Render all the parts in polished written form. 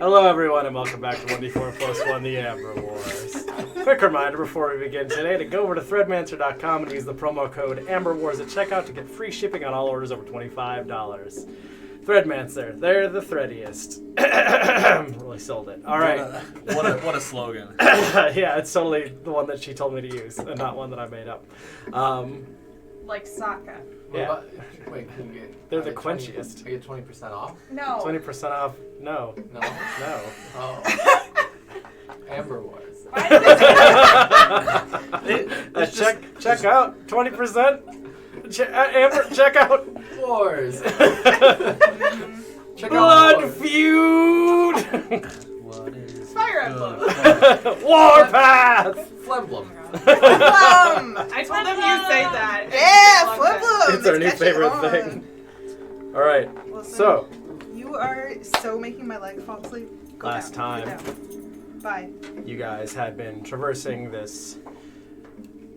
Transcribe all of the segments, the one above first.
Hello everyone and welcome back to 1d4 plus 1, the Amber Wars. Quick reminder before we begin today to go over to threadmancer.com and use the promo code AmberWars at checkout to get free shipping on all orders over $25. Threadmancer, they're the threadiest. Really sold it. Alright. What a slogan. Yeah, it's totally the one that she told me to use and not one that I made up. Like Sokka. Yeah. Wait, can you get... They're the quenchiest. I get 20% off? No. 20% off? No. No? No. Oh. Amber Wars. Check out 20%. Amber, check out Wars. Check Blood out Feud. What is Fire Emblem. Warpath. Flemblem. I told them you say that. Yeah, Flemblem. It's our new favorite thing. All right. Listen, So you are so making my leg fall asleep. Go last down. time, Go down. Bye. you guys had been traversing this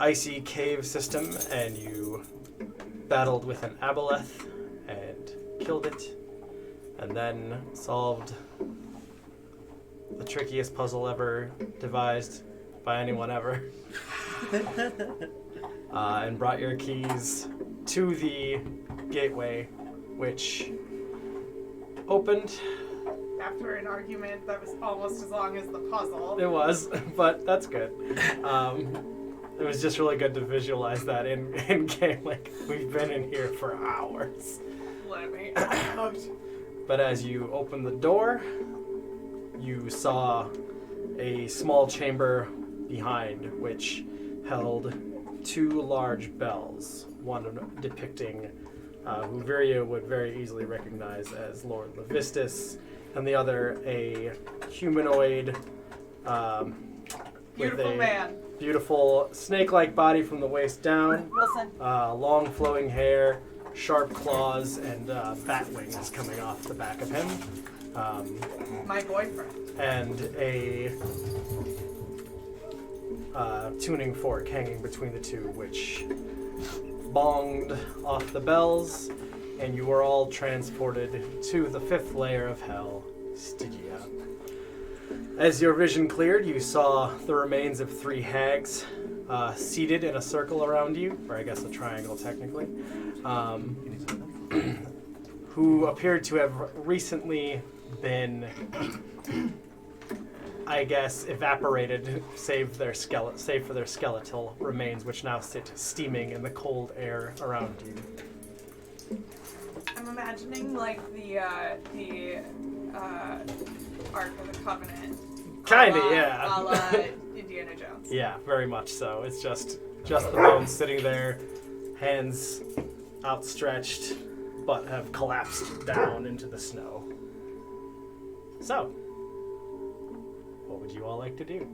icy cave system, and you battled with an aboleth and killed it, and then solved the trickiest puzzle ever devised by anyone ever. And brought your keys to the gateway, which opened. After an argument that was almost as long as the puzzle. It was, but that's good. It was just really good to visualize that in game. Like, we've been in here for hours. Let me. But as you opened the door, you saw a small chamber behind, which held two large bells, one depicting who Viria would very easily recognize as Lord Levistus, and the other a humanoid Beautiful with a man. beautiful snake-like body from the waist down, Wilson. long flowing hair, sharp claws, and bat wings coming off the back of him. My boyfriend. And a tuning fork hanging between the two, which bonged off the bells, and you were all transported to the fifth layer of hell, Stygia. As your vision cleared, you saw the remains of three hags seated in a circle around you, or I guess a triangle technically, who appeared to have recently been, I guess, evaporated, save for their skeletal remains, which now sit steaming in the cold air around you. I'm imagining like the Ark of the Covenant. Kinda, a la- yeah. A la Indiana Jones. Yeah, very much so. It's just the bones sitting there, hands outstretched, but have collapsed down into the snow. So, what would you all like to do?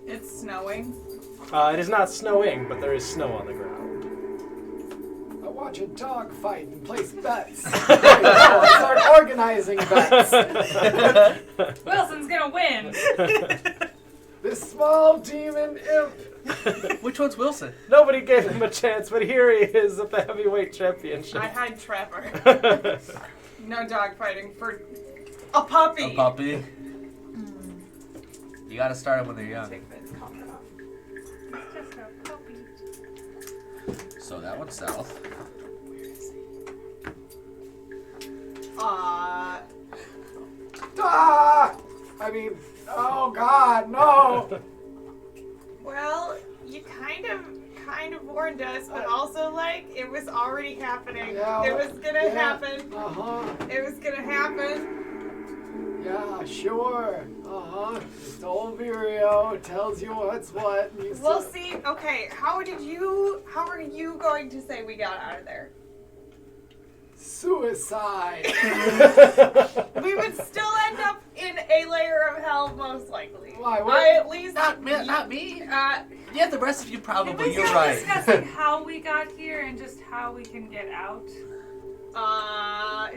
It's snowing. It is not snowing, but there is snow on the ground. I watch a dog fight and place bets. I start organizing bets. Wilson's gonna win. This small demon imp. Which one's Wilson? Nobody gave him a chance, but here he is at the heavyweight championship. I had Trevor. No dog fighting for a puppy. A puppy. You gotta start them when they're young. Take this comment off. Just a puppy. So that one's south. I mean, oh God, no. Well, you kind of warned us, but also like it was already happening. Yeah, It was gonna happen. Uh-huh. It was gonna happen. Yeah, sure. Uh-huh. Just old Virio tells you what's what. And you We'll say- see. Okay, how are you going to say we got out of there? Suicide. We would still end up in a layer of hell, most likely. Why? I at least Not me. Uh, Yeah, the rest of you Can probably. we You're start right. discussing how we got here and just how we can get out?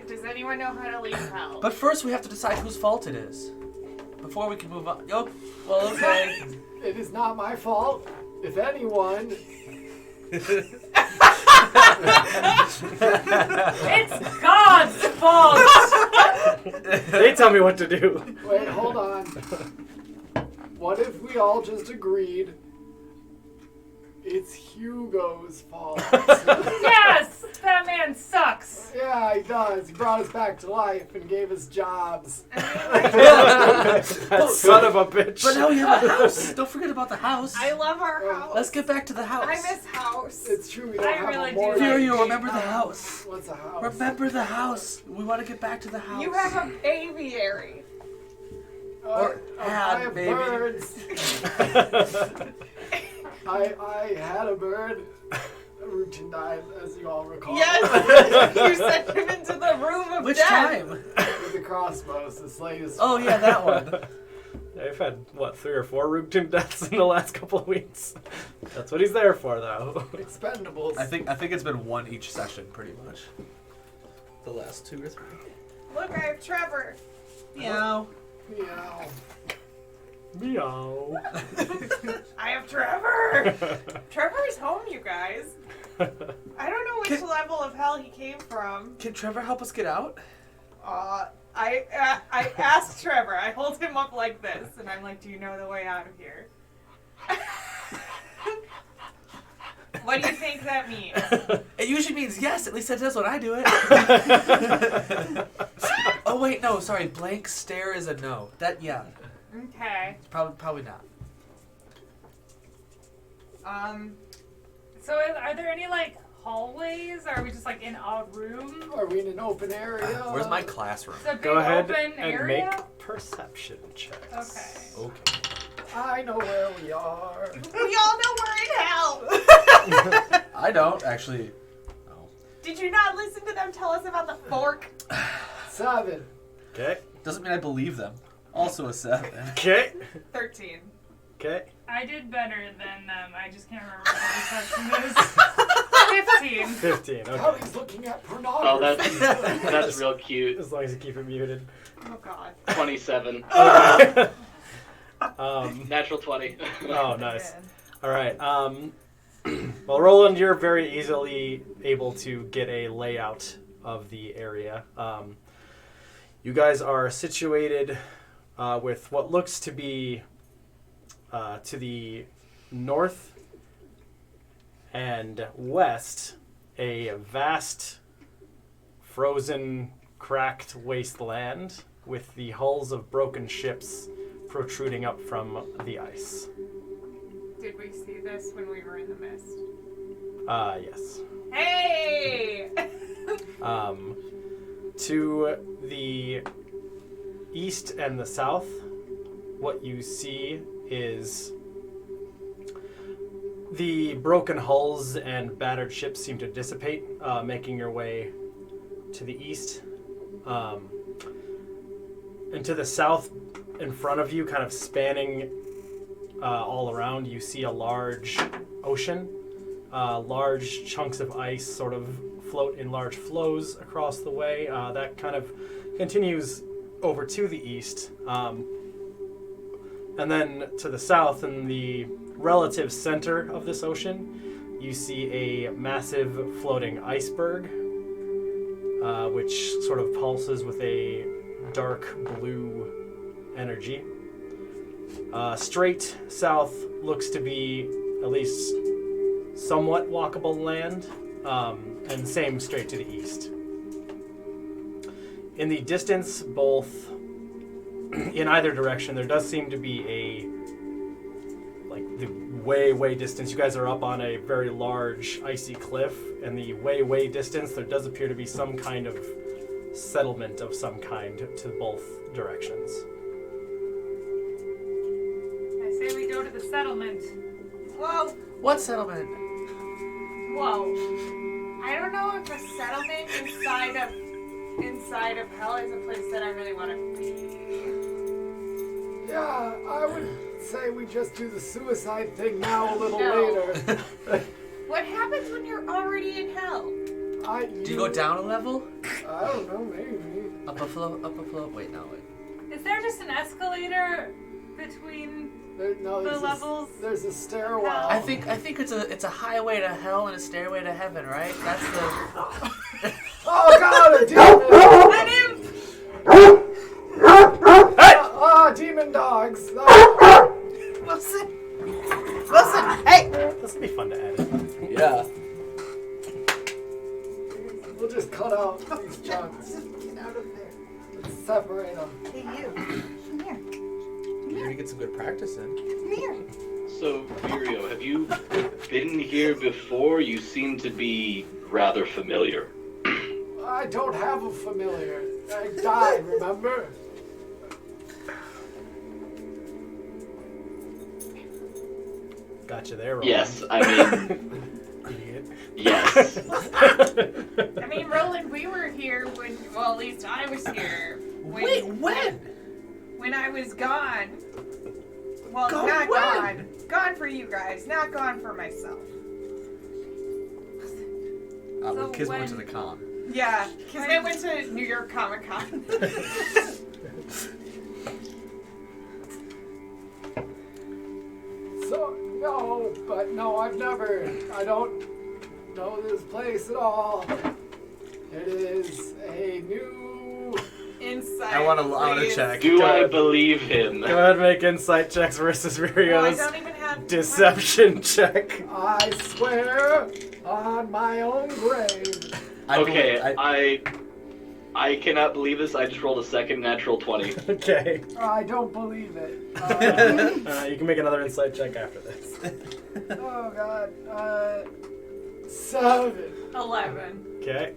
does anyone know how to leave hell? But first, we have to decide whose fault it is before we can move on. Oh, well, okay. It is not my fault. If anyone It's God's fault! They tell me what to do. Wait, hold on. What if we all just agreed it's Hugo's fault? Yes! That man sucks! Yeah, he does. He brought us back to life and gave us jobs. That son of a bitch. But now we have a house. Don't forget about the house. I love our house. Let's get back to the house. I miss house. It's true, we don't I have really a do mortgage. like Here, you being remember the home. house. What's a house? Remember the house. We want to get back to the house. You have a aviary. Or I had, have baby. birds. I had a bird. Ruchin died, as you all recall. Yes! You sent him into the room of Which death. time? With the crossbows, the latest. Oh, yeah, that one. I've had, 3 or 4 Rugton deaths in the last couple of weeks. That's what he's there for, though. Expendables. I think it's been one each session, pretty much. The last 2 or 3. Look, I have Trevor. Meow. Meow. Meow. I have Trevor. Trevor's home, you guys. I don't know which level of hell he came from. Can Trevor help us get out? I asked Trevor. I hold him up like this, and I'm like, "Do you know the way out of here?" What do you think that means? It usually means yes. At least that does when I do it. Oh wait, no, sorry. Blank stare is a no. That Okay. probably not. So are there any, like, hallways? Or are we just, like, in a room? Are we in an open area? Where's my classroom? It's a big Go ahead open and area? make perception checks. Okay. Okay. I know where we are. We all know we're in hell. I don't actually. No. Did you not listen to them tell us about the fork? 7. Okay. Doesn't mean I believe them. Also a 7. Okay. 13. Okay. I did better than them. I just can't remember what the perception is. 15. 15. How Okay. he's looking at Oh, pornography. that's real cute. As long as you keep it muted. Oh, God. 27. Okay. Natural 20. Oh, nice. All right. Well, Roland, you're very easily able to get a layout of the area. You guys are situated with what looks to be to the north and west, a vast, frozen, cracked wasteland with the hulls of broken ships protruding up from the ice. Did we see this when we were in the mist? Yes. Hey! To the east and the south, what you see is the broken hulls and battered ships seem to dissipate, making your way to the east. And to the south, in front of you, kind of spanning all around, you see a large ocean. Large chunks of ice sort of float in large flows across the way. That kind of continues over to the east. And then to the south, in the relative center of this ocean, you see a massive floating iceberg, which sort of pulses with a dark blue energy. Straight south looks to be at least somewhat walkable land, and same straight to the east. In the distance, both in either direction, there does seem to be the way distance. You guys are up on a very large icy cliff, and the way distance, there does appear to be some kind of settlement of some kind to both directions. I say we go to the settlement. Whoa. What settlement? Whoa. I don't know if a settlement inside of hell is a place that I really want to be. Yeah, I would say we just do the suicide thing now a little No. later. What happens when you're already in hell? Do you go down a level? I don't know, maybe. Up a float? Wait, no, wait. Is there just an escalator between The levels. There's a stairwell. I think it's a highway to hell and a stairway to heaven, right? That's the. Oh God, a demon! Let him. Demon dogs. Wilson. Hey. This would be fun to edit. Yeah. We'll just cut out these chunks. Get out of there. Let's separate them. Hey, you. Come here. You're gonna get some good practice in. Come here. So, Virio, have you been here before? You seem to be rather familiar. I don't have a familiar. I died, remember? Gotcha there, Roland. Yes, I mean, Idiot. yes. I mean, Roland, we were here when, well, at least I was here. Wait, when? When I was gone. Well, Gone not when? gone. Gone for you guys, not gone for myself. When kids when- went to the con. Yeah, because I went to New York Comic Con. So, no, I don't know this place at all. It is a new... Insight. I want to please. check. Do I believe him? Go ahead and make insight checks versus Well, I Virio's don't even have deception check. I swear on my own grave. Okay, I cannot believe this. I just rolled a second natural 20. Okay. I don't believe it. You can make another insight check after this. Oh God. 7. 11. Okay.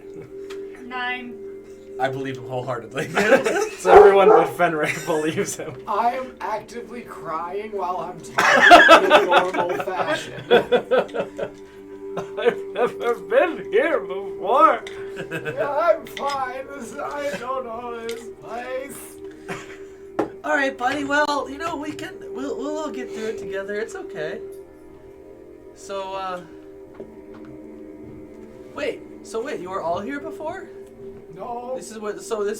9. I believe him wholeheartedly. So everyone but Fenric believes him. I am actively crying while I'm talking in normal fashion. I've never been here before. Yeah, I'm fine. I don't know this place. All right, buddy. Well, we'll all get through it together. It's okay. So, wait, you were all here before? No. This is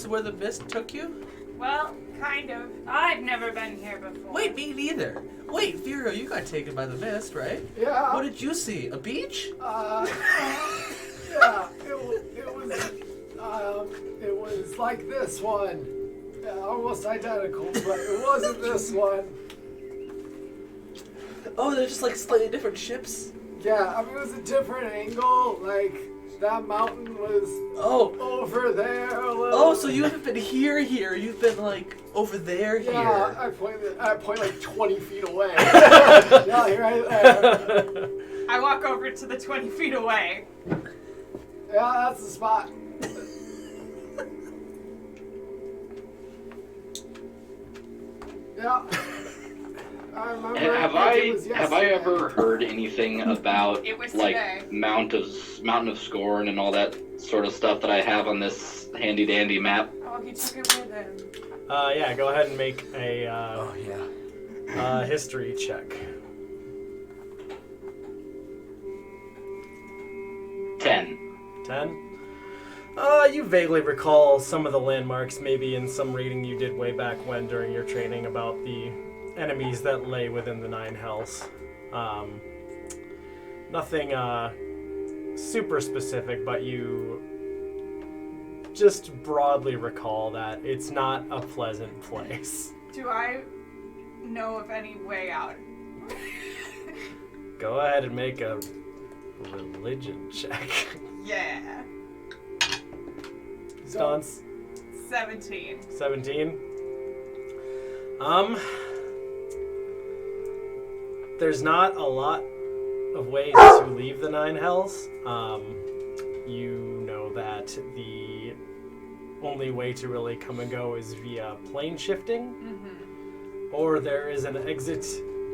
where the mist took you? Well, kind of. I've never been here before. Wait, me neither. Wait, Vero, you got taken by the mist, right? Yeah. What did you see? A beach? Yeah. It was like this one. Yeah, almost identical, but it wasn't this one. Oh, they're just like slightly different ships? Yeah, I mean, it was a different angle. Like, that mountain was over there a little. Oh, so you haven't been here. You've been like over there Yeah, here. I point like 20 feet away. Yeah, you're right there. I walk over to the 20 feet away. Yeah, that's the spot. Yeah. I remember. Have like it was I yesterday. ever heard anything about It was like today. Mountain of Scorn and all that sort of stuff that I have on this handy dandy map? Oh, he took it with him. Yeah, go ahead and make a Oh yeah. history check. 10. 10. You vaguely recall some of the landmarks, maybe in some reading you did way back when during your training about the enemies that lay within the Nine Hells. Nothing super specific, but you just broadly recall that it's not a pleasant place. Do I know of any way out? Go ahead and make a religion check. Yeah. Stance. 17. 17. There's not a lot of ways to leave the Nine Hells. You know that the only way to really come and go is via plane shifting, or there is an exit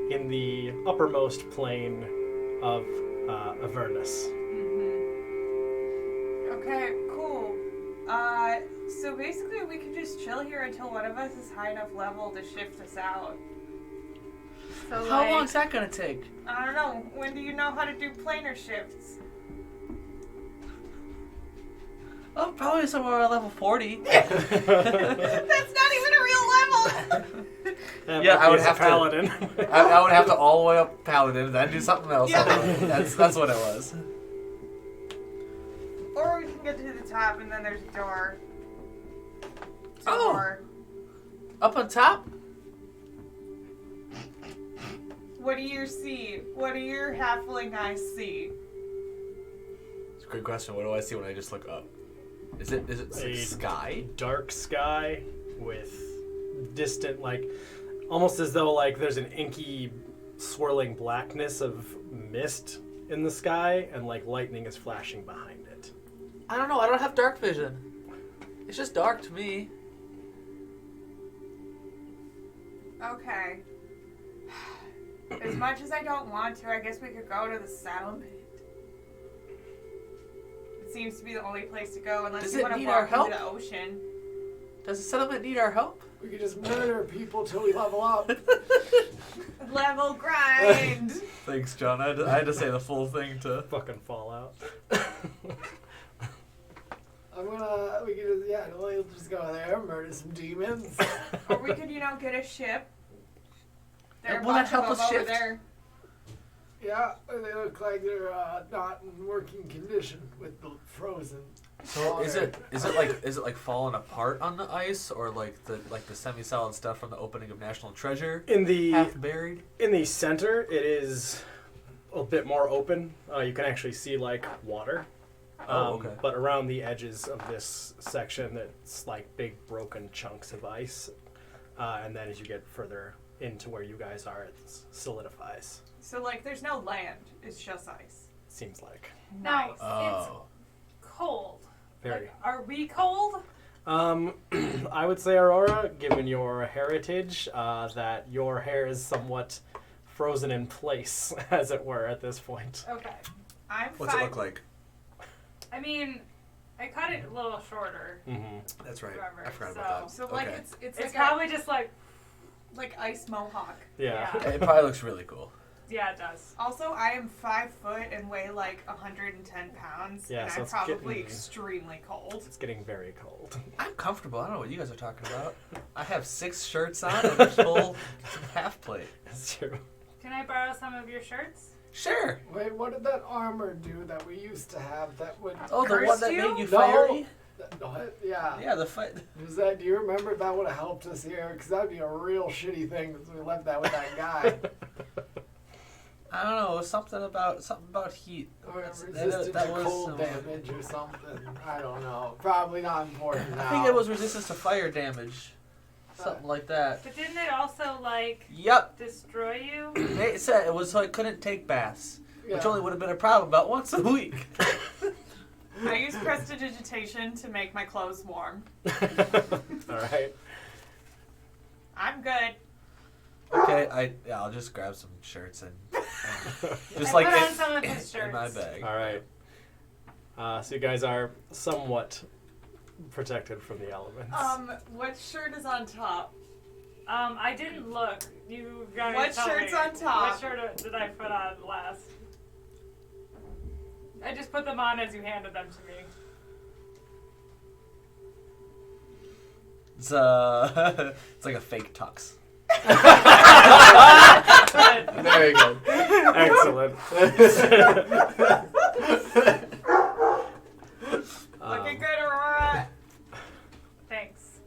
in the uppermost plane of Avernus. Okay, cool. So basically we could just chill here until one of us is high enough level to shift us out. So How like, long's that gonna take? I don't know. When do you know how to do planar shifts? Oh, probably somewhere around level 40. That's not even a real level. Yeah, I would have to- paladin. I would have to all the way up Paladin and then do something else. Yeah. That's what it was. Or we can get to the top and then there's a door. Oh. Door. Up on top? What do you see? What do your halfling eyes see? It's a great question. What do I see when I just look up? Is it A sky? Dark sky with distant, like, almost as though like there's an inky, swirling blackness of mist in the sky, and like lightning is flashing behind it. I don't know. I don't have dark vision. It's just dark to me. Okay. As much as I don't want to, I guess we could go to the settlement. It seems to be the only place to go unless Does you it want to need our walk help? into the ocean. Does the settlement need our help? We could just murder people till we level up. Level grind! Thanks, John. I had to say the full thing to. Fucking Fallout. We could just, we'll just go there, murder some demons. Or we could, get a ship. There are a Will that bunch of help us them over shift? there. Yeah, they look like they're not in working condition with the frozen. So is water. it like falling apart on the ice, or like the semi-solid stuff from the opening of National Treasure? In the Half buried. in the center, it is a bit more open. You can actually see like water. Okay. But around the edges of this section, it's like big broken chunks of ice. And then as you get further into where you guys are, it solidifies. So, there's no land. It's just ice. Seems like. Now, it's Oh. cold. Very. Like, are we cold? I would say, Aurora, given your heritage, that your hair is somewhat frozen in place, as it were, at this point. Okay. I'm What's fine. it look like? I mean, I cut it a little shorter. Mm-hmm. That's right. Remember, I forgot so- about that. So, Okay. it's It's like probably just like, like ice mohawk. Yeah. Yeah. It probably looks really cool. yeah, it does. Also, I am 5 foot and weigh 110 pounds. Yeah, and so I'm it's probably getting- extremely cold. It's getting very cold. I'm comfortable. I don't know what you guys are talking about. I have 6 shirts on and a full half plate. That's true. Can I borrow some of your shirts? Sure. Wait, what did that armor do that we used to have that would... Oh, the Cursed one that you? made you No. fiery? What? Yeah. Yeah, the fight. Was that? Do you remember if that would have helped us here? Because that'd be a real shitty thing if we left that with that guy. I don't know. It was something about heat. Or That's- resistant that to was cold some- damage or something. I don't know. Probably not important now. I think it was resistance to fire damage. Something like that. But didn't it also, Yep. destroy you? It said it was so I couldn't take baths, which Yeah. only would have been a problem about once a week. I use prestidigitation to make my clothes warm. All right. I'm good. Okay, I'll just grab some shirts and just I like put on some of his in my shirts. bag. All right. So you guys are somewhat protected from the elements. What shirt is on top? I didn't look. You guys What tell shirt's me. on top? What shirt did I put on last? I just put them on as you handed them to me. It's it's like a fake tux. Very good. Excellent. Looking good, Aurora. Thanks.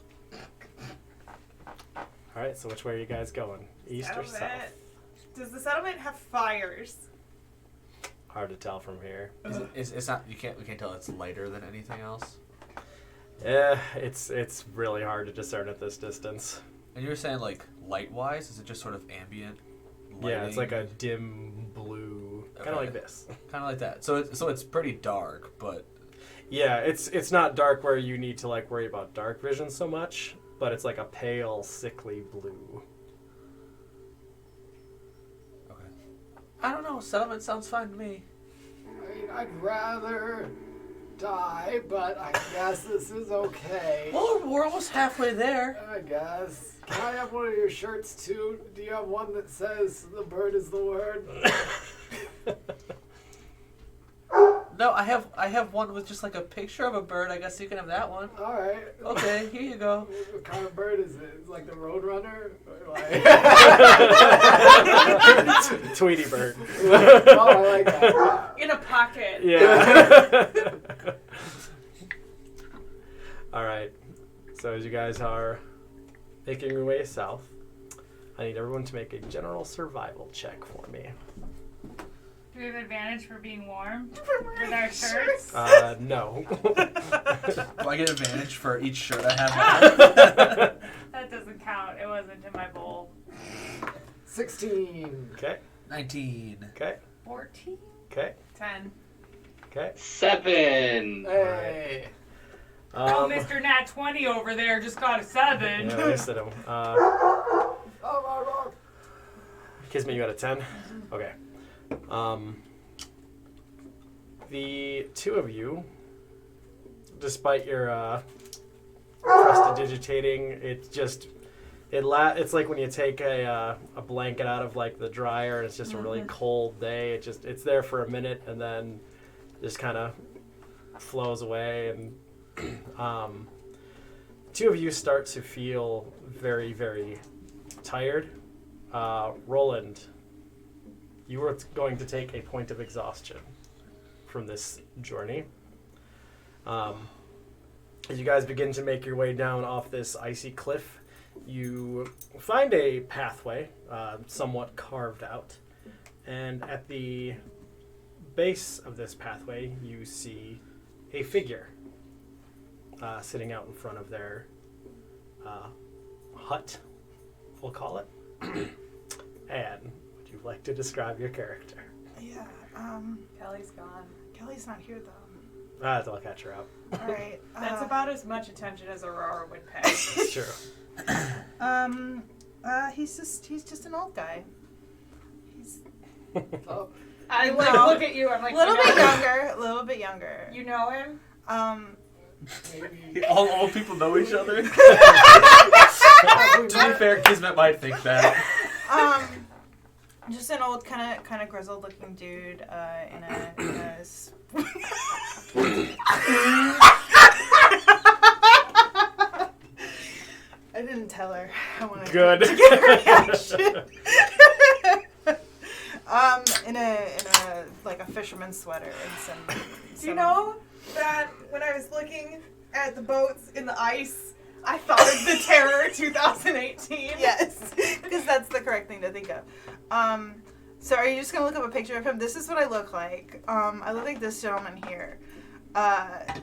All right. So which way are you guys going? East or south? Settlement. Does the settlement have fires? Hard to tell from here. It's not. We can't tell. It's lighter than anything else. Yeah, it's really hard to discern at this distance. And you were saying light wise, is it just sort of ambient? Yeah, it's like a lighting? dim blue, kind of Okay. like this. Kind of like that. So it's pretty dark, but Yeah, it's not dark where you need to worry about dark vision so much, but it's like a pale, sickly blue. okay. I don't know. Settlement sounds fine to me. I mean, I'd rather die, but I guess this is okay. Well, we're almost halfway there. I guess. Can I have one of your shirts too? Do you have one that says the bird is the word? No, I have one with just like a picture of a bird. I guess you can have that one. All right. Okay, here you go. What kind of bird is it? It's like the Roadrunner? Or like... Tweety bird. Oh, I like that. In a pocket. Yeah. All right. So as you guys are making your way south, I need everyone to make a general survival check for me. Do we have advantage for being warm with our shirts? No. Do I get advantage for each shirt I have on? That doesn't count. It wasn't in my bowl. 16. Okay. 19. Okay. 14? Okay. 10. Okay. 7. Hey. Oh, Mr. Nat 20 over there just got a 7. Yeah, wasted him. Oh, my God. Kismet, you got a 10? Okay. The two of you, despite your prestidigitating, it's like when you take a blanket out of like the dryer and it's just a really cold day. It's there for a minute and then just kind of flows away. And two of you start to feel very, very tired. Roland, you were going to take a point of exhaustion from this journey. As you guys begin to make your way down off this icy cliff, you find a pathway, somewhat carved out. And at the base of this pathway, you see a figure sitting out in front of their hut, we'll call it. Anne, would you like to describe your character? Yeah. Kelly's gone. Kelly's not here though. I'll catch her up. All right. That's about as much attention as Aurora would pay. It's true. He's just an old guy. He's Oh, I like No. look at you. I'm like, a little you know bit him? younger. A little bit younger. You know him? maybe. All old people know each other. To Probably be not. fair, Kismet might think that. Just an old kind of grizzled looking dude in a I didn't tell her. I wanted Good. to get her reaction. In a like a fisherman's sweater and some. Do you know that when I was looking at the boats in the ice, I thought of the Terror 2018? Yes, because that's the correct thing to think of. So are you just gonna look up a picture of him? This is what I look like. I look like this gentleman here.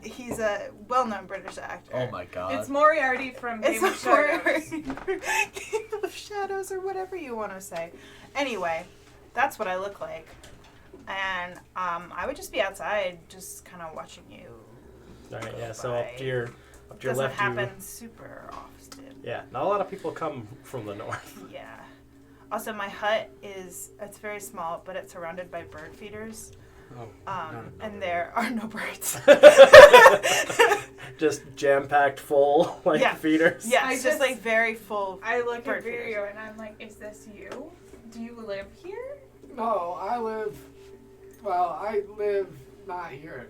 He's a well-known British actor. Oh my god. It's Moriarty from It's Game of Shadows. Game of Shadows or whatever you want to say. Anyway, that's what I look like. And I would just be outside, just kind of watching you. All right, yeah. go So by. up to your Doesn't left, happen super often. yeah. Not a lot of people come from the north. Yeah. Also, my hut it's very small, but it's surrounded by bird feeders. And there are no birds. Just jam-packed full, like Yeah. feeders. Yeah, I it's just just- like very full. I look Bird at Virio and I'm like, is this you? Do you live here? No, I live not here.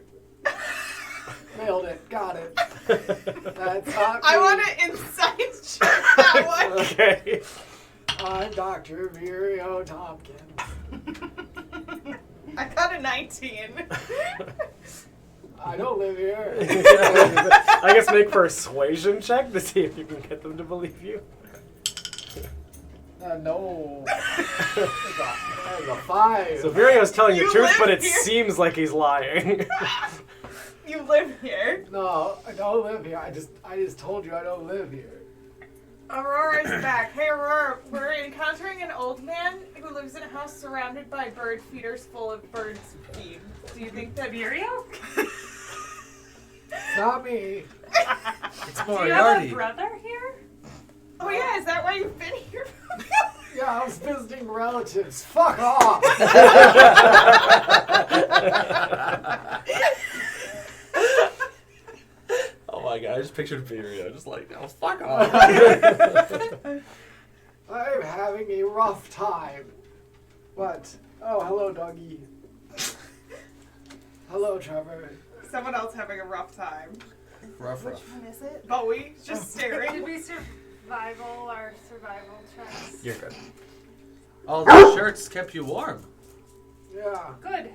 Nailed it. Got it. That's not I me. want to inside check that one. Okay. I'm Dr. Virio Tompkins. I got a 19. I don't live here. I guess make persuasion check to see if you can get them to believe you. No. That's a 5. So Virio's telling the You truth, live but it here? seems like he's lying. You live here. No, I don't live here. I just told you I don't live here. Aurora's back. Hey, Aurora, we're encountering an old man who lives in a house surrounded by bird feeders full of birds' feed. Do you think that... Virio? Not me. It's Do you have a Moriarty. brother here? Oh yeah, is that why you've been here? Yeah, I was visiting relatives. Fuck off. Oh my god, I just pictured Virio just like, oh, fuck off. I'm having a rough time. What? Oh, hello, doggy. Hello. Hello, Trevor. Someone else having a rough time. Rough. Which one is it? Bowie just Did staring. we survival checks? You're good. All the shirts kept you warm. Yeah. Good.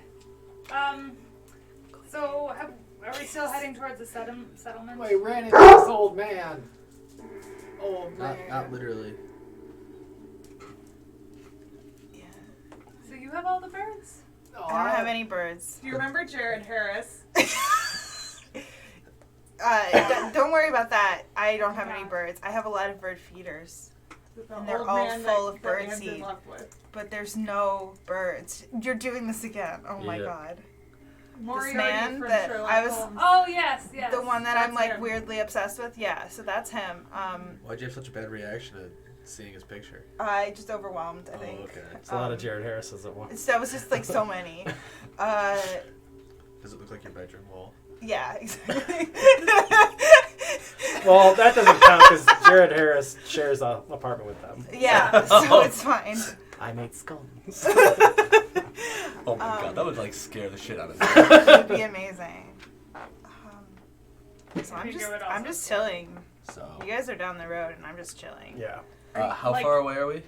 So are we still heading towards the settlement? We ran into this old man. Old man. Not literally. Yeah. So you have all the birds? Oh, I don't have any birds. Do you remember Jared Harris? Don't worry about that. I don't have any birds. I have a lot of bird feeders. The And they're old all man full that of bird Diane's in seed. love with. But there's no birds. You're doing this again. Oh my Yeah. god. Moriarty man from that Sherlock I was- Holmes. Oh yes. The one that I'm That's like him. weirdly obsessed with? Yeah, so that's him. Why'd you have such a bad reaction to seeing his picture? I just overwhelmed, I Oh, think. okay. It's a lot of Jared Harris's at once. So it was just like so many. Does it look like your bedroom wall? Yeah, exactly. Well, that doesn't count because Jared Harris shares an apartment with them. Yeah, so it's fine. I made scones. Oh my god, that would like scare the shit out of me. It would be amazing. So I think it would also I'm just chilling. So, You guys are down the road and I'm just chilling. Yeah. how Like- far away are we?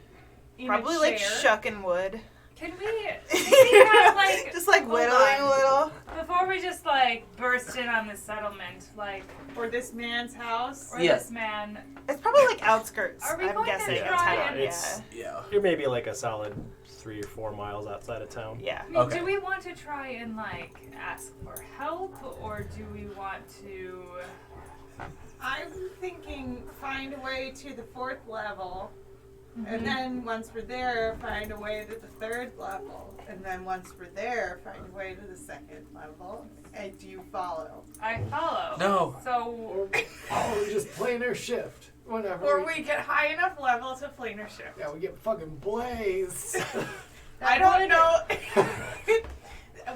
In a Probably like chair. shucking wood. Can we have like Just like hold whittling a on. little. Before we just like burst in on the settlement, like Or this man's house. or Yeah. this man. It's probably like outskirts. Are we I'm going to guessing. try Town, and- It's- Yeah. You're maybe like a solid 3 or 4 miles outside of town. Yeah. I mean, Okay. do we want to try and like ask for help, or do we want to? I'm thinking find a way to the 4th level. And then once we're there, find a way to the 3rd level. And then once we're there, find a way to the 2nd level. And do you follow? I follow. No. So Or we just planar shift. Whatever. Or we get high enough level to planar shift. Yeah, we get fucking blazed. I don't know.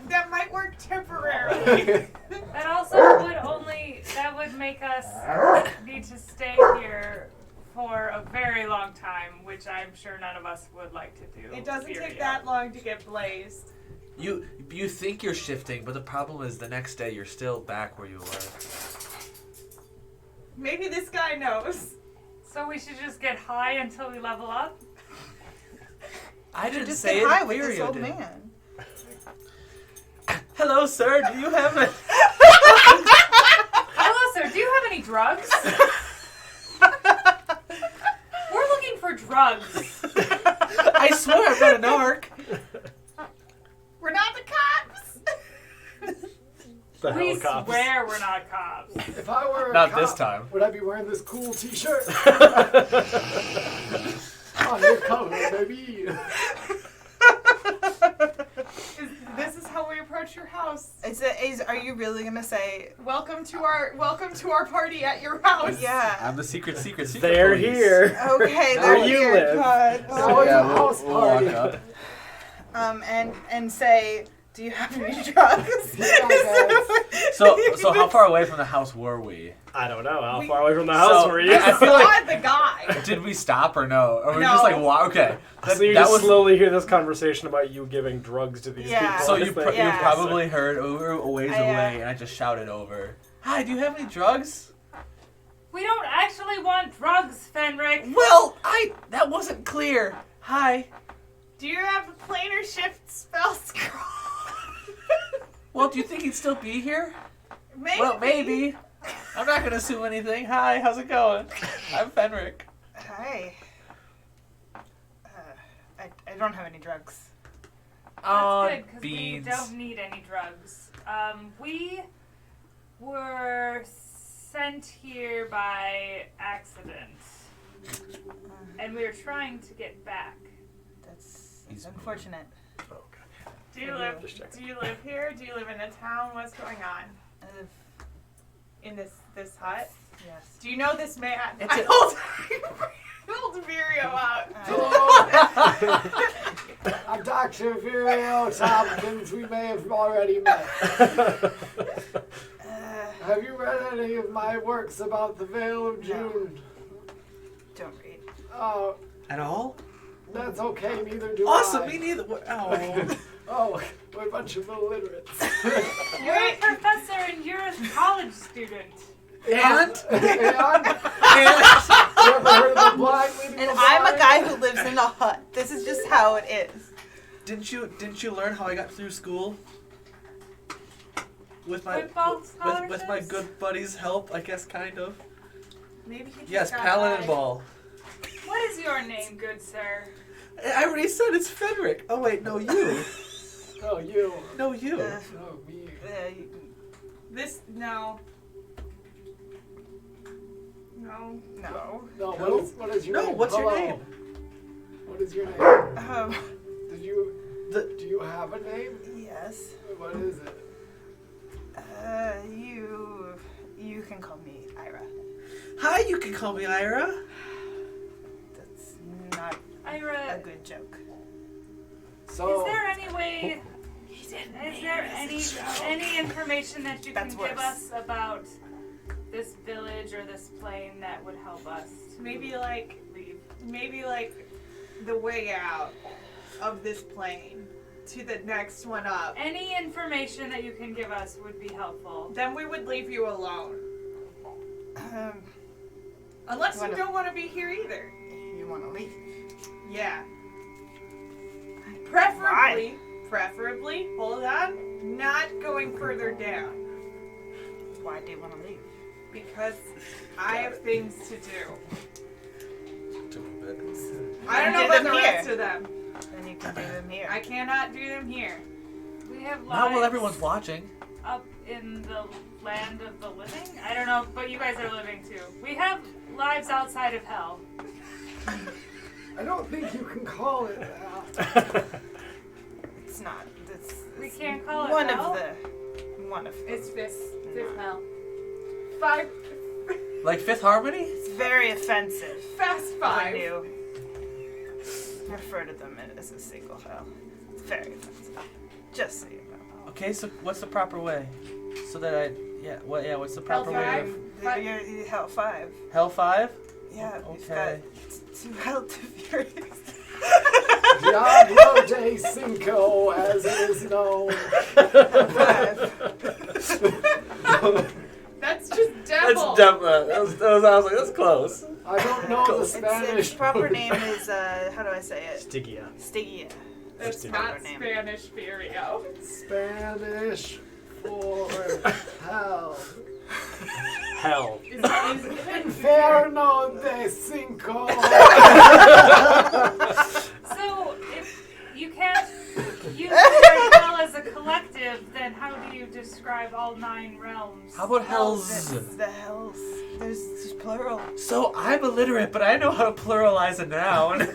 That might work temporarily. that also would make us need to stay here for a very long time, which I'm sure none of us would like to do. It doesn't take period. that long to get blazed. You think you're shifting, but the problem is the next day you're still back where you were. Maybe this guy knows. So we should just get high until we level up. I didn't Just say get it. high with this Furio old did. man. Hello, sir. Do you have a? Hello, sir. Do you have any drugs? We're looking for drugs. I swear I'm not a narc. We're not the cops. The We helicopters. swear we're not cops. If I were a Not cop, this time. would I be wearing this cool t-shirt? Undercover, baby. This is how we approach your house. Are you really gonna say? Welcome to our party at your house. Yeah. I'm the secret They're police. here. Okay, Where they're you here. live. God. Now it's a house we'll walk party. up. And say, do you have any drugs? So how far away from the house were we? I don't know. How far away from the house So, were you? I feel like Saw the guy. did we stop or no? Or were we No. just like okay? So you just slowly hear this conversation about you giving drugs to these Yeah. people. So It's you like- you probably heard we were a ways I, away, and I just shouted over. Hi, do you have any drugs? We don't actually want drugs, Fenric. Well, that wasn't clear. Hi. Do you have a planar shift spell scroll? Well, do you think he'd still be here? Maybe. Well, maybe. I'm not gonna assume anything. Hi, how's it going? I'm Fenric. Hi. I don't have any drugs. Oh, That's good, because we beans. don't need any drugs. We were sent here by accident, and we were trying to get back. That's He's- unfortunate. Do you live here? Do you live in a town? What's going on I live, in this hut? yes. Do you know this man? It's I a- hold Virio out. I'm Dr. Virio Tompkins. We may have already met. Have you read any of my works about the Veil of June? Don't read. Oh, At all? that's okay. Neither do Awesome. I. Me neither. Oh. Oh, we're a bunch of illiterates. You're And You ever and heard of the blind leading And the I'm a blind? guy who lives in a hut. This is just how it is. didn't you learn how I got through school? With my Football with my scholarships? good buddy's help, I guess, kind of. Maybe he just Yes, got Paladin by. Ball. What is your name, good sir? I already said it's Frederick. Oh wait, no you. Oh, you. No you. Uh, Oh, me. This no. No. no. No, No. what is your No, name? what's your Hello. name? What is your name? Um, Do you have a name? yes. What is it? You can call me Ira. Hi, you can call me Ira. That's not a Ira, good joke. So, is there any way? Is there any information that you That's can give worse. us about this village or this plane that would help us Maybe like leave? the way out of this plane to the next one up. Any information that you can give us would be helpful. Then we would leave you alone. Unless you Wonderful. don't want to be here either. You want to leave? Yeah. Preferably, hold on, not going further down. Why do you want to leave? Because I have things to do. Took a bit. I don't Do know about them the here. rest of them. Then you can do them here. I cannot do them here. We have lives Not while everyone's watching. up in the land of the living. I don't know, but you guys are living too. We have lives outside of hell. I don't think you can call it that. It's not. It's We can't call it one hell? of the. One of the. It's fifth hell. 5. Like Fifth Harmony? It's very offensive. Fast When 5. you refer to them as a single hell. It's very offensive. Just so you know. Okay, so what's the proper way? So that what's the proper way five. of You're Hell 5. Hell 5? Yeah, you've Okay. got 2 Hell to Furious. Diablo de Cinco, as it is known. That's just devil. I was like, that's close. I don't know the Its Spanish. proper name is, how do I say it? Stygia. Stygia. It's Just not name. Spanish, Furio. Spanish for hell. Hell. Inferno de Cinco. So, if you can't use the hell as a collective, then how do you describe all 9 realms? How about hells? The hells. There's just plural. So I'm illiterate, but I know how to pluralize a noun.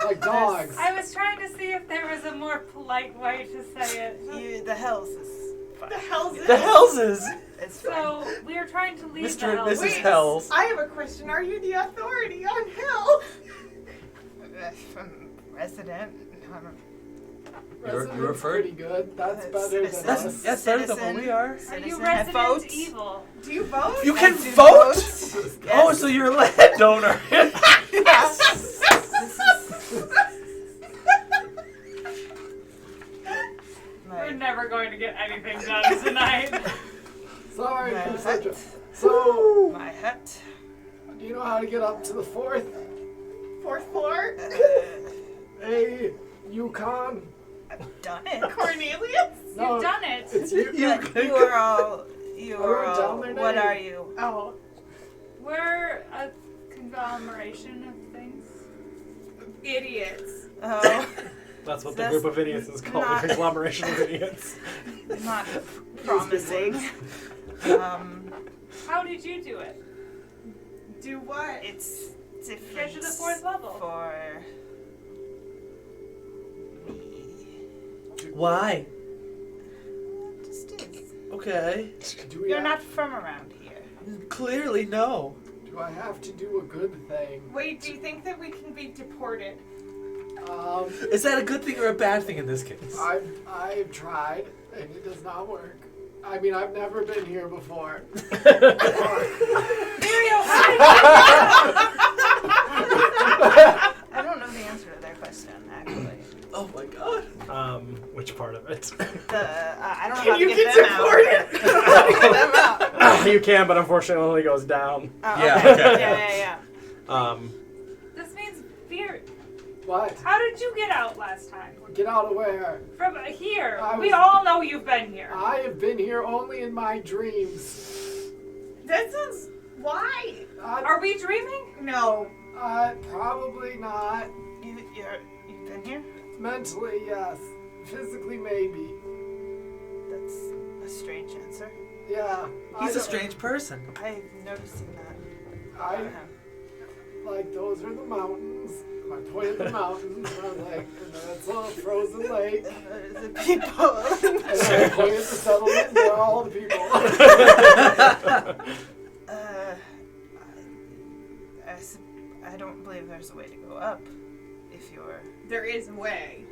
Like dogs. I was trying to see if there was a more polite way to say it. The hells is fine. The hell's The hells is It's fine. So, we are trying to leave Mr. the and hells. Mrs. Hells. I have a question. Are you the authority on hell? From resident. Resident's you're referred- pretty good. That's better Citizen. than us. That's better than what we are. Are you Citizen. resident Vote. evil? Do you vote? You can I do vote? vote. Oh, Yes. so you're a landowner. Yes. We're My, never going to get anything done tonight. Sorry, my I'm such a... hut. So, My hut. do you know how to get up to the 4th? 4th floor? Hey, Yukon? I've done it. Cornelius? No, You've done it. it's you. You are all. You I are wrote down all. their What name. are you? Oh. We're a conglomeration of things. Idiots. Oh, That's what the That's group of idiots is called, not- a conglomeration of idiots. not promising. How did you do it? Do what? It's different. Get to the 4th level. For me. Why? Just is. Okay. Do, we You're have, not from around here. Clearly, no. do I have to do a good thing? Wait, do you think that we can be deported? Is that a good thing or a bad thing in this case? I've tried, and it does not work. I mean, I've never been here before. I don't know the answer to their question, actually. Oh my god. Which part of it? I don't know Can how you to get get them out. deported? How to get them out. You can, but unfortunately it only goes down. Yeah, Okay. okay. Yeah. This means fear. What? How did you get out last time? Get out of where? From here. I We was- all know you've been here. I have been here only in my dreams. That sounds. Why? Are we dreaming? No. Probably not. You've been here? Mentally, yes. Physically, maybe. That's a strange answer. Yeah. He's a strange person. I've noticed that. I like those are the mountains. I pointed at the mountains. And I was like, and that's a frozen lake. The people. And then I pointed at the settlement. And they're all the people. I don't believe there's a way to go up. If you're. There is a way.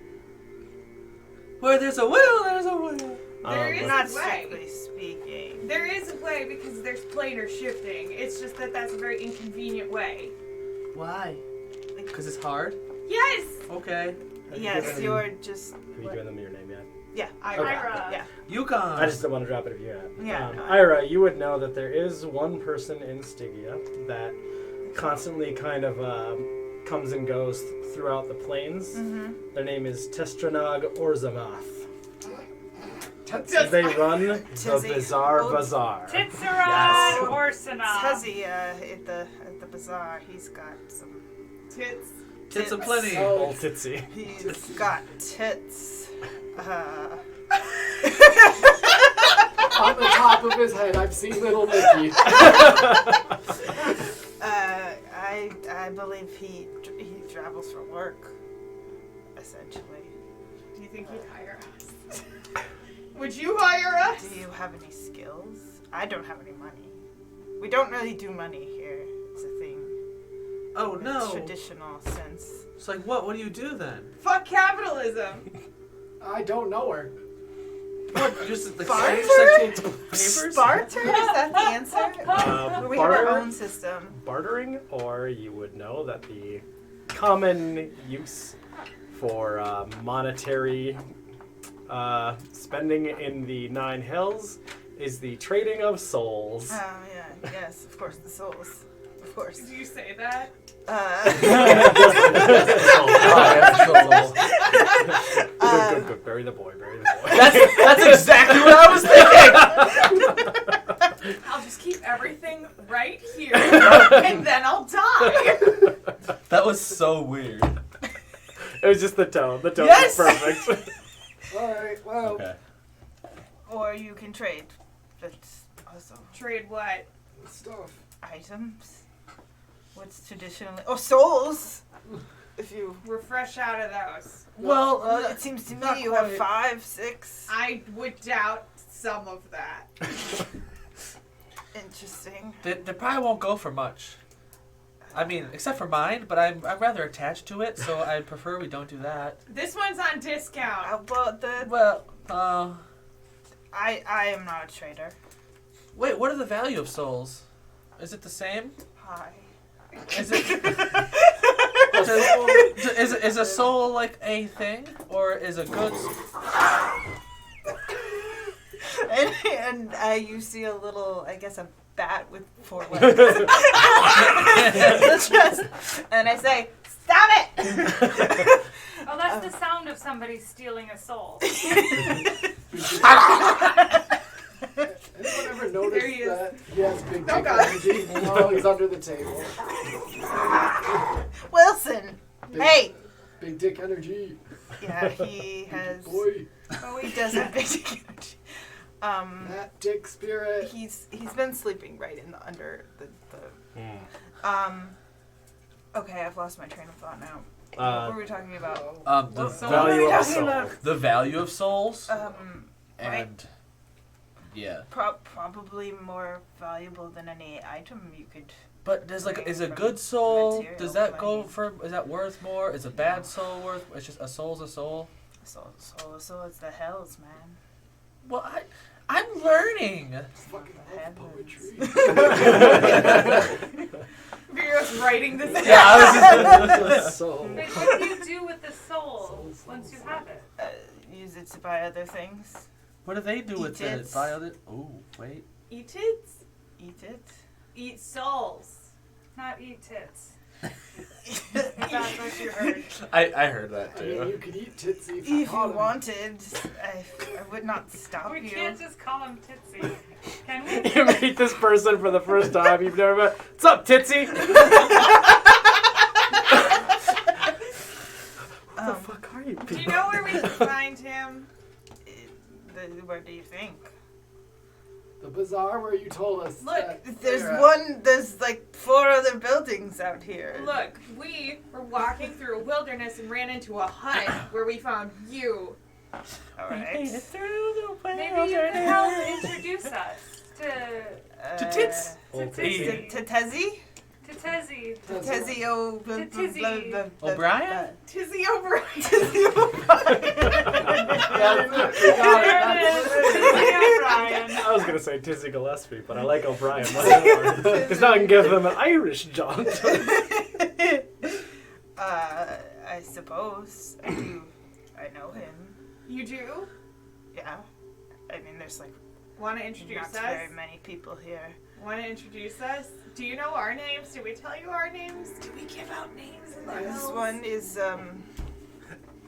Where there's a will, there's a way. There is Not a way. strictly speaking. There is a way because there's planar shifting. It's just that that's a very inconvenient way. Why? Because it's hard? Yes! Okay. Yes, you're just. Have you given them your name yet? Yeah. Ira. Yeah. Yukon. I just don't want to drop it if you have. Yeah, no, Ira, you would know that there is one person in Stygia that constantly kind of comes and goes throughout the plains. Mm-hmm. Their name is Testranag Orzamath. Tetsu. They run the Tizzy. Bizarre Oh, Bazaar. Titsarad Orsanov. Tezzy at the bazaar, he's got some Tits. Tits aplenty. Old Titsy. He's got tits. On the top of his head, I've seen Little Nicky. I believe he travels for work, essentially. Do you think he'd hire us? Would you hire us? Do you have any skills? I don't have any money. We don't really do money here. It's a thing. Oh, In no. its traditional sense. It's like, what? What do you do then? Fuck capitalism. I don't know her. What? Just like Barter? sexual papers? Barter? Is that the answer? We have our own system. Bartering, or you would know that the common use for monetary spending in the Nine Hells is the trading of souls. Oh, yeah. Yes, of course, the souls. Of course. Did you say that? Good. Bury the boy. That's exactly what I was thinking. I'll just keep everything right here, and then I'll die. That was so weird. It was just the tone. The tone Yes! was perfect. Alright, well. Okay. Or you can trade. That's also Trade what? Stuff. items. What's traditionally. Oh, souls! If you. We're fresh out of those. Well, It seems to not me you have quite. 5, 6. I would doubt some of that. Interesting. they probably won't go for much. I mean, except for mine, but I'm rather attached to it, so I prefer we don't do that. This one's on discount. Well, I am not a trader. wait, what are the value of souls? Is it the same? Hi. Is it? is a soul like a thing, or is a good? And you see a little, I guess, a bat with 4 legs. And I say, stop it! Oh, that's the sound of somebody stealing a soul. Anyone ever noticed There he is. that he has big Oh, dick God. energy? Oh, he's under the table. Wilson! Big, Hey! Big dick energy. Yeah, he has. Boy, Oh, he does have big energy. that dick spirit. He's been sleeping right in the under the. Okay, I've lost my train of thought now. What were we talking about? The What value were we of talking soul. about? the value of souls, Right. and yeah. Probably more valuable than any item you could. But is a From good soul? material Does that go money. for? Is that worth more? Is a bad soul worth? It's just a soul's a soul. So it's the hells, man. Well, I'm learning. Fucking love poetry. Vero's writing this down. Yeah, I was So. Wait, what do you do with the soul once you have it? Use it to buy other things. What do they do with Eat it? it. Buy other? Oh, wait. Eat it? Eat it? Eat souls. Not eat tits. If that's what you heard. I heard that I mean, too. you could eat Tootsie If you caught 'em. wanted, I would not stop We you. can't just call him Titsy. Can we? You meet this person for the first time you've never met. What's up, Titsy? What the fuck are you? Do you know where we can find him? Where do you think? The bazaar where you told us. Look, that There's like 4 other buildings out here. Look, we were walking through a wilderness and ran into a hut where we found you. Alright. Maybe you can help introduce us to Tits. Titsy. To Tezzy? To Tezzy. Tezzy O'Brien? Tizzy O'Brien. Tizzy O'Brien. There it is. Tizzy O'Brien. I was gonna say Tizzy Gillespie, but I like O'Brien much more. Because now I can give them an Irish jaunt. I suppose. I do. I know him. You do? Yeah. I mean, there's like Want to introduce not us? very many people here. Want to introduce us? Do you know our names? Did we tell you our names? Did we give out names in the This hills? one is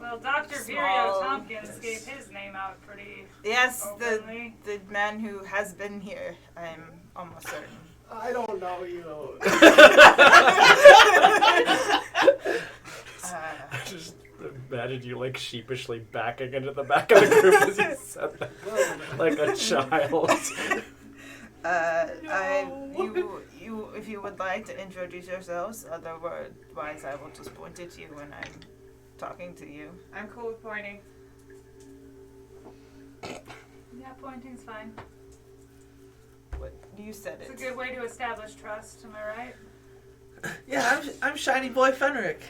Well, Dr. Small. Virio Tompkins gave his name out pretty yes, openly. the man who has been here. I'm almost certain. I don't know you. I just imagined you like sheepishly backing into the back of the group as you said that, like a child. You, if you would like to introduce yourselves, otherwise I will just point at you when I'm talking to you. I'm cool with pointing. Yeah, pointing's fine. What you said It's it. a good way to establish trust, am I right? Yeah, I'm Shiny Boy Fenric.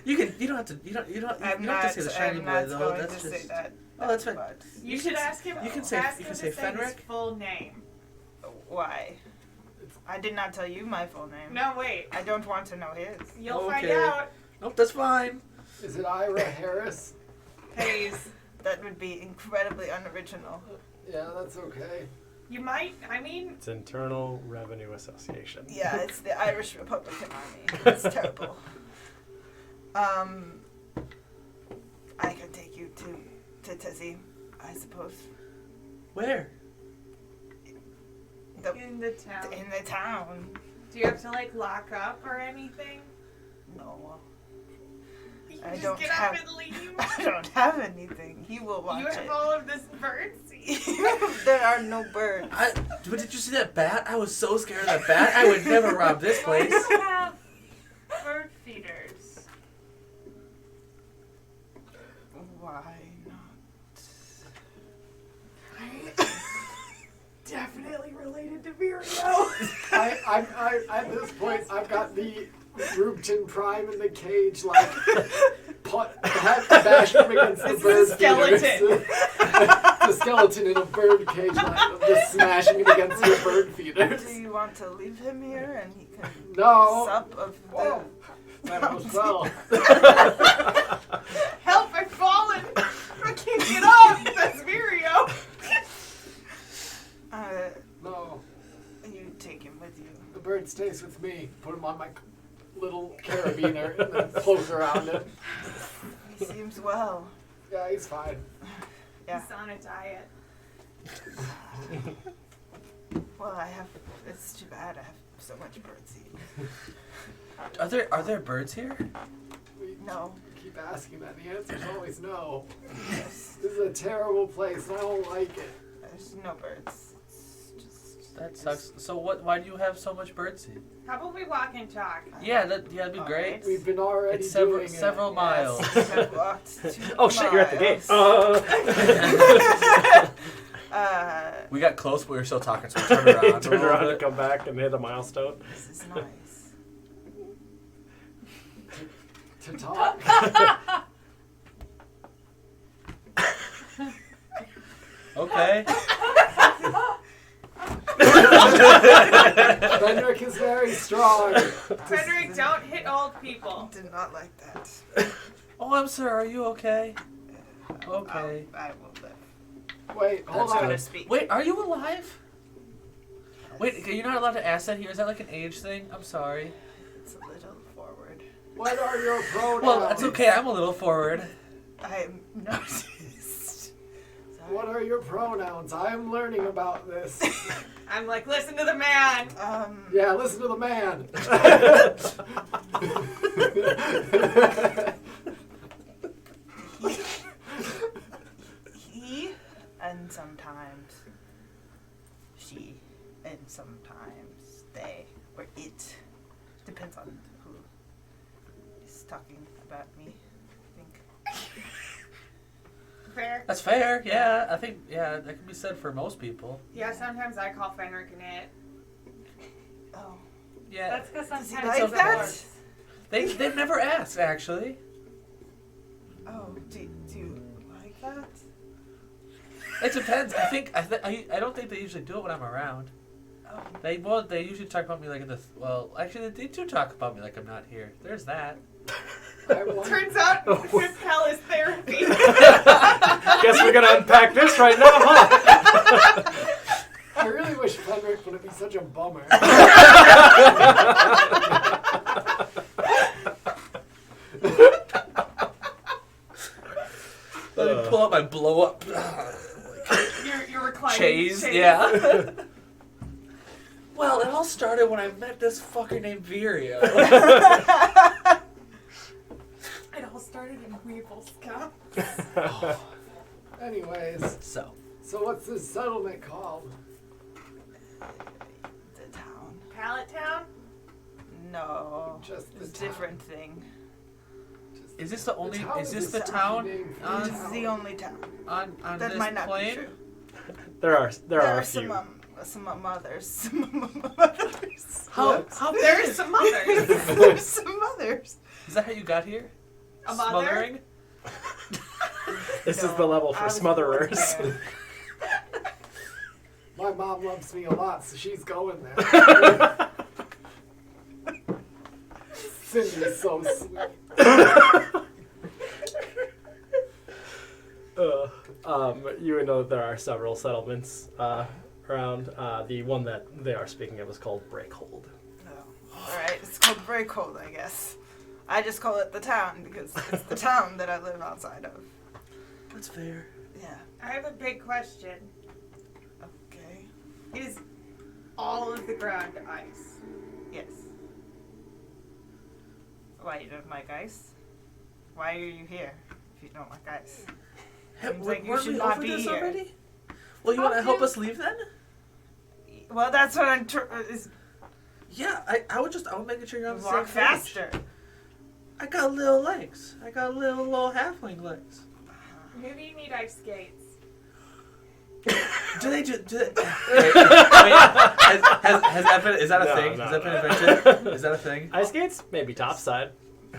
You don't have to say the Shiny I'm Boy not though. going That's to just. say that. Oh, that's fine. But You should ask him. you can say- ask you him can to say his Fenric. full name. why? I did not tell you my full name. No, wait. I don't want to know his. You'll find Okay. out. Nope, that's fine. Is it Ira Harris? Hayes. That would be incredibly unoriginal. Yeah, that's okay. You might. I mean, It's Internal Revenue Association. Yeah, it's the Irish Republican Army. It's terrible. I could take you to Tizzy, I suppose. Where? in the town. In the town. Do you have to like lock up or anything? No. You I can just don't get have- up and leave. I don't have anything. He will watch You have it. all of this bird seed. There are no birds. Did you see that bat? I was so scared of that bat. I would never rob this Why do place. you have bird feeders? Why not? Definitely related to Virio. I at this point, I've got the Rubton Prime in the cage, like, bashing him against the It's bird the skeleton. feeders. The skeleton in a bird cage, like, I'm just smashing it against the bird feeders. Do you want to leave him here and he can No. sup of Whoa. the That was well. Help! I've fallen. I can't get up. That's Virio. No. You take him with you. The bird stays with me. Put him on my little carabiner and then close around it. He seems well. Yeah, he's fine. Yeah. He's on a diet. Well, it's too bad I have so much birdseed. Are there birds here? We No. keep asking that. The answer's always no. Yes. This is a terrible place and I don't like it. There's no birds. It's just That sucks. So why do you have so much birdseed? How about we walk and talk? Yeah, that'd be great. Alright. We've been already It's doing several it. miles. Yes, I've walked 2 Oh shit, you're at the gate. miles. We got close, but we were still talking, so we turned around. Turn around and come back and hit a milestone. This is nice. To talk. Okay. Fenric is very strong. Frederick, don't hit old people. Did not like that. Oh, I'm sorry. Are you okay? Okay. I will live. Wait, hold So on. to speak. Wait, are you alive? Wait, you're not allowed to ask that here. Is that like an age thing? I'm sorry. It's a little forward. What are your pronouns? Well, that's okay. I'm a little forward. I'm noticed. What are your pronouns? I'm learning about this. I'm like, listen to the man. Yeah, listen to the man. He and sometimes she and sometimes they or it. Depends on who is talking about me, I think. Fair. That's fair. Yeah, I think that can be said for most people. Yeah, sometimes I call Fenric an it. Oh. Yeah. That's because Does he sometimes like it that? works. They've never asked actually. Oh, do you like that? It depends. I don't think they usually do it when I'm around. Oh. They usually talk about me like in the actually they do talk about me like I'm not here. There's that. Turns out this hell is therapy. Guess we're gonna unpack this right now, huh? I really wish Fenric wouldn't be such a bummer. Let me pull out my blow up You're reclining. chase. Yeah. Well, it all started when I met this fucker named Virio. It all started in Weevil Scout. Anyways, So what's this settlement called? The town. Pallet Town? No. Just the It's a town. different thing. is this the only? town Is is this the the town town name for on the This is town. the only town. on That this might not plane? be true. There are There a are few. some others. Some others. How There's some others. There's some others. is that how you got here? A mother? Smothering? This is the level for I was smotherers. born My mom loves me a lot, so she's going there. Cindy's so sweet. You know that there are several settlements around. The one that they are speaking of is called Breakhold. Alright, it's called Breakhold, I guess. I just call it the town because it's the town that I live outside of. That's fair. Yeah. I have a big question. Okay. Is all of the ground ice? Yes. Why, you don't like ice? Why are you here if you don't like ice? Seems like you weren't should we not over be this here. already? Well, you want to help us leave then? Well, that's what I'm Yeah, I would making sure you're on the same walk page. faster. I got little legs. I got little halfling legs. Maybe you need ice skates. Do they? Wait, has that been? Is that a No, thing? no, Has that been no. invented? Is that a thing? Ice skates? Maybe topside.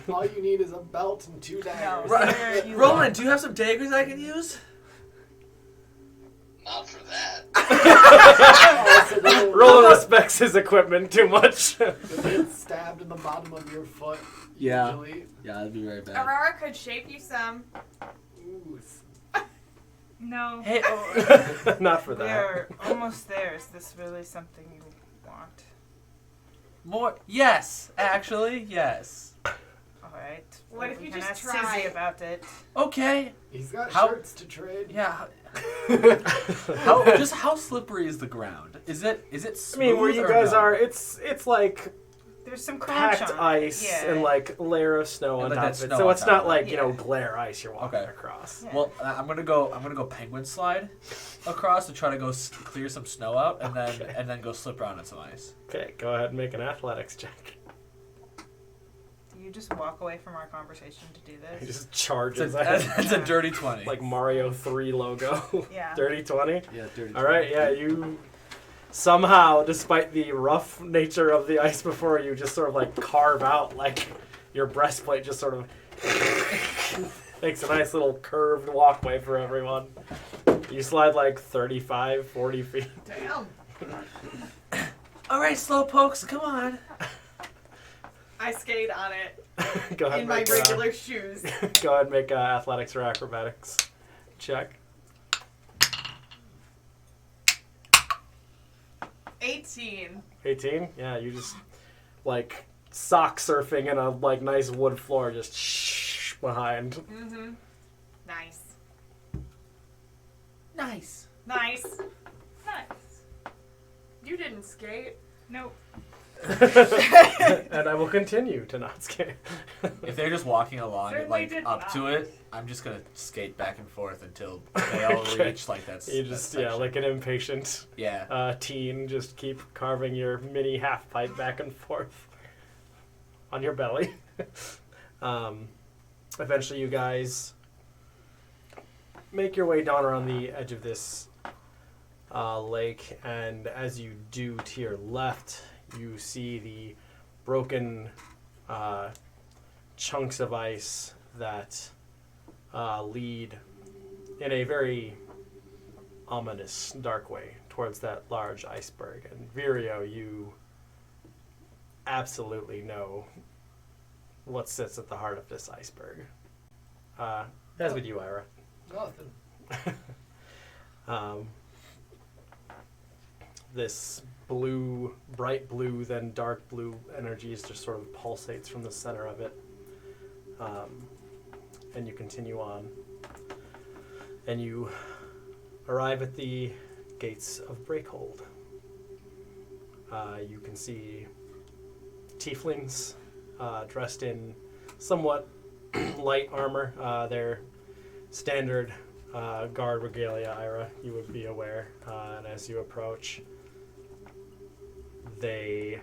All you need is a belt and 2 daggers. Where you Roland, want- do you have some daggers I can use? Not for that. Oh, so they'll- Roland respects his equipment too much. You'll get stabbed in the bottom of your foot. Yeah. Usually. Yeah, that'd be very bad. Aurora could shape you some. Ooh, No. Hey, Not for that. We're almost there. Is this really something you want? more? Yes, actually, yes. Alright. What if we you can just ask try? Sizzy about it. Okay. He's got How- shirts to trade. Yeah. How slippery is the ground? Is it I smooth mean, where you or guys no? are, it's like There's some crunch packed on ice it. Yeah. and like layer of snow And on like top that of it. snow So on it's top not of it. like, Yeah. glare ice you're walking Okay. across. Yeah. Well, I'm gonna go penguin slide across to try to go clear some snow out, and then Okay. and then go slip around on some ice. Okay, go ahead and make an athletics check. Do you just walk away from our conversation to do He this? just It's charges a, ahead. it's a dirty 20. Like Mario 3 logo. Yeah. Dirty 20. yeah, dirty. All right, yeah, you somehow, despite the rough nature of the ice before you, just sort of like carve out like your breastplate just sort of makes a nice little curved walkway for everyone. You slide like 35, 40 feet. Damn. All right, slow pokes, come on. I skate on it Go ahead in and my make regular shoes. go ahead and make athletics or acrobatics check. 18. 18? Yeah, you just like sock surfing in a like nice wood floor, just shh behind. Mm-hmm. Nice. Nice. Nice. Nice. You didn't skate. Nope. And I will continue to not skate. If they're just walking along it, Certainly like did up not. to it, I'm just gonna skate back and forth until they all Okay. reach like that's. You just section. like an impatient Yeah. teen, just keep carving your mini half pipe back and forth on your belly. Eventually, you guys make your way down around the edge of this lake, and as you do, to your left, you see the broken chunks of ice that lead in a very ominous, dark way towards that large iceberg. And Virio, you absolutely know what sits at the heart of this iceberg. As with you, Ira. Nothing. This blue, bright blue, then dark blue energies just sort of pulsates from the center of it. And you continue on. And you arrive at the gates of Breakhold. You can see tieflings dressed in somewhat light armor. Their standard guard regalia, Ira, you would be aware. And as you approach, they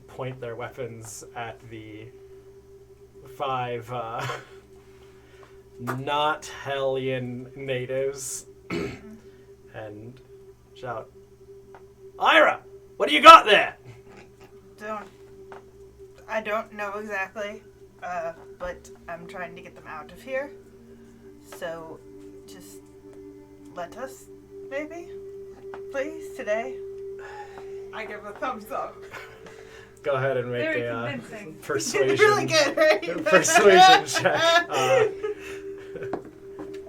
point their weapons at the 5 not Hellion natives and shout, "Ira, what do you got there?" I don't know exactly, but I'm trying to get them out of here. So, just let us, maybe, please, today. I give a thumbs up. Go ahead and make Very a convincing. persuasion. Really good, right? Persuasion check.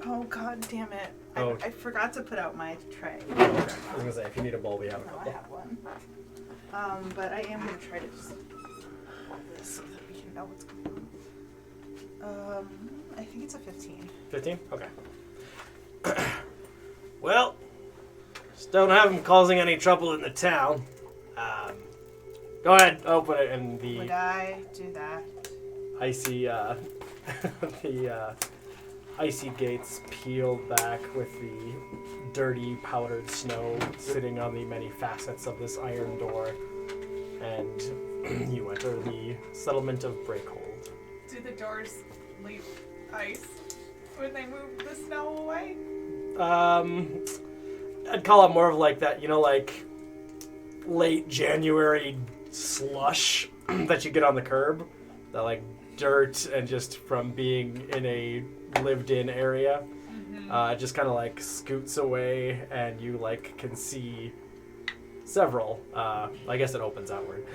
Oh, god damn it. Oh. I forgot to put out my tray. Okay. I was gonna say, if you need a bowl, we have a No, I couple. have one. But I am gonna try to just hold this so that we can know what's going on. I think it's a 15. 15? Okay. Well, just don't have them causing any trouble in the town. Go ahead, open it, and the Would I do that? icy, the icy gates peel back with the dirty powdered snow sitting on the many facets of this iron door, and you enter the settlement of Breakhold. Do the doors leave ice when they move the snow away? I'd call it more of like that, like late January slush that you get on the curb, that like dirt and just from being in a lived-in area, it just kind of like scoots away, and you like can see several. I guess it opens outward.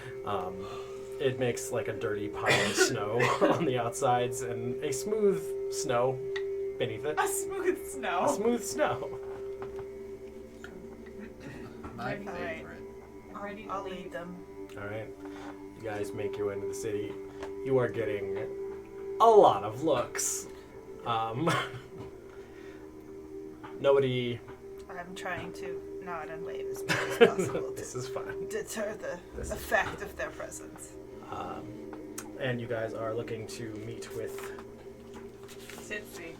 It makes like a dirty pile of snow on the outsides and a smooth snow beneath it. A smooth snow. A smooth snow. My Alright. favorite. Ready to I'll leave. lead them. All right, you guys make your way into the city. You are getting a lot of looks. Nobody. I'm trying to nod and wave as much as possible This to is fun. deter This is the effect of their presence. And you guys are looking to meet with Titsy.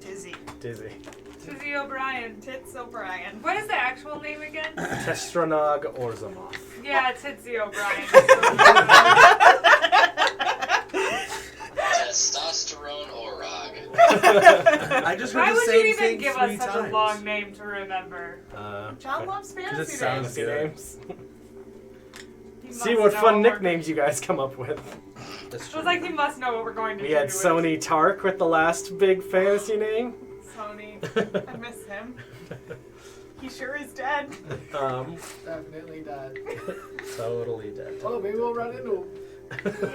Dizzy. Dizzy. Susie O'Brien. Tits O'Brien. What is the actual name again? Testranog Orzamoth. Yeah, Titsy O'Brien. Testosterone Orog. I just heard Why the would same you even thing give 3 us such times. a long name to remember? John loves fantasy Just sounds names. Fantasy good. names. He See must what know fun we're- nicknames you guys come up with. That's It true. was like he must know what we're going to We do. had Sony Tark with the last big fantasy name. Sony. I miss him. He sure is dead. Definitely dead. Totally dead. Oh, maybe we'll run into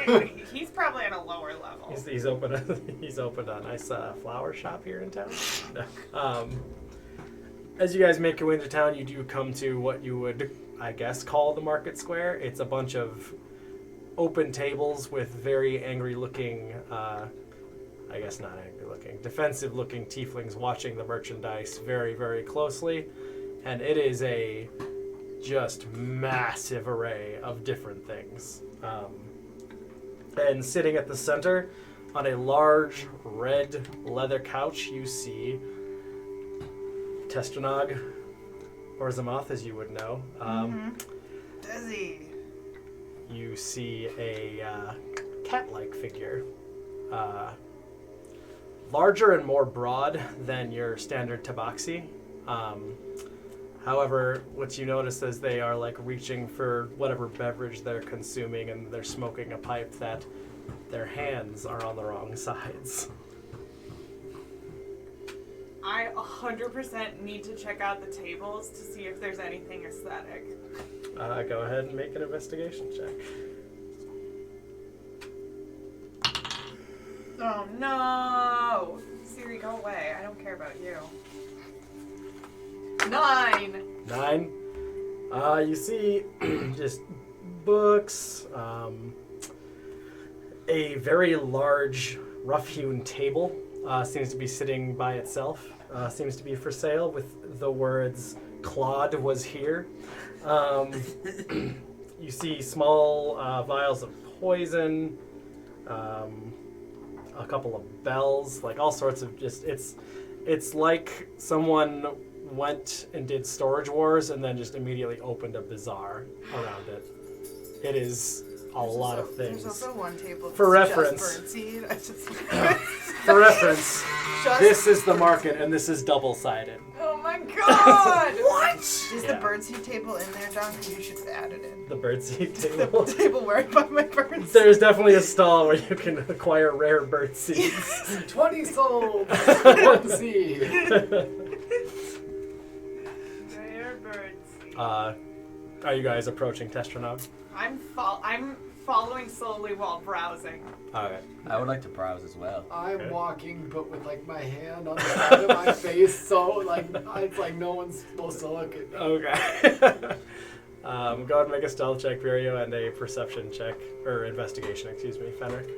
him. He's probably at a lower level. He's opened a nice flower shop here in town. As you guys make your way into town, you do come to what you would I guess, call the market square. It's a bunch of open tables with very angry-looking, I guess not angry-looking, defensive-looking tieflings watching the merchandise very, very closely. And it is a just massive array of different things. And sitting at the center on a large red leather couch, you see Testranog, or Zamoth, as you would know. Desi. You see a cat-like figure. Larger and more broad than your standard tabaxi. However, what you notice is they are like reaching for whatever beverage they're consuming, and they're smoking a pipe that their hands are on the wrong sides. I 100% need to check out the tables to see if there's anything aesthetic. Go ahead and make an investigation check. Oh no! Siri, go away. I don't care about you. 9! 9. You see just books, a very large rough-hewn table seems to be sitting by itself, seems to be for sale with the words, "Claude was here." You see small vials of poison, a couple of bells, like all sorts of just, it's like someone went and did Storage Wars and then just immediately opened a bazaar around it. It is a lot of things. There's also one table For reference. just birdseed. I just For reference, Just this is the market and this is double-sided. Oh my god! What? Is Yeah. the birdseed table in there, John? You should add it in. The birdseed The table. table where I buy my birds. There's definitely a stall where you can acquire rare bird seeds. 20 sold. 1 seed. Rare birds. Are you guys approaching Testranog? I'm following slowly while browsing. Alright. I would like to browse as well. I'm Okay. walking, but with like my hand on the side of my face, so like it's like no one's supposed to look at me. Okay. Go ahead and make a stealth check, Virio, and a perception check, or investigation, excuse me, Fenric.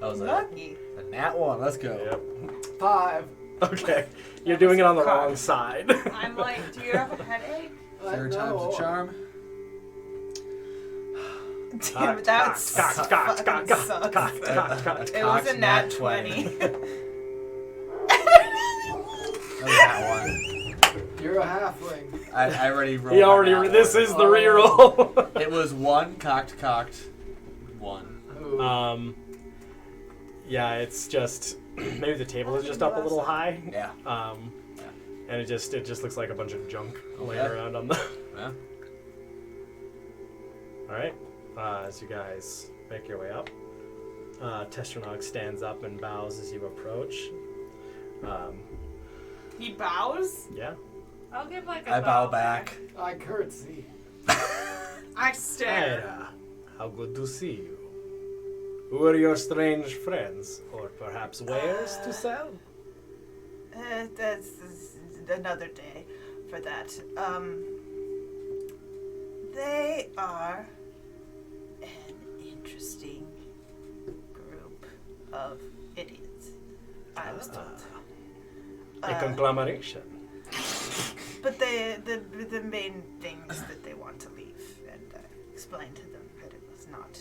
That was Lucky. a nat 1. Let's go. Yep. 5. Okay. You're doing it on the wrong side. I'm like, do you have a headache? Third time's a charm. Damn, that's fucking sucks. It was a nat 20. That was nat 1. You're a halfling. I already rolled. He my already. nat This one. is the reroll. It was 1 cocked 1. Ooh. Yeah, it's just maybe the table is just up a little high. Yeah. And it just looks like a bunch of junk laying Okay. around on the. Yeah. All right. As you guys make your way up, Testranog stands up and bows as you approach. He bows? Yeah. I'll give like a I bow back. I curtsy. I stare. Ida, how good to see you. Who are your strange friends, or perhaps wares to sell? That's another day for that. They are an interesting group of idiots, I was told. A conglomeration. But the main things that they want to leave, and I explained to them that it was not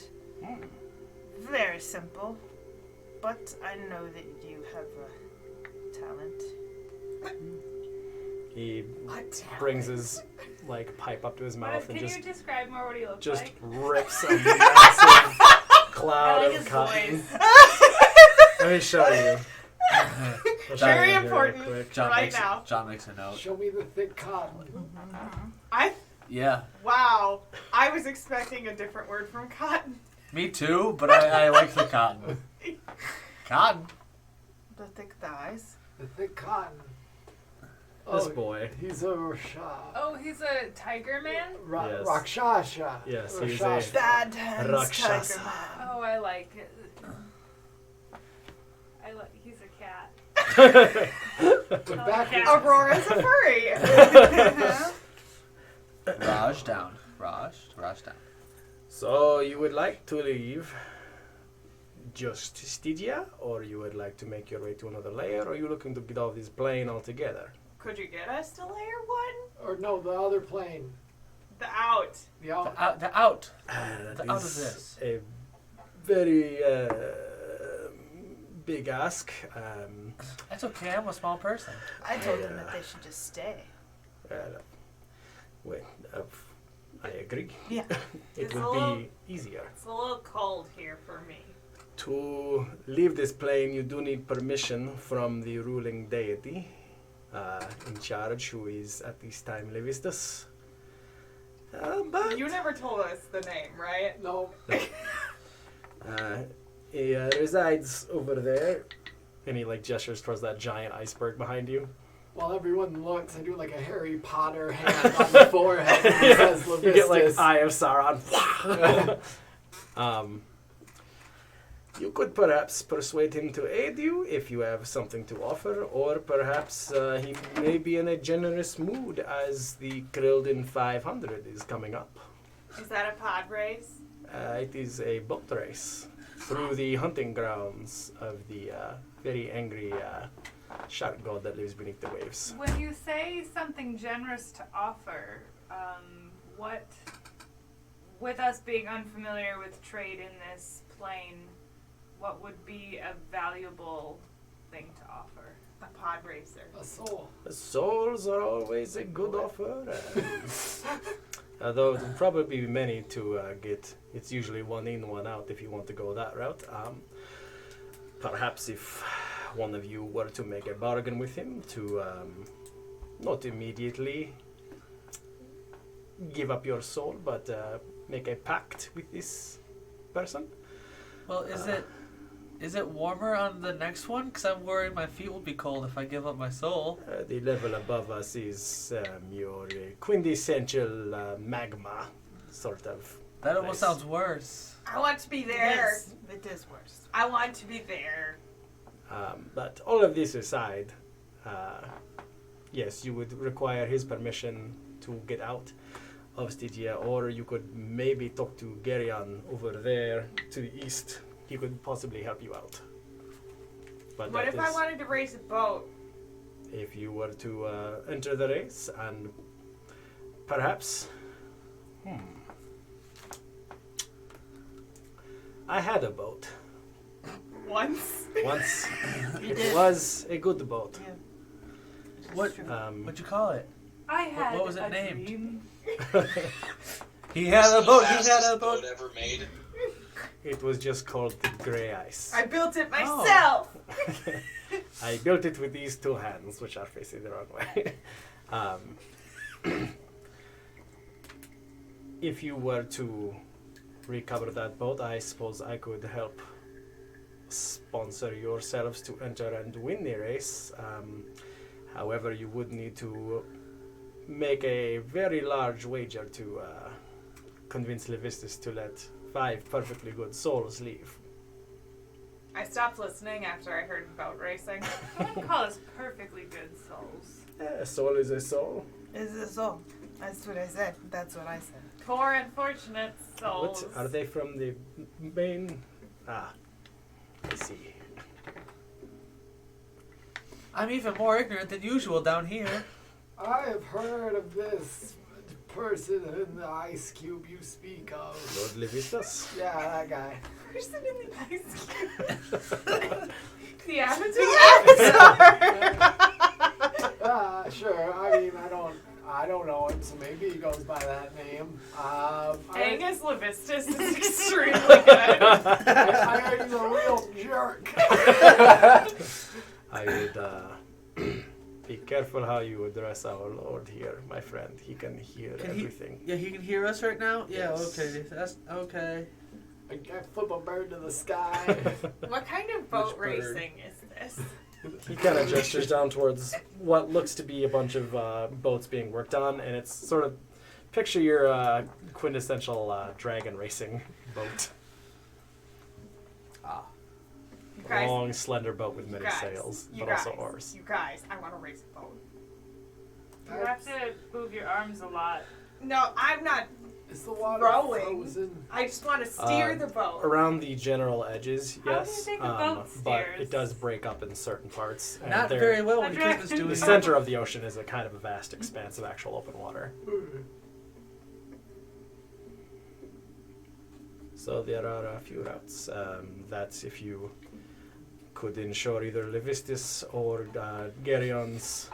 very simple, but I know that you have a talent. He What talent? brings his pipe up to his mouth and Can just you describe more what he looks like? rips a massive cloud I like of his cotton. voice. Let me show you. I'll show Very you important. quick. John Right makes now. John makes a note. Show me the thick cotton. Yeah. Wow. I was expecting a different word from cotton. Me too, but I like the cotton. Cotton. The thick thighs. The thick cotton. This boy. He's a Rasha. Oh, he's a tiger man? Yes. Rakshasha. Yes, he's Rakshasha. Bad hands, Rakshasa. tiger man. Oh, I like it. He's a cat. back Yeah. Aurora's a furry. Raj down. Raj down. So you would like to leave just Stygia, or you would like to make your way to another layer, or are you looking to get off this plane altogether? Could you get us to layer 1? Or no, the other plane. The out. The out. The out. That Out of is this. a very big ask. That's okay. I'm a small person. I told them that they should just stay. Well, I agree. Yeah. It It's would a little- be easier. It's a little cold here for me. To leave this plane, you do need permission from the ruling deity in charge, who is at this time Levistus. But You never told us the name, right? No. he resides over there, and he like gestures towards that giant iceberg behind you. While everyone looks, I do like a Harry Potter hand on the forehead and it says Levistus. You get like Eye of Sauron. You could perhaps persuade him to aid you if you have something to offer, or perhaps he may be in a generous mood as the Grilden 500 is coming up. Is that a pod race? It is a boat race through the hunting grounds of the very angry shark god that lives beneath the waves. When you say something generous to offer, what, with us being unfamiliar with trade in this plane, what would be a valuable thing to offer? A pod racer. A soul. Souls are always a good offer. Although there will probably be many to get. It's usually one in, one out if you want to go that route. Perhaps if one of you were to make a bargain with him to not immediately give up your soul, but make a pact with this person. Well, is it warmer on the next one? Because I'm worried my feet will be cold if I give up my soul. The level above us is your quintessential magma, sort of. That almost place. sounds worse. I want to be there. It is worse. I want to be there. But all of this aside, yes, you would require his permission to get out of Stygia, or you could maybe talk to Geryon over there to the east. He could possibly help you out. But What that if I is wanted to race a boat? if you were to enter the race and perhaps... I had a boat. Once? Once. You It did. was a good boat. Yeah. What? What'd you call it? I had what was it a named? dream. He had a boat. He had a Fastest boat. ever made. It was just called the Grey Ice. I built it myself. I built it with these two hands, which are facing the wrong way. If you were to recover that boat, I suppose I could help sponsor yourselves to enter and win the race. However, you would need to make a very large wager to convince Levistus to let 5 perfectly good souls leave. I stopped listening after I heard about racing. I wouldn't call us perfectly good souls. A soul is a soul. Is this all? That's what I said. That's what I said. Poor unfortunate souls. What? Are they from the main? I see. I'm even more ignorant than usual down here. I have heard of this person in the ice cube you speak of. Lord Levistus? Yeah, that guy. Person in the ice cube. The Avatar. Sure. I mean, I don't know him, so maybe he goes by that name. Angus Levistus is extremely good. I heard he's a real jerk. I would be careful how you address our Lord here, my friend. He can hear everything. Yeah, he can hear us right now? Yeah, Yes. okay. That's okay. I flip a bird to the sky. What kind of boat Which bird? racing is this? He kind of gestures down towards what looks to be a bunch of boats being worked on, and it's sort of picture your quintessential dragon racing boat. Guys, long, slender boat with many sails, you but guys, also oars. You guys, I want to race a boat. You have to move your arms a lot. No, I'm not. Is the water Rowing. frozen? I just want to steer the boat. Around the general edges, How do you yes, think a boat but steers? it does break up in certain parts. And Not there- very well when Andrea- Incubus doing The it. center of the ocean is a kind of a vast expanse of actual open water. So there are a few routes that if you could ensure either Levistus or Gerion's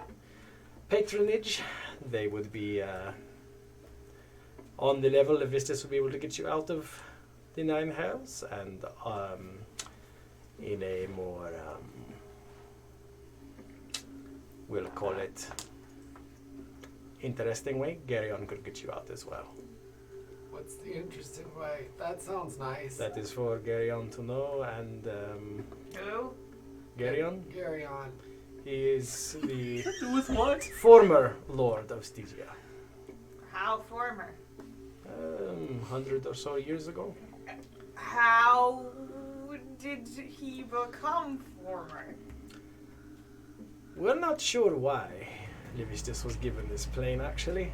patronage, they would be on the level. Levistus would be able to get you out of the Nine Hells, and in a more, we'll call it, interesting way, Gerion could get you out as well. What's the interesting way? That sounds nice. That is for Gerion to know, and Who? Gerion, Carry on. he is the With what? former Lord of Stygia. How former? 100 or so years ago. How did he become former? We're not sure why Levistus was given this plane, actually.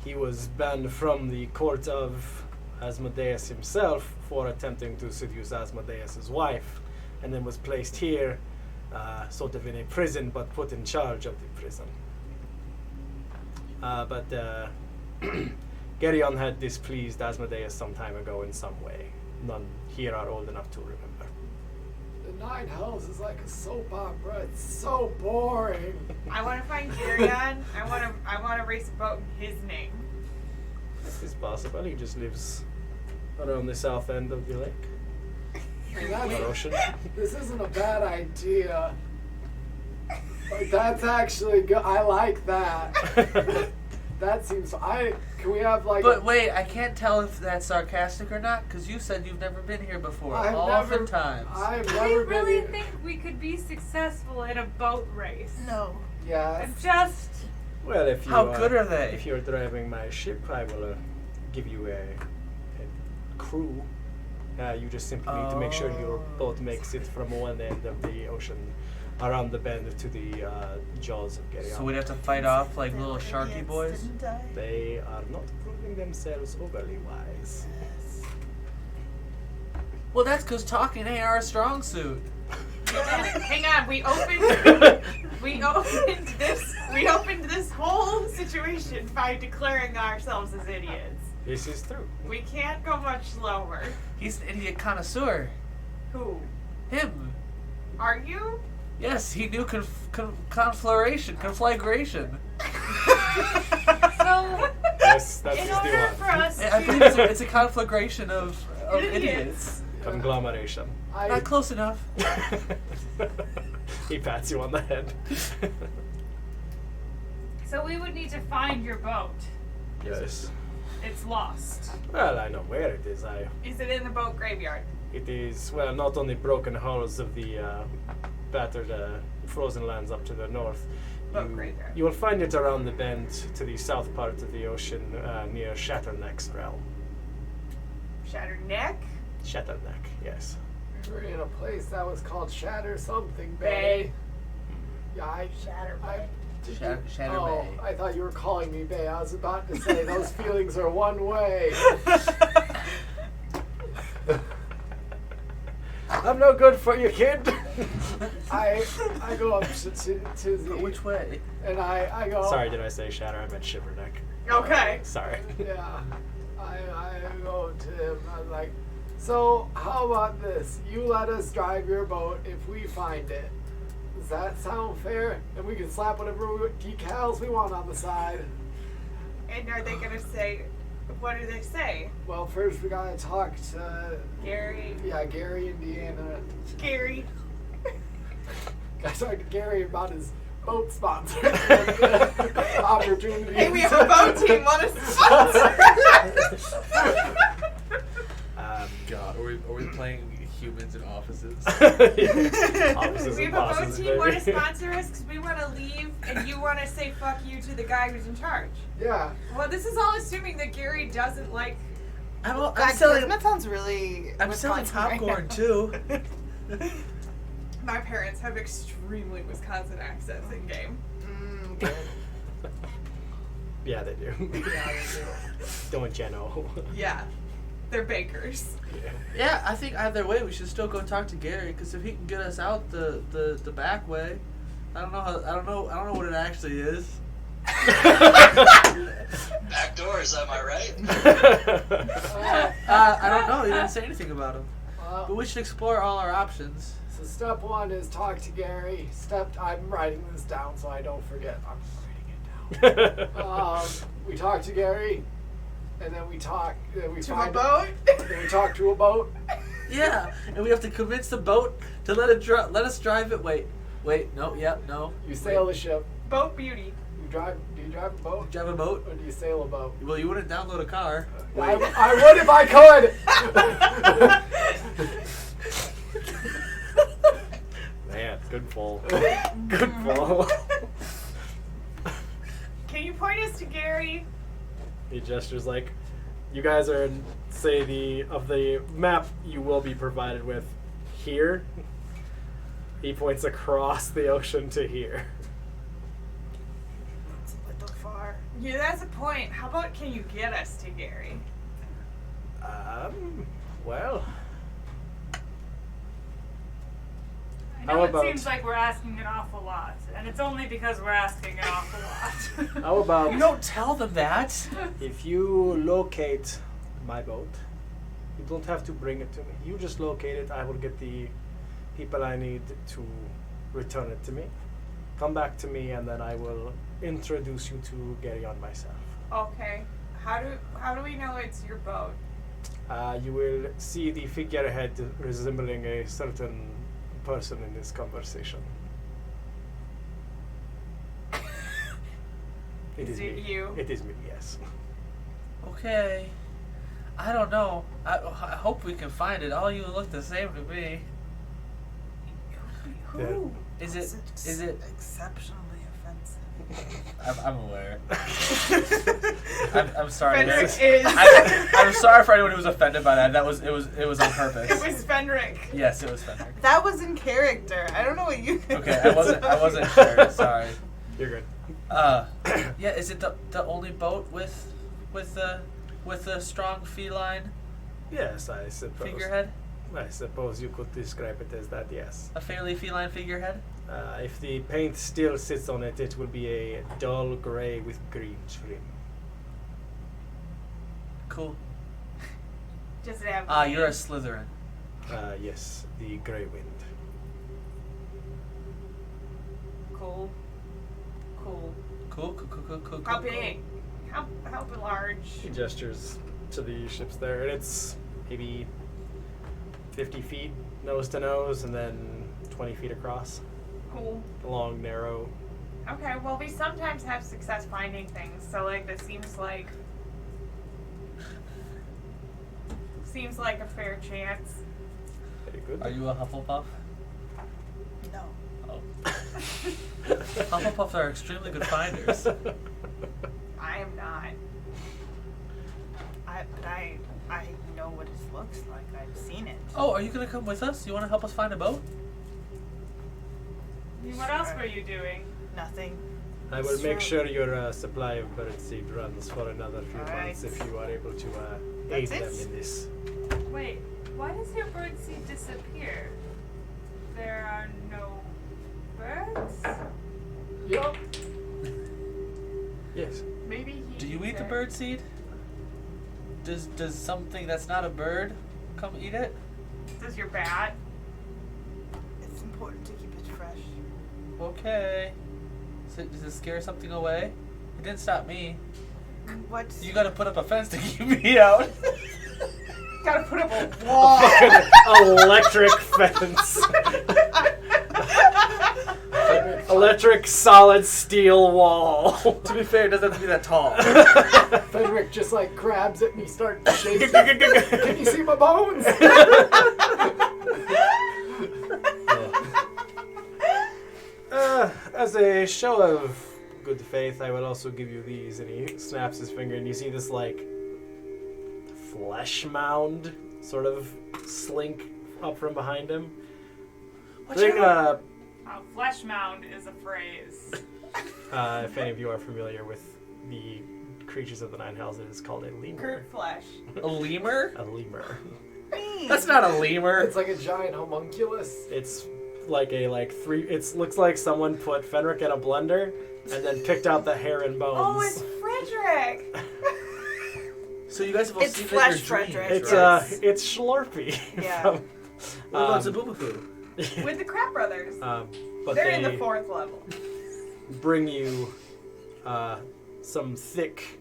He was banned from the court of Asmodeus himself for attempting to seduce Asmodeus' wife, and then was placed here, sort of in a prison, but put in charge of the prison. But Gerion had displeased Asmodeus some time ago in some way. None here are old enough to remember. The Nine Hells is like a soap opera. It's so boring. I want to find Gerion. I want to race a boat in his name. This is possible. He just lives around the south end of the lake. And Or that's, ocean. this isn't a bad idea. Like, that's actually good. I like that. That seems. Can we have like? But wait, I can't tell if that's sarcastic or not, because you said you've never been here before. Oftentimes. I've I never been. really here. think we could be successful in a boat race. No. Yeah. I'm just. Well, if you How good are they? If you're driving my ship, I will give you a crew. You just simply need to make sure your boat makes it from one end of the ocean around the bend to the jaws of Gerion. So we'd have to fight off like little sharky boys? They are not proving themselves overly wise. Well, that's because talking ain't our strong suit. Hang on, we opened this whole situation by declaring ourselves as idiots. This is true. We can't go much lower. He's an idiot connoisseur. Who? Him. Are you? Yes, he knew conflagration. So, Yes, that's in the order one. for us I believe to. it's a conflagration of idiots. Conglomeration. Not close enough. He pats you on the head. So we would need to find your boat. Yes. It's lost. Well, I know where it is. Is it in the boat graveyard? It is, well, not on the broken hulls of the battered frozen lands up to the north. Boat graveyard. You will find it around the bend to the south part of the ocean near Shatterneck's realm. Shattered neck? Shatterneck, yes. We were in a place that was called Shatter something Bay. Bay. Yeah, Shatter Bay. Shatter Oh, Bay. I thought you were calling me Bay. I was about to say those feelings are one way. I'm no good for you, kid. I go up to the Which way? and I go. Sorry, did I say shatter? I meant Shiverneck. Okay. Sorry. Yeah, I go to him. I'm like, so how about this? You let us drive your boat if we find it. Does that sound fair? And we can slap whatever decals we want on the side. And are they gonna say? What do they say? Well, first we gotta talk to Gary. yeah Gary, Indiana. Gary. Gotta talk to Gary about his boat sponsor opportunity. Hey, we have a boat team. Want to sponsor? God, are we playing humans in offices? Offices We and have a boat bosses, team. Want to baby. sponsor us because we want to leave, and you want to say fuck you to the guy who's in charge. Yeah. Well, this is all assuming that Gary doesn't like. I'm God, selling. that sounds really. I'm selling Wisconsin right popcorn now. too. My parents have extremely Wisconsin accents in game. Okay. Yeah, they do. Yeah, they do. Don't you know? Yeah, they're bakers. Yeah, I think either way we should still go talk to Gary because if he can get us out the back way, I don't know what it actually is. Back doors, am I right? I don't know. He didn't say anything about him. But Well, we should explore all our options. so step 1 is talk to Gary. I'm writing this down so I don't forget. I'm writing it down. We talk to Gary, and then we talk. Then we To a find boat? Then we talk to a boat. Yeah, and we have to convince the boat to let us drive it. Wait, no, no. You sail a ship. Boat beauty. Do you drive a boat? Drive a boat. Or do you sail a boat? Well, you wouldn't download a car. I would if I could. Man, good pull. Good pull. Can you point us to Gary? He gestures like, you guys are in, say, the map you will be provided with here. He points across the ocean to here. It's a little far. Yeah, that's a point. How about can you get us to Gary? Well, I How know it about- seems like we're asking an awful lot, and it's only because we're asking an awful lot. how about You don't tell them that. if you locate my boat, you don't have to bring it to me. You just locate it. I will get the people I need to return it to me. Come back to me, and then I will introduce you to Gary on myself. Okay. How do we know it's your boat? You will see the figurehead resembling a certain person in this conversation. Is it me. you? It is me, yes. Okay. I don't know. I hope we can find it. All you look the same to me. Who? Is it? Is it exceptionally offensive? I'm aware. I'm sorry. Fenric is. I'm sorry for anyone who was offended by that. It was on purpose. It was Fenric. Yes, it was Fenric. That was in character. I don't know what you. Okay, I wasn't sure. Sorry. You're good. Yeah. Is it the only boat with the strong feline Yes, I suppose. figurehead? I suppose you could describe it as that, yes. A fairly feline figurehead? If the paint still sits on it, it will be a dull gray with green trim. Cool. Does it have? You're a wings? Slytherin. Yes, the Grey Wind. Cool. Cool. How big? How large? He gestures to the ships there, and it's maybe 50 feet nose to nose, and then 20 feet across. Cool. Long, narrow. Okay. Well, we sometimes have success finding things, so like this seems like a fair chance. Very good. Are you a Hufflepuff? No. Oh. Hufflepuffs are extremely good finders. I am not. I know what it looks like. I've seen it. Oh, are you gonna come with us? You want to help us find a boat? What else were you doing? Nothing. I will make sure your supply of birdseed runs for another few Alright. months if you are able to aid That's them it? in this. Wait, why does your birdseed disappear? There are no birds? Yup. Yes. Maybe he. Do you eats eat the it. bird seed? Does something that's not a bird come eat it? Does your bat? It's important to keep it fresh. Okay. So does it scare something away? It didn't stop me. What? You gotta put up a fence to keep me out. Gotta put up a wall. Electric fence. Electric solid steel wall. To be fair, it doesn't have to be that tall. Fenric just like grabs it and he starts shaking. Can you see my bones? As a show of good faith, I will also give you these. And he snaps his finger, and you see this like flesh mound sort of slink up from behind him. Bring a. Flesh mound is a phrase. If any of you are familiar with the creatures of the Nine Hells, it is called a lemur. Curt flesh. A lemur? A lemur. That's not a lemur. It's like a giant homunculus. It's like three. It looks like someone put Fenric in a blender and then picked out the hair and bones. Oh, it's Frederick. So you guys have all It's seen Flesh that in your dreams, Frederick. right? It's Schlorpy. Yeah. from, What about Zaboomafoo? With the Crap Brothers. but They're they in the 4th level. bring you some thick,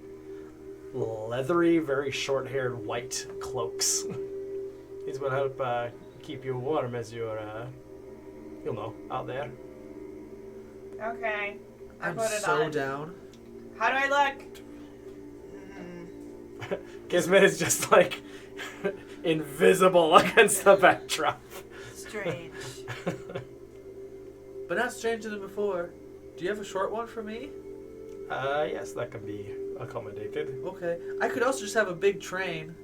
leathery, very short-haired white cloaks. These will help keep you warm as you're, out there. Okay. I I'm put it so on. down. How do I look? Kismet is just like invisible against the backdrop. Strange. But not stranger than before. Do you have a short one for me? Yes, that can be accommodated. Okay. I could also just have a big train.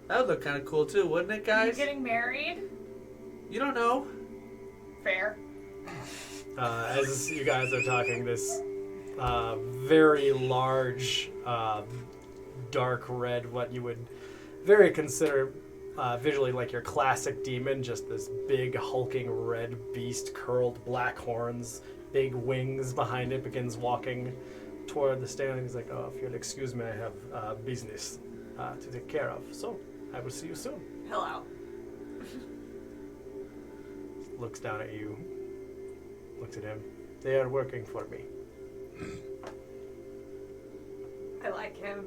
That would look kind of cool too, wouldn't it, Are you guys? getting married? You don't know. Fair. As you guys are talking, this very large, dark red, what you would very consider visually like your classic demon, just this big hulking red beast, curled black horns, big wings behind it, begins walking toward the stand. He's like, "Oh, if you'll excuse me, I have business to take care of. So I will see you soon." Hello. Looks down at you. Looks at him. They are working for me. I like him.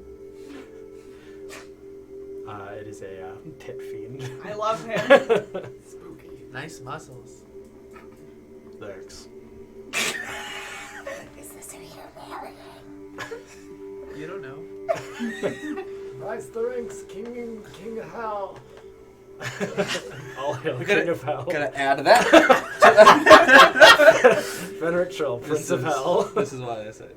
It is a pit fiend. I love him. Spooky. Nice muscles. Thanks. Is this who you're marrying? You don't know. Rise the ranks, king of hell. All hail We King of Hell. Gotta add that. Fenric Troll, Prince of Hell. This is what I said.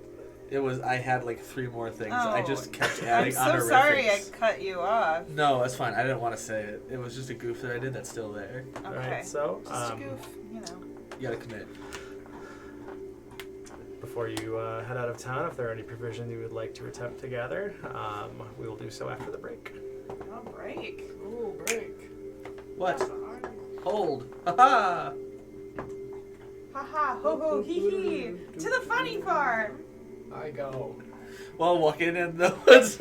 I had like 3 more things. I just kept I'm adding so honorifics. sorry I cut you off. No, that's fine. I didn't want to say it. It was just a goof that I did that's still there. Okay. Alright, so Just a goof, you know. You gotta commit. before you head out of town, if there are any provisions you would like to attempt to gather, we will do so after the break. Oh, break. Ooh, break. What? Hold. Ha-ha! Haha, ho ho, hee hee. To the funny farm. I go. While walking in the woods.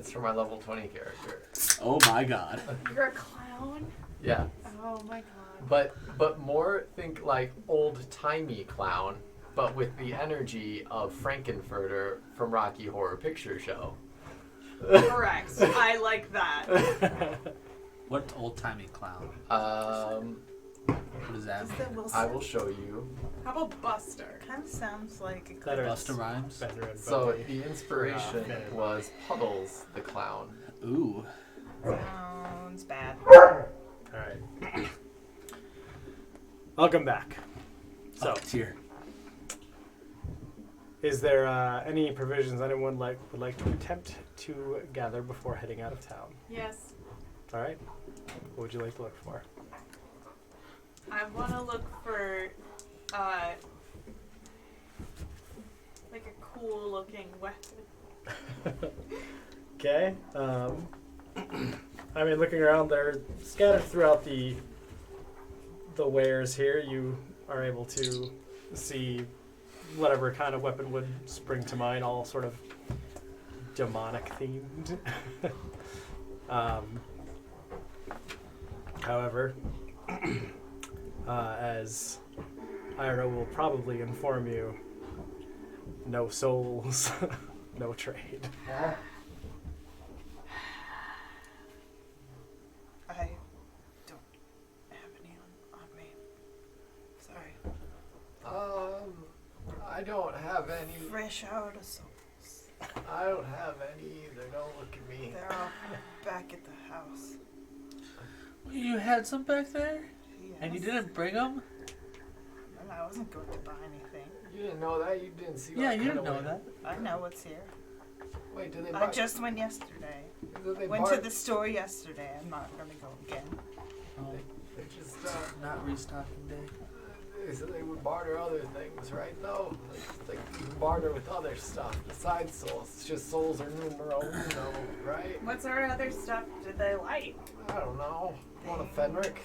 points for my level 20 character. Oh my god. You're a clown? Yeah. Oh my god. But more think like old-timey clown, but with the energy of Frankenfurter from Rocky Horror Picture Show. Correct. I like that. What old-timey clown? What is that? Is that Wilson? I will show you. How about Buster? Kind of sounds like a Better Busta Rhymes? Better and So Bumpy. the inspiration was Puddles the clown. Ooh. sounds bad. Alright. Welcome back. So, It's here. is there any provisions anyone would like to attempt to gather before heading out of town? Yes. Alright. What would you like to look for? I want to look for, like a cool looking weapon. Okay. I mean, looking around, they're scattered throughout the wares here. You are able to see whatever kind of weapon would spring to mind, all sort of demonic themed. However, as Ira will probably inform you, no souls, no trade. I don't have any on me. Sorry. I don't have any. Fresh out of souls. I don't have any either. Don't look at me. They're all back at the house. You had some back there? Yes. And you didn't bring them? And I wasn't going to buy anything. You didn't know that? You didn't see what Yeah, I you kinda didn't know went- that. I know what's here. Wait, did they I just went yesterday. They Went to the store yesterday. I'm not going to go again. Oh, They just, not restocking day. they said they would barter other things, right, though? Like you can barter with other stuff besides souls. It's just souls are numero uno, right? What sort of other stuff did they like? I don't know. Want a Fenric?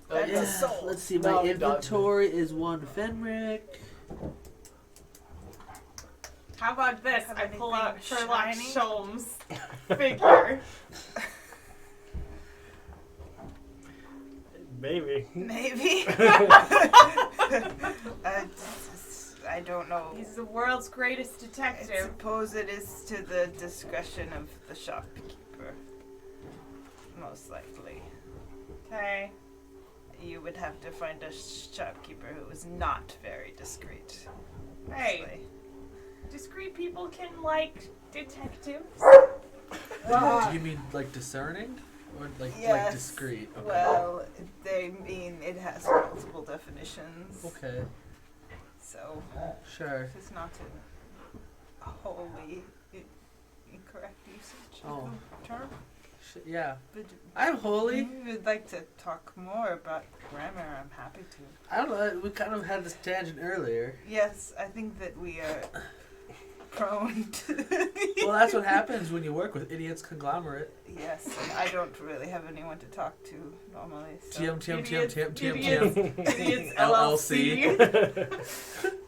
That's a soul. Let's see, No, my he doesn't. inventory is one Fenric. How about this? Have I pull anything out Sherlock shiny? Sholmes' figure. Maybe. Maybe. I don't know. He's the world's greatest I detective. suppose it is to the discretion of the shopkeeper. Most likely. Okay. You would have to find a shopkeeper who is not very discreet. Hey, mostly. discreet people can like detectives. Do you mean like discerning? Or like Yes. discreet? Okay. Well, they mean it has multiple definitions. Okay, So sure. it's not a wholly incorrect usage Oh. of the term. Yeah. But I'm holy. if you would like to talk more about grammar, I'm happy to. I don't know. We kind of had this tangent earlier. Yes, I think that we are prone to. Well, that's what happens when you work with idiots conglomerate. Yes, and I don't really have anyone to talk to normally. So. Idiots LLC.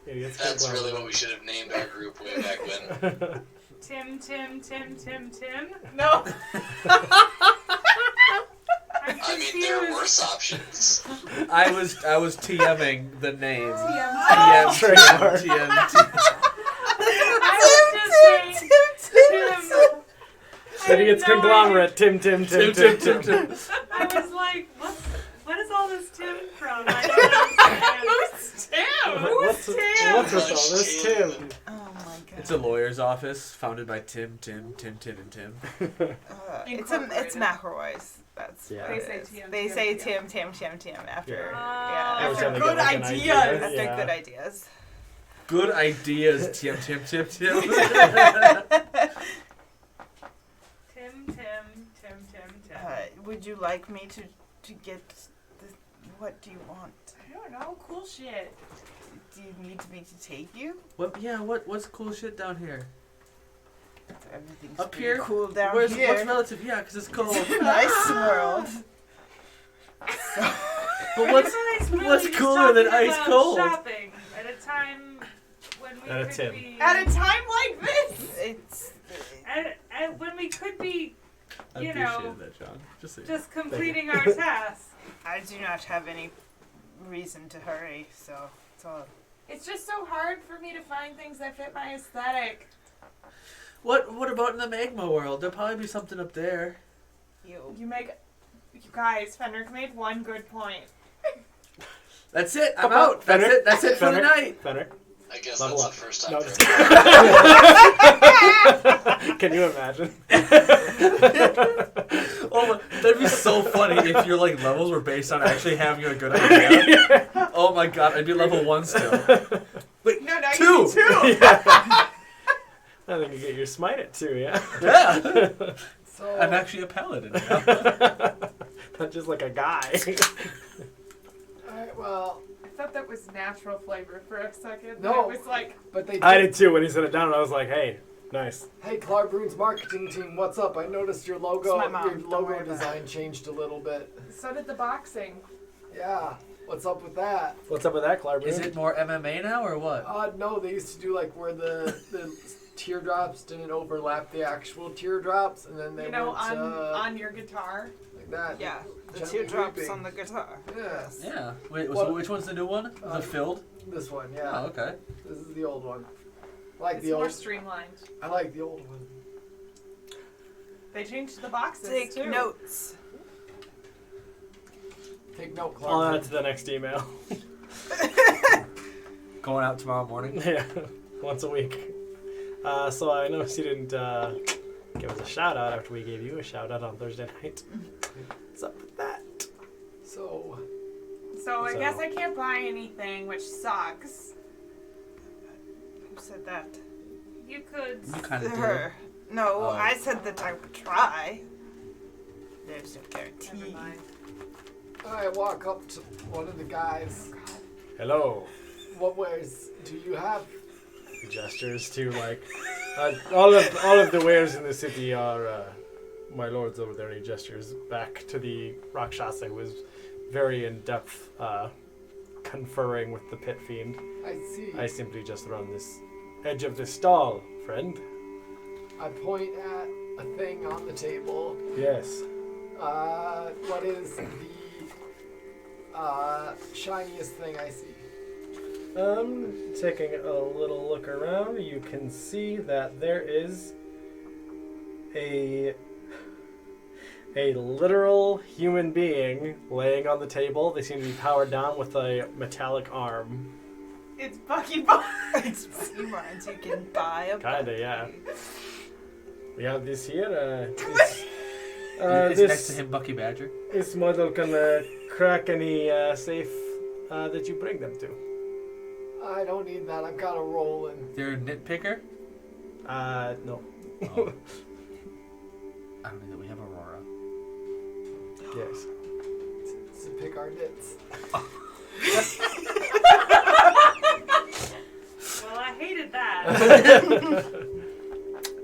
Idiots That's can't really go what we should have named our group way back when. wrong. Tim. No. I'm I mean, there are confused. worse options. I was TMing the name. TM. Trademark. I was just saying Tim. Idiots I had no conglomerate. Tim. I was like, what is all this Tim from? I don't understand. Who's Tim? What's with all this Tim? Oh my god. It's a lawyer's office founded by Tim, and Tim. It's Incorporated. McElroy's. That's Yeah. what They it say is. TM, They TM, say TM. Tim after Ah. I was yeah gonna Good get like an ideas. idea, after yeah. good ideas. Good ideas, Tim. Tim. Would you like me to get the, what do you want? I don't know. Cool shit. Do you need me to take you? What? Yeah. What's cool shit down here? Everything's Up pretty here? cool down What's here. relative? Yeah, because it's cold. Nice world. But what's really what's just cooler than talking ice about cold? Shopping at a time when we At a could Tim. be At a time like this. It's at when we could be, I you appreciated know, that, John. Just saying. just completing our task. I do not have any reason to hurry, so it's all. It's just so hard for me to find things that fit my aesthetic. What about in the magma world? There'll probably be something up there. You guys, Fenric made one good point. That's it. I'm out. That's it for the night. Fenric. I guess Level that's up. the first time. No, for just Can you imagine? Oh, that'd be so funny if your like levels were based on actually having a good idea. Oh my god, I'd be level 1 still. Wait, No, now 2. you need 2. Yeah. I think you get your smite at 2, yeah? Yeah. So I'm actually a paladin now. Not just like a guy. Alright, well, I thought that was natural flavor for a second. No. It was like, but they I did too when he set it down. I was like, hey, nice. Hey, Clark Brune's marketing team, what's up? I noticed your logo, It's my mom. your Don't logo worry about design changed a little bit. so did the boxing. Yeah, what's up with that? What's up with that, Clark? Is it more MMA now or what? No, they used to do like where the teardrops didn't overlap the actual teardrops, and then they You know, went on your guitar. like that. Yeah, the Gently teardrops weeping. on the guitar. Yes. Yeah. Wait, so What? which one's the new one? The filled? This one, yeah. Oh, okay. This is the old one. I like It's the more old. streamlined. I like the old one. They changed the boxes Take too. notes. Take note, I'll add Clark. it to the next email. Going out tomorrow morning. Yeah, once a week. So I noticed you didn't give us a shout out after we gave you a shout out on Thursday night. What's up with that? So, So I So- guess I can't buy anything, which sucks. Who said that? You could. You kind of did. Her. No, Oh. I said that I would try. There's no Never guarantee. mind. I walk up to one of the guys. Hello. What wares do you have? He gestures to like all of the wares in the city are my lords over there. And he gestures back to the Rakshasa who was very in depth conferring with the pit fiend. I see. I simply just run this edge of the stall, friend. I point at a thing on the table. Yes. What is the shiniest thing I see? Taking a little look around, you can see that there is a literal human being laying on the table. They seem to be powered down with a metallic arm. It's Bucky Barnes. It's Barnes. You can buy a Kinda, yeah. We have this here. It's next to him, Bucky Badger. This model can crack any safe that you bring them to. I don't need that. I've got a rolling. They're a nitpicker? No. Oh. I don't know that we have Aurora. Yes. To pick our nits. Well, I hated that.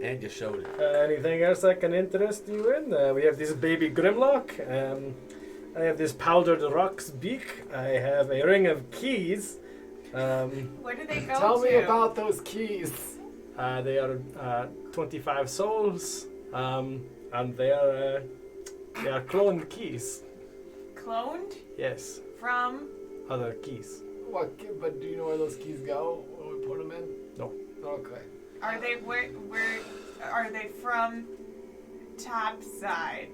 And you showed it. Anything else I can interest you in? We have this baby Grimlock. I have this powdered rock's beak. I have a ring of keys. Where do they go Tell to? me about those keys. They are 25 souls, and they are cloned keys. Cloned Yes, from. other keys. But do you know where those keys go? When we put them in? No. Okay. Are they where are they from? Top side.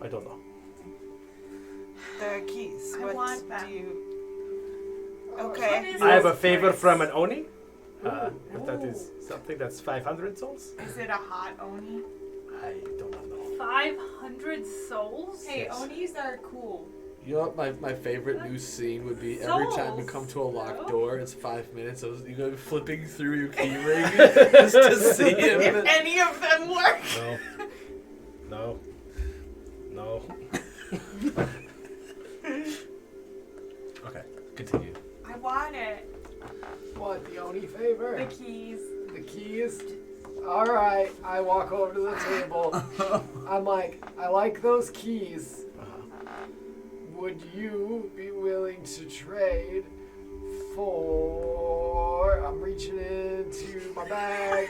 I don't know. The keys. I What want them. do you? What Okay. is I have a this favor place? from an Oni. If that is something that's 500 souls. Is it a hot oni? I don't know. 500 souls? Hey, Yes. onis are cool. You know what my favorite new scene would be? Every time you Souls, come to a locked though. door, it's 5 minutes. So you go flipping through your key ring just to see him. If any of them work. No. No. Okay, continue. I want it. What, the Oni favor? The keys. The keys? Alright, I walk over to the table. I'm like, I like those keys. Would you be willing to trade for... I'm reaching into my bag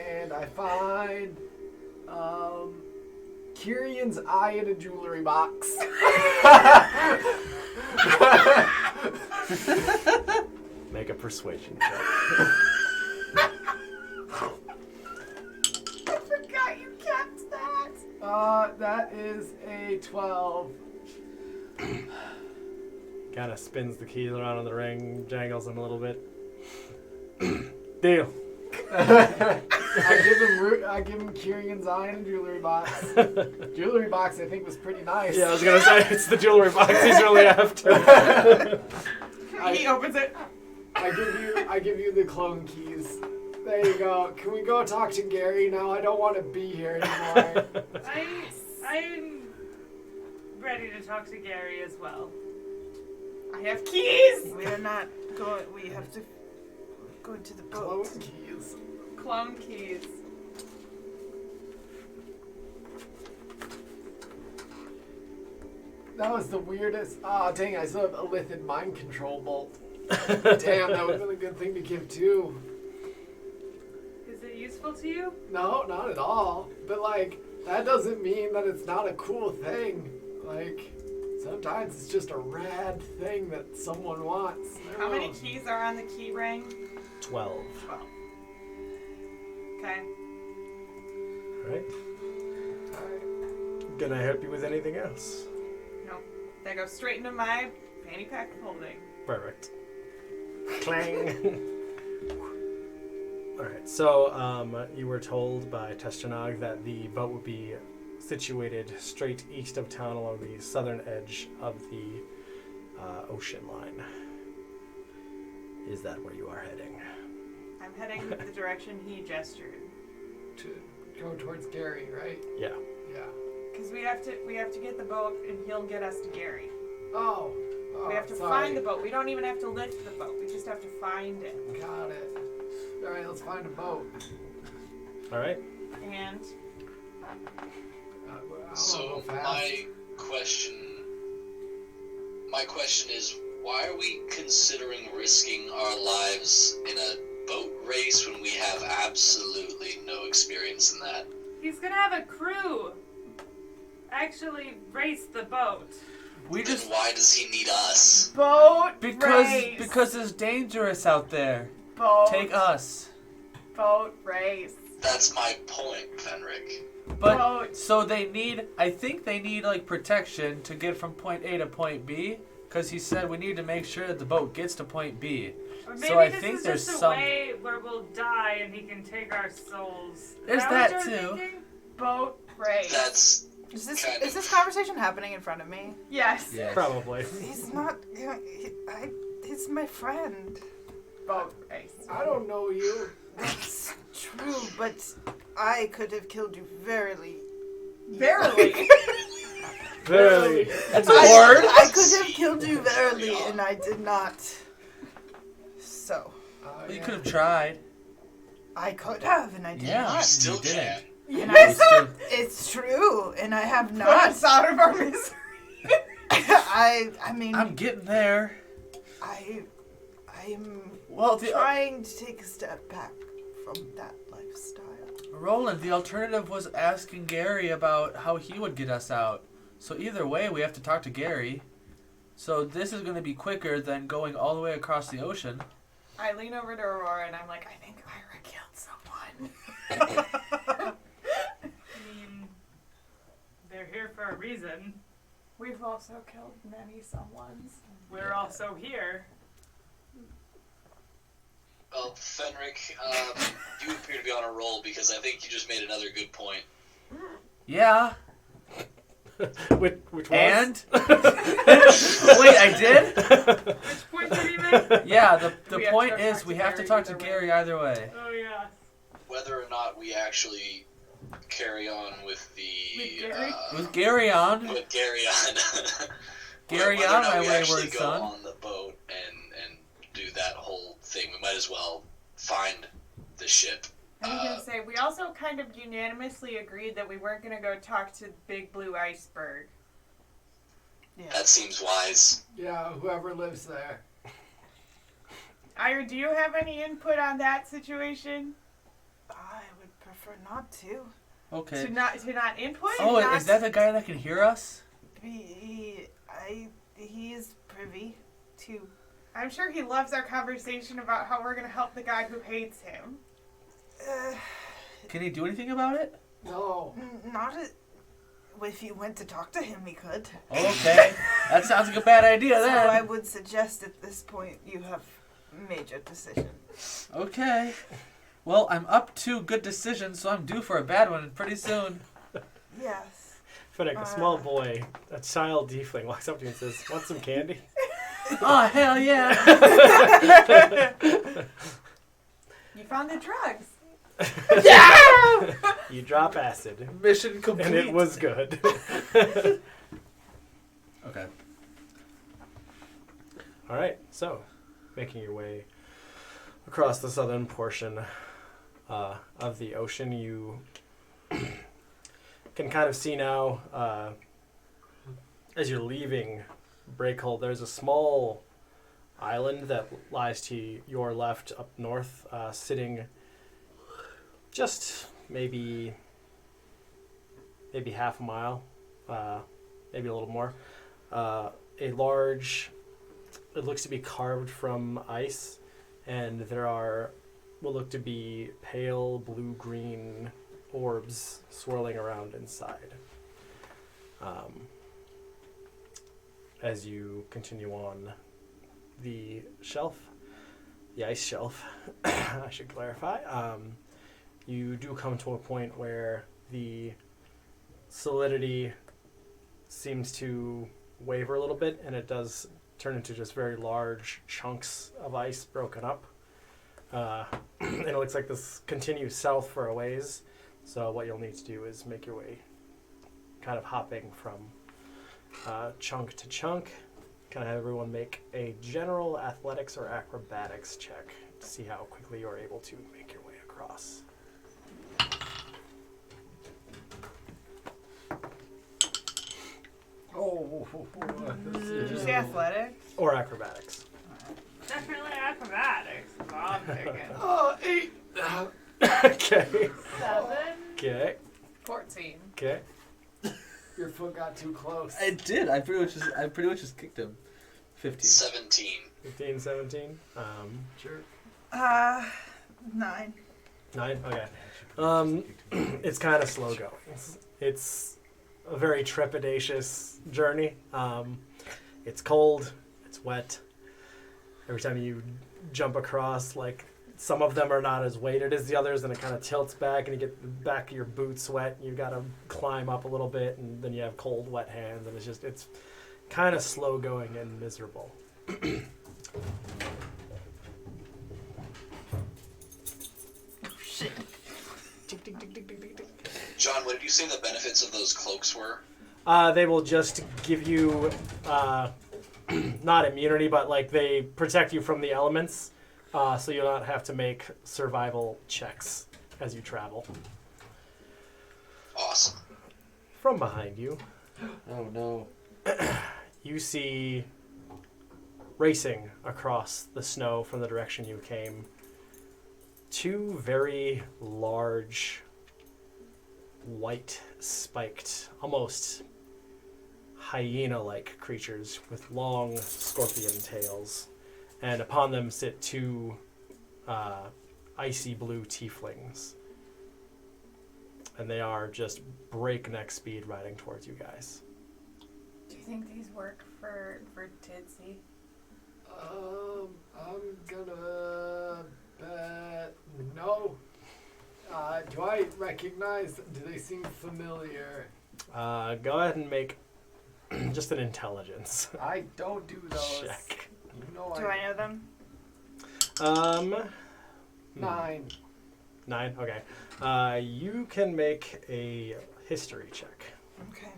and I find Kyrion's eye in a jewelry box. Make a persuasion check. I forgot you kept that. That is a 12. Kind of spins the keys around in the ring, jangles them a little bit. Deal. I give him Kyrion's eye in a jewelry box. Jewelry box, I think, was pretty nice. Yeah, I was gonna say it's the jewelry box he's really after. He opens it. I give you the clone keys. There you go. Can we go talk to Gary now? I don't want to be here anymore. I'm ready to talk to Gary as well. I have keys. We are not going. We have to go to the boat. Clone keys. Clone keys. That was the weirdest. Oh, dang, I still have a Lithid mind control bolt. Damn, that would have been a good thing to give too. Is it useful to you? No, not at all. But, like, that doesn't mean that it's not a cool thing. Like, sometimes it's just a rad thing that someone wants. How many keys are on the key ring? 12. 12. Okay. Alright. Can I help you with anything else? No. They go straight into my fanny pack of holding. Perfect. Clang. Alright, so you were told by Testanag that the boat would be situated straight east of town along the southern edge of the ocean line. Is that where you are heading? I'm heading the direction he gestured. To go towards Gary, right? Yeah. Yeah. Because we have to get the boat and he'll get us to Gary. Oh. We have to find the boat. We don't even have to lift the boat. We just have to find it. Got it. Alright, let's find a boat. Alright. And So my question is, why are we considering risking our lives in a boat race when we have absolutely no experience in that? He's gonna have a crew actually race the boat. We Then just why does he need us? Boat race. because it's dangerous out there. Boat. Take us. Boat race. That's my point, Fenric. But Boat. so I think they need like protection to get from point A to point B, because he said we need to make sure that the boat gets to point B. Or maybe So I this think is there's just a some. way where we'll die and he can take our souls. There's Is that what you're too. thinking? Boat race. That's Is this Kind is of. this conversation happening in front of me? Yes. Yes. Probably. He's not. He's my friend. Boat race. I don't know you. That's true, but I could have killed you verily. Barely. Very. That's a word. I could have killed you verily, and I did not. So You could have tried. I could have, and I did Yeah. you not. still you didn't. can. And You still- it's true, and I have Put not. us out of our misery. I mean, I'm getting there. I'm Well, trying to take a step back from that lifestyle. Roland, the alternative was asking Gary about how he would get us out. So either way, we have to talk to Gary. So this is going to be quicker than going all the way across the ocean. I lean over to Aurora and I'm like, I think Ira killed someone. I mean, they're here for a reason. We've also killed many someones. We're also here. Well, Fenric, you appear to be on a roll because I think you just made another good point. Yeah. Which was? And? Wait, I did? Which point did he make? Yeah, the We have to point go is talk we to have to Gary talk to either way. Gary either way. Oh yeah. Whether or not we actually carry on with the Gary? With Gary on. with Gary on. Gary Whether or on, not my we wayward actually go son. on the boat and do that whole thing. We might as well find the ship. I was gonna say, we also kind of unanimously agreed that we weren't gonna go talk to Big Blue Iceberg. That seems wise. Yeah, whoever lives there. Ira, do you have any input on that situation? I would prefer not to. Okay. To not input? Oh, not is that the guy that can hear us? He is privy to. I'm sure he loves our conversation about how we're gonna help the guy who hates him. Can he do anything about it? No. Not a, if you went to talk to him, he could. Okay. That sounds like a bad idea So then. I would suggest at this point you have made your decision. Okay. Well, I'm up to good decisions, so I'm due for a bad one pretty soon. Yes. Fennec, a small boy, a child tiefling, walks up to you and says, "Want some candy?" Oh, hell yeah. You found the drugs. You drop acid, Mission complete. and it was good. Okay. All right, so making your way across the southern portion of the ocean, you can kind of see now, as you're leaving Breakhold, there's a small island that lies to your left up north, sitting just maybe half a mile, maybe a little more. A large, it looks to be carved from ice, and there are what look to be pale blue-green orbs swirling around inside. As you continue on the shelf, the ice shelf, I should clarify, you do come to a point where the solidity seems to waver a little bit, and it does turn into just very large chunks of ice broken up. And it looks like this continues south for a ways, so what you'll need to do is make your way kind of hopping from chunk to chunk. Can I have everyone make a general athletics or acrobatics check to see how quickly you're able to make your way across? Did you say athletics? Or acrobatics. Definitely acrobatics. Is all I'm thinking. 8. Okay. 7. Okay. 14. Okay. Your foot got too close. I did. I pretty much just kicked him. 15. 17. 15, 17. Sure. 9. 9? Okay. It's kind of slow going. It's a very trepidatious journey. It's cold. It's wet. Every time you jump across, like, some of them are not as weighted as the others, and it kind of tilts back, and you get the back of your boots wet, and you got to climb up a little bit, and then you have cold, wet hands, and it's kind of slow going and miserable. Shit. John, what did you say the benefits of those cloaks were? They will just give you, not immunity, but like they protect you from the elements, so you'll not have to make survival checks as you travel. Awesome. From behind you, Oh no. you see racing across the snow from the direction you came 2 very large, white, spiked, almost hyena-like creatures with long scorpion tails, and upon them sit 2 icy blue tieflings, and they are just breakneck speed riding towards you guys. Do you think these work for Titsy? I'm gonna bet no. Do I recognize? Do they seem familiar? Go ahead and make just an intelligence I don't do those. check. You know Do I know them? 9. 9? Okay. You can make a history check. Okay.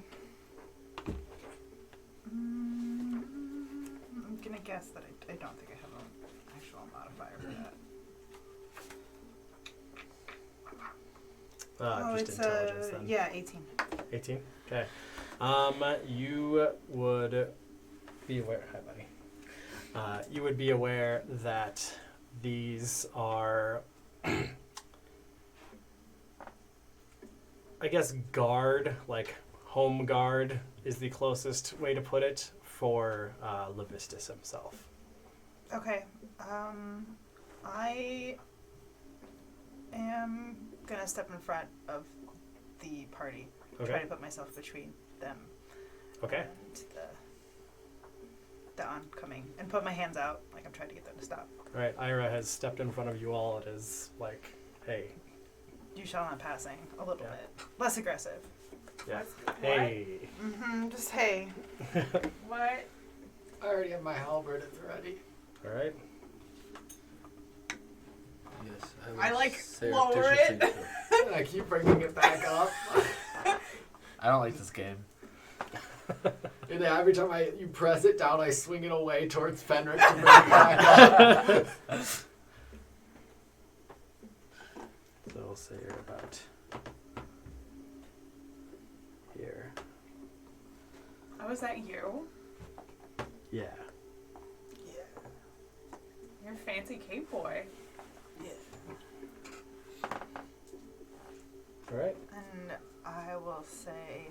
I'm gonna guess that I don't think I have an actual modifier for that. Just intelligence then. Yeah, 18. 18? Okay. You would be aware. Hi, buddy. You would be aware that these are I guess guard, like home guard, is the closest way to put it for Levistus himself. Okay. I am gonna step in front of the party. Try Okay. to put myself between them Okay. and the oncoming, and put my hands out like I'm trying to get them to stop. All right. Ira has stepped in front of you all. It is like, hey. You shall not passing a little Yeah. bit less aggressive. Yeah. What? Hey. Just hey. What? I already have my halberd. It's ready. All right. Yes, I, will like, surreptitiously lower it. do And I keep bringing it back up. I don't like this game. And then every time you press it down, I swing it away towards Fenric to bring it back up. So we'll say you're about here. Oh, is that you? Yeah. You're a fancy cave boy. All right. And I will say,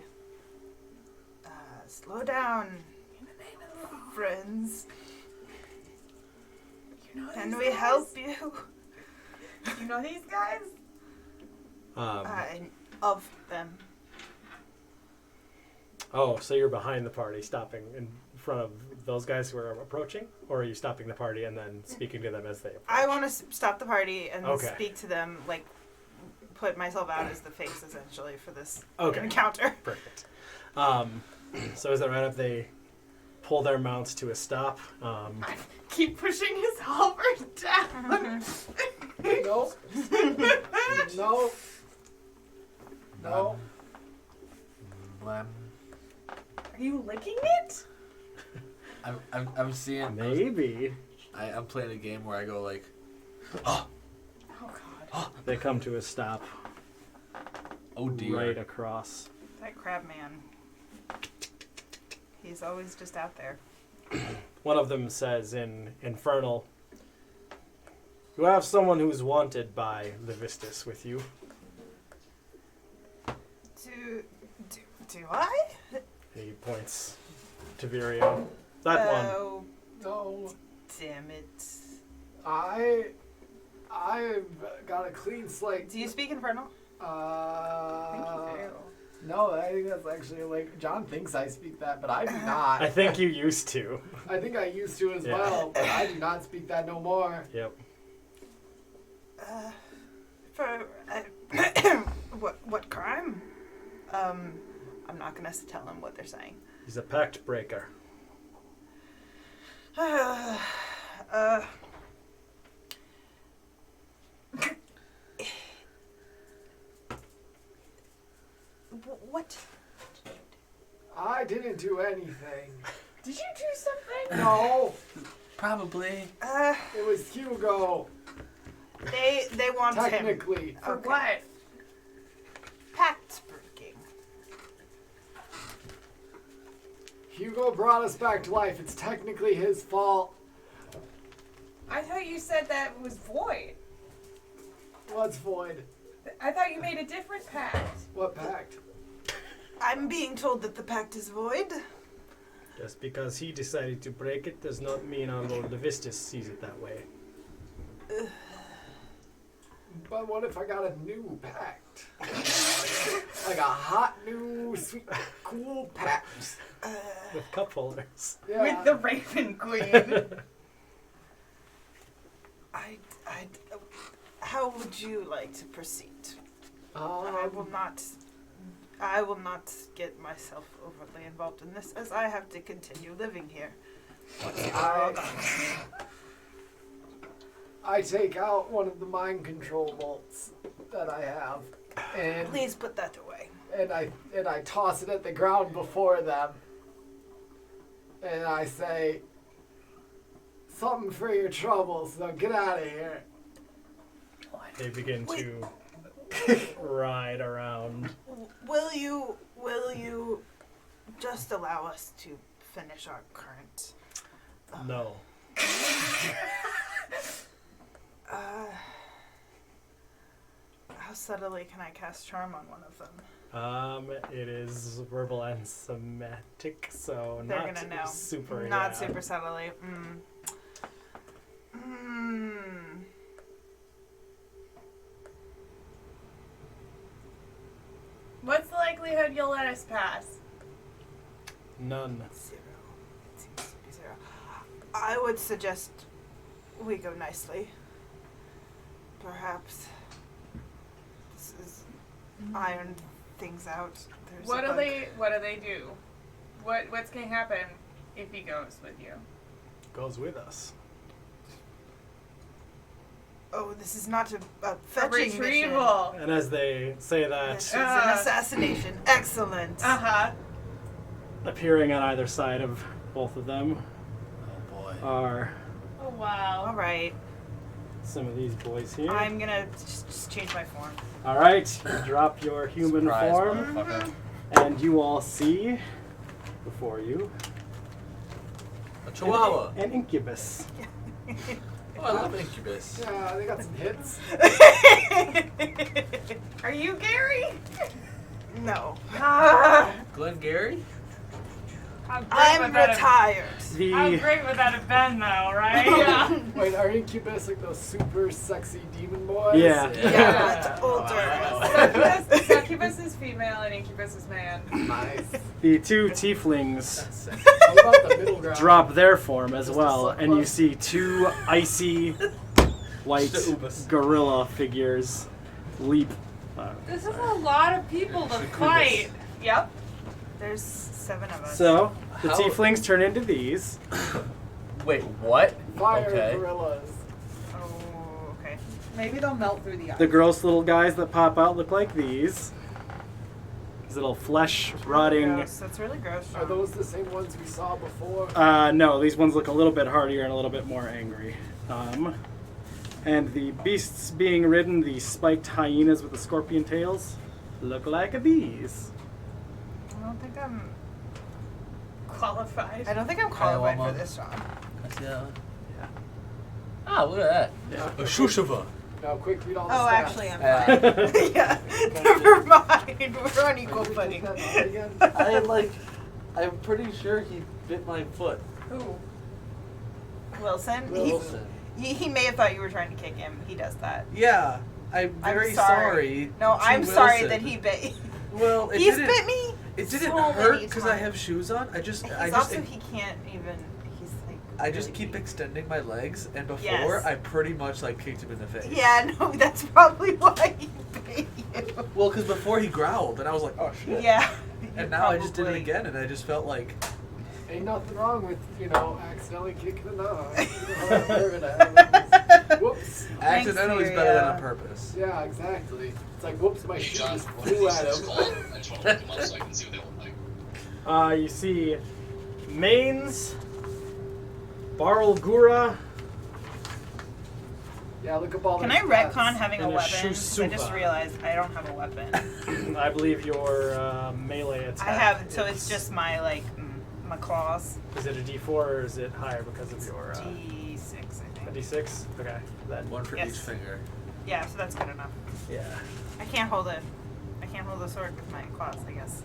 slow down, friends. You know Can these we guys? help you? You know these guys? Of them. Oh, so you're behind the party, stopping in front of those guys who are approaching, or are you stopping the party and then speaking to them as they approach? I want to stop the party and Okay. speak to them, like, put myself out as the face, essentially, for this Okay. encounter. Perfect. So is that right if they pull their mounts to a stop? Keep pushing his halberd down. Nope. No. No. Blam. Are you licking it? I'm seeing. Maybe. I'm playing a game where I go like, Oh god. They come to a stop oh dear. right across. That crab man. He's always just out there. One of them says in Infernal, "You have someone who's wanted by Levistus with you." Do I? He points to Virio. That one. Oh, No. damn it. I've got a clean slate. Do you speak Infernal? No, I think that's actually like John thinks I speak that, but I do not. I think you used to. I think I used to as Yeah. well, but I do not speak that no more. Yep. What crime? I'm not gonna tell him what they're saying. He's a pact breaker. What? I didn't do anything. Did you do something? No, Probably. it was Hugo. They want him. Technically. For Okay. what? Pact breaking. Hugo brought us back to life. It's technically his fault. I thought you said that was void. What's void? I thought you made a different pact. What pact? I'm being told that the pact is void. Just because he decided to break it does not mean our Lord Levistus sees it that way. But what if I got a new pact? Like a hot, new, sweet, cool pact. With cup holders. Yeah. With the Raven Queen. How would you like to proceed? I will not get myself overly involved in this, as I have to continue living here. I take out one of the mind control bolts that I have, and Please put that away. and I toss it at the ground before them, and I say, "Something for your troubles. So get out of here." They begin to ride around. Will you just allow us to finish our current? No. How subtly can I cast charm on one of them? It is verbal and somatic, so They're not gonna know. super. Not yeah. super subtly. What's the likelihood you'll let us pass? None. 0. It seems to be 0. I would suggest we go nicely. Perhaps this is iron things out. There's What a do bug. they do? What's gonna happen if he goes with you? Goes with us. Oh, this is not a A fetching mission. retrieval. And as they say that, This is an assassination. Excellent. appearing on either side of both of them Oh boy. are Oh wow. All right. some of these boys here. I'm gonna just change my form. All right, you drop your human Surprise, form, motherfucker. and you all see before you A chihuahua. an incubus. Oh, I love Incubus. Yeah, they got some hits. Are you Gary? No. Glenn Gary? How great I'm would that have- retired. How The great would that have been, though, right? Yeah. Wait, are Incubus like those super sexy demon boys? Yeah. Yeah, Oh, older. Succubus is female and Incubus is man. Nice. the two tieflings What about the middle ground? drop their form as Just a well, slut and you club. see two icy white Just a ubus. gorilla figures leap. This is a lot of people to fight. Yep. There's 7 of us. So the How- tieflings turn into these. Wait, what? Fire Okay. gorillas. Oh, okay. Maybe they'll melt through the ice. The gross little guys that pop out look like these. These little flesh rotting. Gross. That's really gross. Are Sean. those the same ones we saw before? No, these ones look a little bit hardier and a little bit more angry. And the beasts being ridden, the spiked hyenas with the scorpion tails, look like these. I don't think I'm Qualified. qualified for Kyle, this, Sean. Can I see that one? Yeah. Ah, look at that. Yeah. A Shushava. Now, quick, read all the Oh, stats. actually, I'm fine. Yeah. Never mind. We're on equal Can footing. you read that again? I'm pretty sure he bit my foot. Who? Wilson? Wilson. He may have thought you were trying to kick him. He does that. Yeah, I'm very I'm sorry. No, to I'm sorry Wilson. that he bit you. Well, it He's didn't, bit me. It didn't so hurt many because I times. have shoes on. I just He can't even. He's like. I just really keep weak. extending my legs, and before Yes. I pretty much like kicked him in the face. Yeah, no, that's probably why he bit you. Well, because before he growled, and I was like, oh shit. Yeah. And now I just did it probably- again, and I just felt like Ain't nothing wrong with, accidentally kicking a dog. Whoops. accidentally is Thanks, better than Syria. on purpose. Yeah, exactly. It's like, whoops, my Hey, shoe John, just what are flew these at things him. called? I just want to look them up so I can see what they look like. You see Mains, Barlgura, Yeah, look up all Can their I stats. retcon having a And a weapon? 'Cause I just Shusuva. realized I don't have a weapon. I believe your melee attack. I have, so it's just my my claws. Is it a D4 or is it higher because of your D6, I a think. D6? Okay, then One for Yes. each finger. Yeah, so that's good enough. yeah. I can't hold it. I can't hold the sword with my claws, I guess.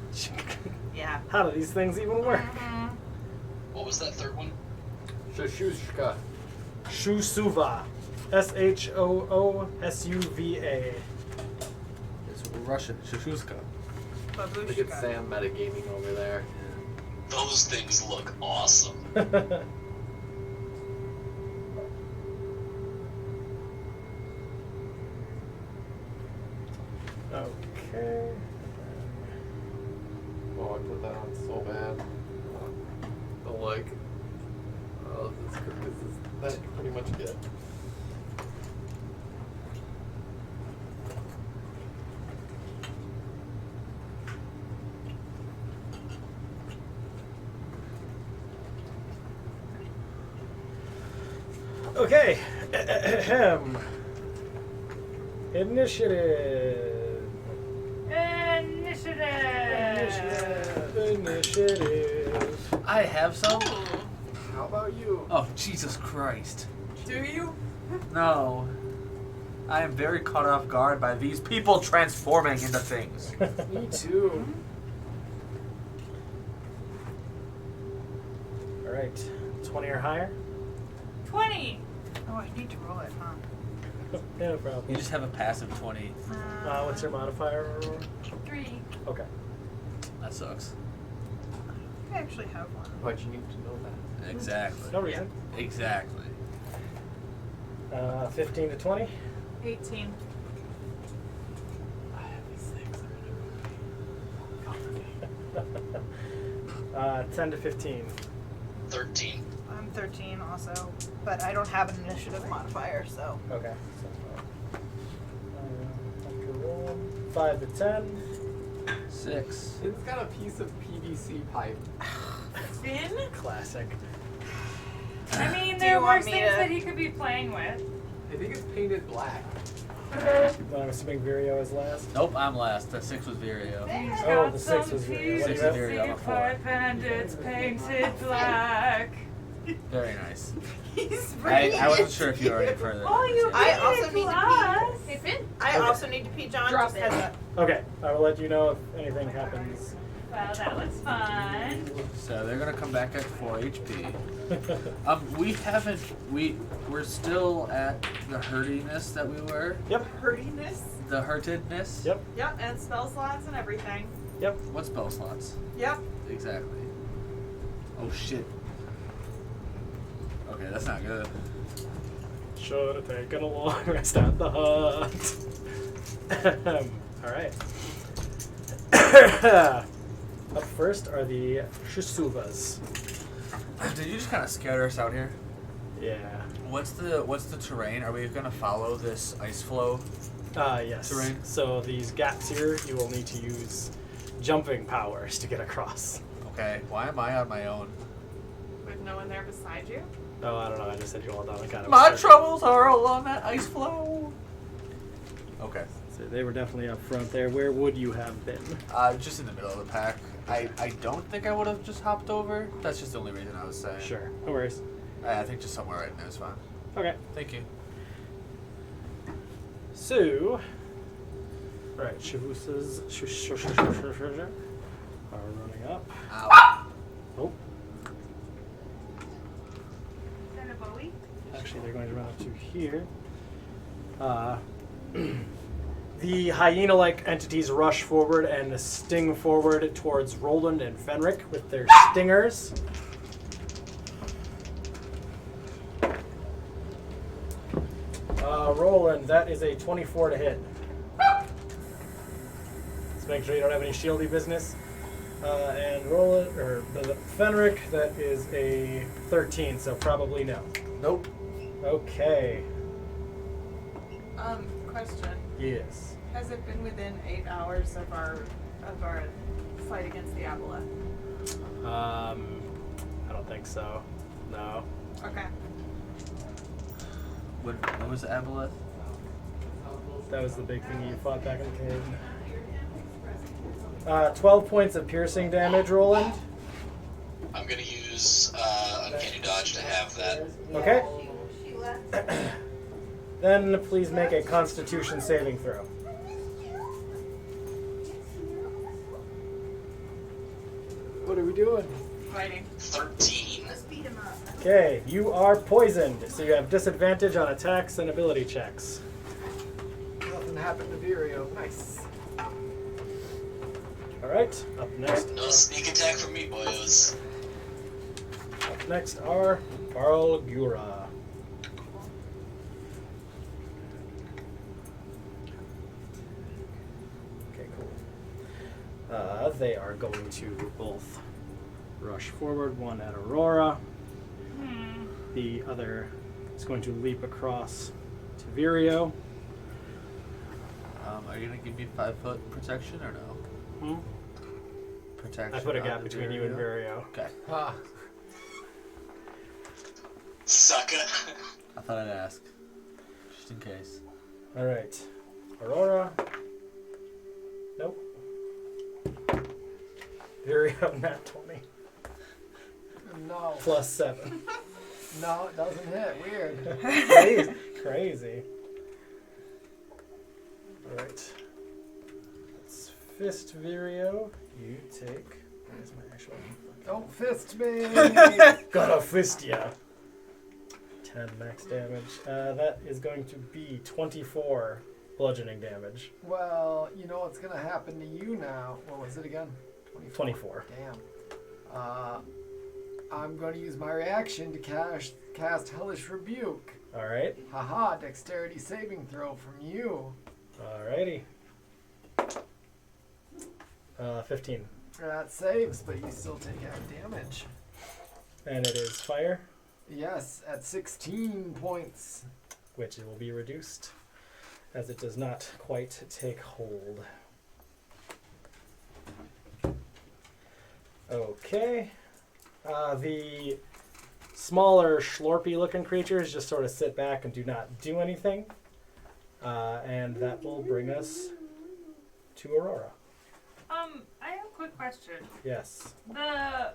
Yeah. How do these things even work? Mhm. What was that third one? Shushushka. Shusuva, Shoosuva. It's Russian. Shushuska. Look at Babushka. Sam metagaming over there. Those things look awesome. Okay. Oh, I put that on so bad. The like. Oh, this is that's pretty much it. Okay. Initiative. Initiative. I have some. How about you? Oh, Jesus Christ. Do you? No. I am very caught off guard by these people transforming into things. Me too. All right, 20 or higher. 20. Oh, I need to roll it, huh? Yeah, no problem. You just have a passive 20. What's your modifier? 3. Okay. That sucks. I actually have one. Why'd you need to know that? Exactly. No reason. Exactly. 15 to 20. 18. 10 to 15. 13. I'm 13 also, but I don't have an initiative modifier, so. Okay. So, after roll, 5 to 10. 6. It's got a piece of PVC pipe. Finn? Classic. I mean, Do there you were want things me to- that he could be playing with. I think it's painted black. Well, I'm assuming Virio is last. Nope, I'm last. That 6 was Virio. He's Oh, got the 6 some was Virio. What do Six you is have? Virio. I'm a PVC 4. pipe and it's painted black. Very nice. He's I wasn't sure if you were any further. Oh, you I did also it need to plus. Hey, Finn. I Okay. also need to pee John. Drop to heads bed. up. Okay, I will let you know if anything happens. Well, that was fun. So they're gonna come back at 4 HP. We haven't. We're still at the hurtiness that we were. Hurtiness. The hurtedness. Yep. Yep, and spell slots and everything. What spell slots? Yep. Exactly. Oh shit. Okay, that's not good. Should have taken a long rest at the hut. Alright. Up first are the Shisuvas. Did you just kind of scare us out here? Yeah. What's the terrain? Are we gonna follow this ice flow? Yes. Terrain. So these gaps here, you will need to use jumping powers to get across. Okay. Why am I on my own? With no one there beside you. Oh, I don't know. I just said you all down a kind of. My circle. troubles are along that ice flow. Okay. So they were definitely up front there. Where would you have been? Just in the middle of the pack. I don't think I would have just hopped over. That's just the only reason I was saying. Sure. No worries. I think just somewhere right in there is fine. Okay. Thank you. So, right, Shavusas are running up. Ow. Oh, Is that a Bowie? actually, they're going to run up to here. The hyena-like entities rush forward and sting forward towards Roland and Fenric with their stingers. Roland, that is a 24 to hit. Let's make sure you don't have any shieldy business. And Roland, or Fenric, that is a 13, so probably no. Nope. Okay. Question. Yes. Has it been within 8 hours of our fight against the Aboleth? I don't think so. No. Okay. When was the Aboleth? That was the big thing you fought back in the cave. 12 points of piercing damage, Roland. I'm gonna use Uncanny Dodge to have that. Okay. Then please make a Constitution saving throw. What are we doing? Fighting. 13. Let's beat him up. Okay, you are poisoned, so you have disadvantage on attacks and ability checks. Nothing happened to Virio. Nice. Alright, up next. No sneak attack from me, boyos. Up next are Barlgura. Okay, cool. They are going to both rush forward, one at Aurora. The other is going to leap across to Virio. Are you gonna give me 5-foot protection or no? Protection. I put a gap on between you and Virio. Okay. Ah, Sucker. I thought I'd ask, just in case. Alright. Aurora. Nope. Virio, nat 20. no. Plus 7. No, it doesn't hit. Weird. Crazy. Alright. It's Fist Virio. You take. Where's my actual. Don't fist me! Gotta fist ya! 10 max damage. That is going to be 24 bludgeoning damage. Well, you know what's gonna happen to you now. What was it again? 24. Damn. I'm going to use my reaction to cast Hellish Rebuke. Alright. Haha, dexterity saving throw from you. Alrighty. 15. That saves, but you still take half damage. And it is fire, Yes, at 16 points. which will be reduced as it does not quite take hold. Okay. The smaller, schlorpy-looking creatures just sort of sit back and do not do anything. And that will bring us to Aurora. I have a quick question. Yes. The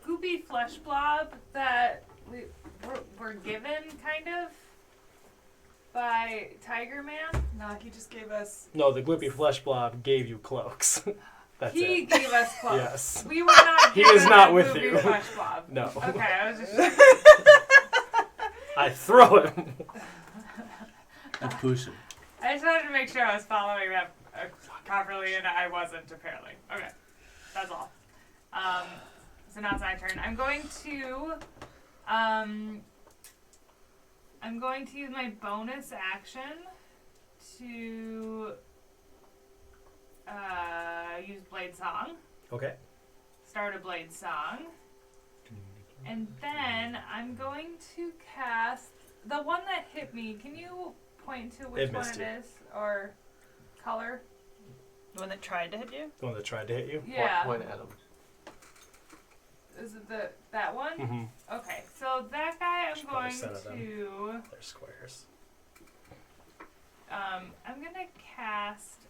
goopy flesh blob that we're given, kind of, by Tiger Man. No, he just gave us. No, the gloopy flesh blob gave you cloaks. That's He it. gave us clothes. Yes. We were not He given is not a with goopy you. flesh blob. No. Okay, I was just I throw him. You push him. I just wanted to make sure I was following that properly, and I wasn't, apparently. Okay, that's all. So now it's my turn. I'm going to use my bonus action to use Blade Song. Okay. Start a Blade Song. And then I'm going to cast the one that hit me. Can you point to which It one missed it you. is? Or color? The one that tried to hit you? The one that tried to hit you? Yeah. Point at him. Is it that one? Mm-hmm. Okay, so that guy Should I'm probably going set of them. to They're squares. I'm gonna cast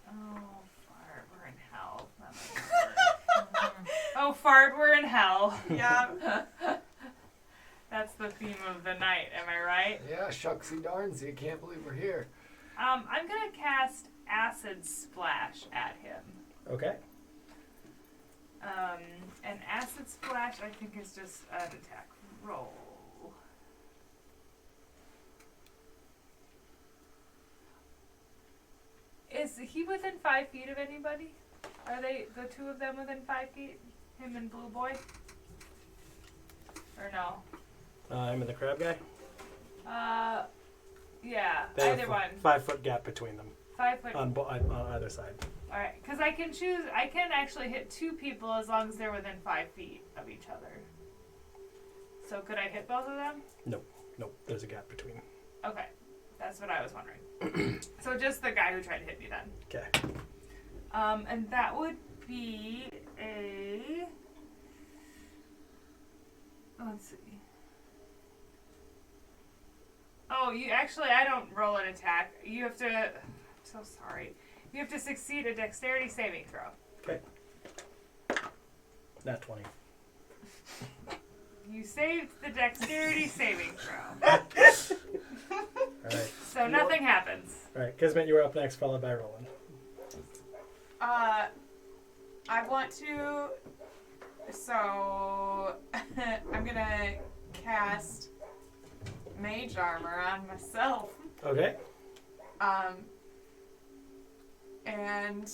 fart, we're in hell. That might work. Oh, fart, we're in hell. Yeah. That's the theme of the night, am I right? Yeah, shucksy darnsy, can't believe we're here. I'm gonna cast Acid Splash at him. Okay. And Acid Splash, I think, is just an attack roll. Is he within 5 feet of anybody? Are they, the two of them, within 5 feet? Him and Blue Boy? Or no? I'm in the crab guy. Yeah, They have either a one. 5 foot gap between them 5 foot. on either side. Alright, because I can choose, I can actually hit 2 people as long as they're within 5 feet of each other. So could I hit both of them? Nope, there's a gap between. Okay, that's what I was wondering. So just the guy who tried to hit me then. Okay. And that would be a... Let's see. Oh, you actually, I don't roll an attack. You have to... I'm so sorry. You have to succeed a dexterity saving throw. Okay. Nat 20. You saved the dexterity saving throw. Alright. So nothing happens. Alright, Kismet, you were up next, followed by Roland. I want to. So I'm gonna cast Mage Armor on myself. Okay. And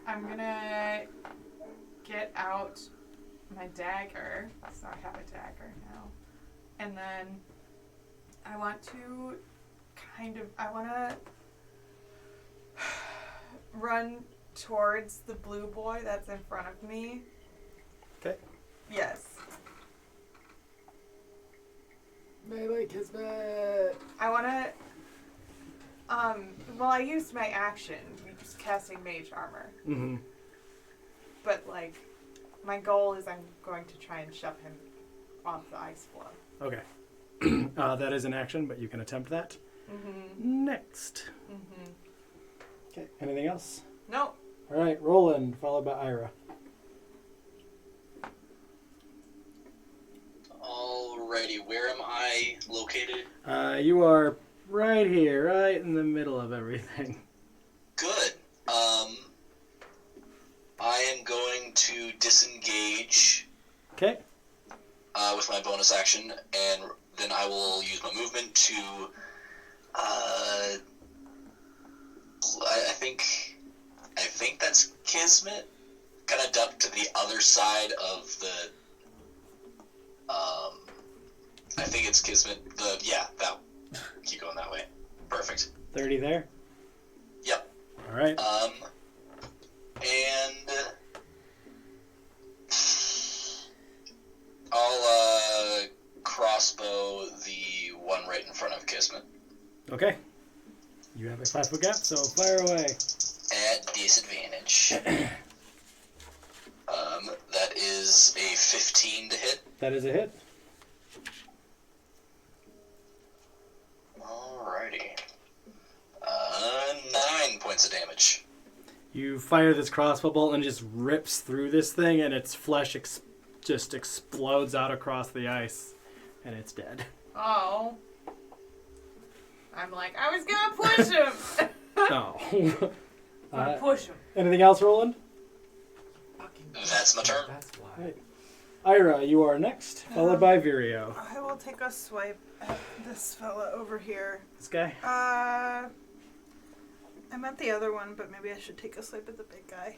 I'm gonna get out my dagger. So I have a dagger now. And then I want to I want to run towards the blue boy that's in front of me. Okay. Yes. Melee Kismet! I want to. Well, I used my action, just casting Mage Armor. Mm-hmm. But, like, my goal is I'm going to try and shove him off the ice floor. Okay. That is an action, but you can attempt that. Mm-hmm. Next. Mm-hmm. Okay, anything else? Nope. Alright, Roland, followed by Ira. Alrighty, where am I located? You are right here, right in the middle of everything. Good. I am going to disengage Okay. with my bonus action, and then I will use my movement to. I think that's Kismet. Kind of duck to the other side of the. I think it's Kismet. That. Keep going that way. Perfect. 30 there. Yep. All right. And I'll crossbow the one right in front of Kismet. Okay. You have a 5-foot gap, so fire away. At disadvantage. That is a 15 to hit. That is a hit. Alrighty. 9 points of damage. You fire this crossbow bolt and it just rips through this thing, and its flesh just explodes out across the ice, and it's dead. Oh. I'm like, I was gonna push him. Oh. Push him. Anything else, Roland? That's my turn. That's why. Right. Ira, you are next, followed by Virio. I will take a swipe at this fella over here. This guy? I meant the other one, but maybe I should take a swipe at the big guy.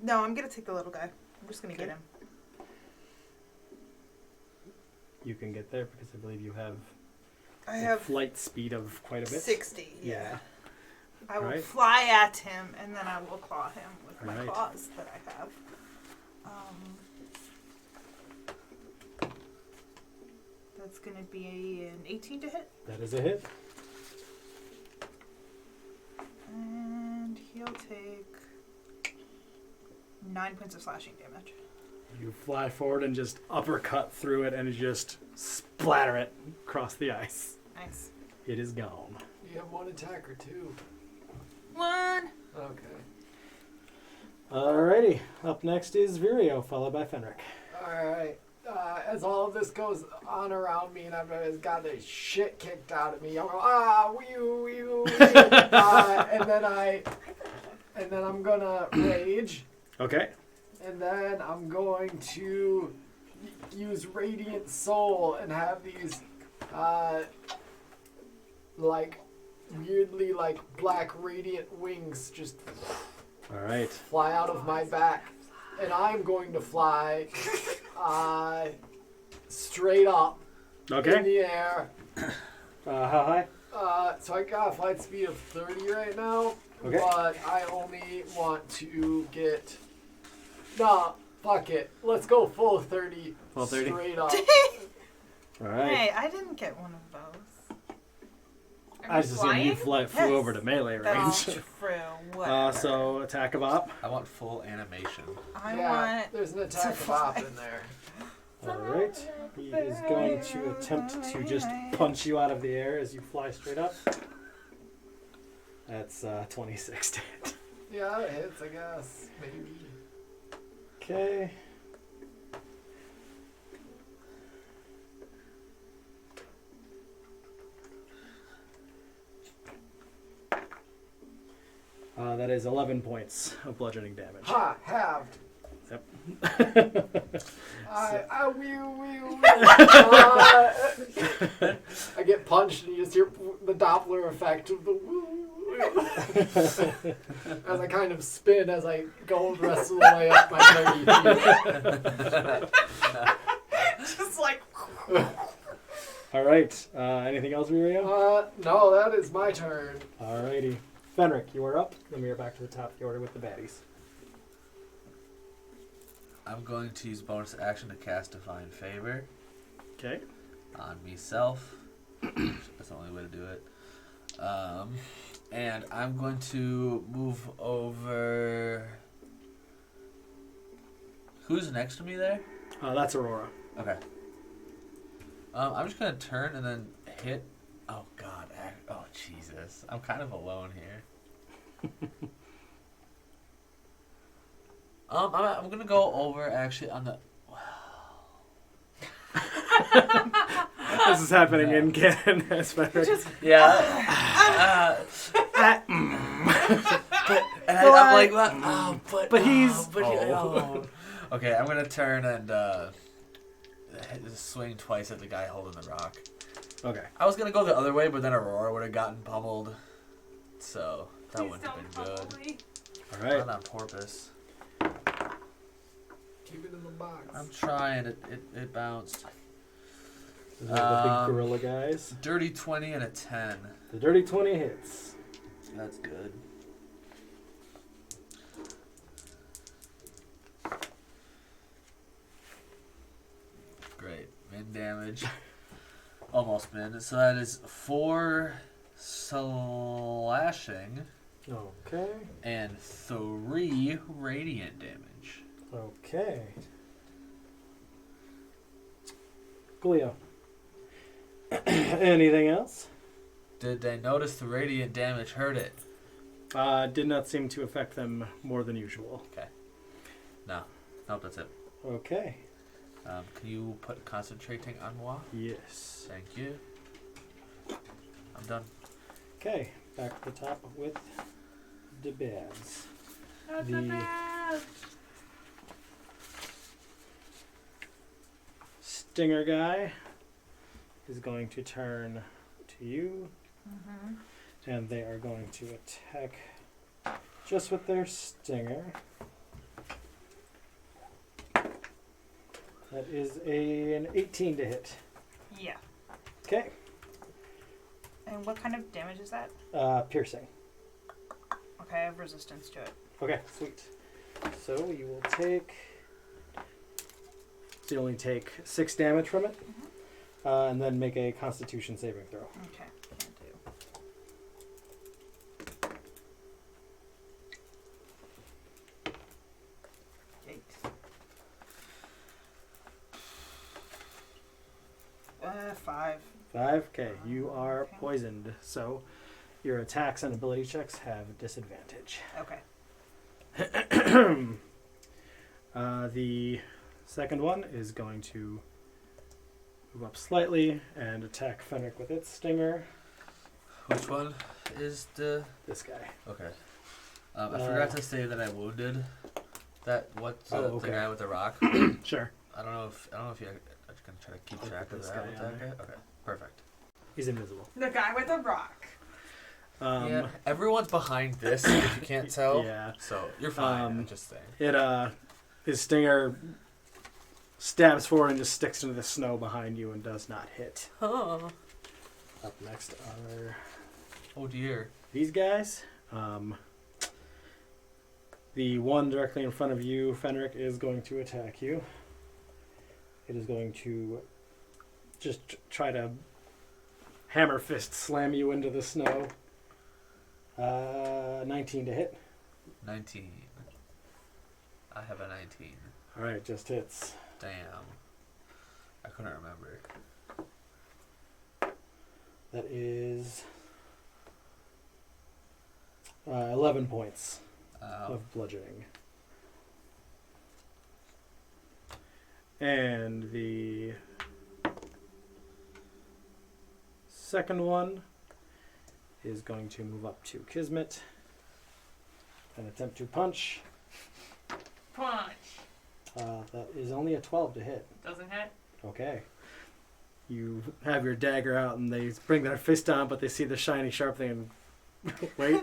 No, I'm gonna take the little guy. I'm just gonna get him. You can get there because I believe you have I a have flight speed of quite a bit. 60. Yeah. I will Alright. fly at him, and then I will claw him with my Alright. claws that I have. That's going to be an 18 to hit. That is a hit. And he'll take 9 points of slashing damage. You fly forward and just uppercut through it and just splatter it across the ice. Nice. It is gone. You have one attack or two. 1. Okay. Alrighty. Up next is Virio, followed by Fenric. Alright. As all of this goes on around me and I've got the shit kicked out of me, I'm going, wee wee and then I'm gonna rage. Okay. And then I'm going to use Radiant Soul and have these, weirdly, black radiant wings just Alright. fly out of my back. And I'm going to fly, straight up in Okay. the air. How high? So I got a flight speed of 30 right now. Okay. But I only want to get... Nah, fuck it. Let's go full 30. Full 30? Straight up. Alright. Hey, I didn't get one of those. I just assumed you flew Yes. over to melee That's range. true. Whatever. So attack of op. I want full animation. I Yeah, want there's an to attack of fly. op in there. Alright. He is going to attempt to just punch you out of the air as you fly straight up. That's 26 to hit. Yeah, it hits, I guess. Maybe. Okay. That is 11 points of bludgeoning damage. Ha! Halved. Yep. I get punched and you just hear the Doppler effect of the woo. As I kind of spin as I go the rest of the way up my 30 feet. just like. Alright. Anything else, Mirio? No, that is my turn. Alrighty. Fenric, you are up. Then we are back to the top of the order with the baddies. I'm going to use bonus action to cast Divine Favor Okay. on myself. That's the only way to do it. And I'm going to move over. Who's next to me there? That's Aurora. Okay. I'm just going to turn and then hit. Oh, God. Oh, Jesus. I'm kind of alone here. I'm going to go over actually on the. Wow. This is happening in canon as Fenric. Yeah. But and I'm like, But he's- Okay, I'm gonna turn and swing twice at the guy holding the rock. Okay. I was gonna go the other way, but then Aurora would have gotten pummeled, so that Please wouldn't have don't been pummel good. me. All right. Not on purpose. Keep it in the box. I'm trying. It bounced. These are the big gorilla guys. Dirty 20 and a 10. The dirty 20 hits. That's good. Great. Min damage. Almost min. So that is 4 slashing Okay. and 3 radiant damage. Okay. Coolio. Anything else? Did they notice the radiant damage hurt it? Did not seem to affect them more than usual. No. Nope, that's it. Okay. Can you put concentrating on moi? Yes. Thank you. I'm done. Okay. Back to the top with the bads. Not The- the bad. Stinger guy is going to turn to you, and they are going to attack just with their stinger. That is an 18 to hit. Yeah. Okay. And what kind of damage is that? Piercing. Okay, I have resistance to it. Okay, sweet. So you will take. So you only take 6 damage from it, and then make a Constitution saving throw. Okay, can do. Eight. 5. 5. Okay, you are poisoned, so your attacks and ability checks have disadvantage. Okay. The second one is going to move up slightly and attack Fenric with its stinger. Which one is the... This guy. Okay. I forgot to say that I wounded the okay. guy with the rock. Sure. I don't know if you are gonna try to keep track of this that guy with on that there. guy. Okay, perfect. He's invisible. The guy with the rock. Yeah, everyone's behind this. If you can't tell. Yeah. So you're fine. I'm just saying. His stinger stabs forward and just sticks into the snow behind you and does not hit. Oh. Up next are Oh dear. these guys. The one directly in front of you, Fenric, is going to attack you. It is going to just try to hammer fist slam you into the snow. 19 to hit. 19. I have a 19. All right, just hits. Damn. I couldn't remember. That is 11 points of bludgeoning. And the second one is going to move up to Kismet and attempt to punch. Punch. That is only a 12 to hit. Doesn't hit. Okay. You have your dagger out and they bring their fist down, but they see the shiny sharp thing and wait.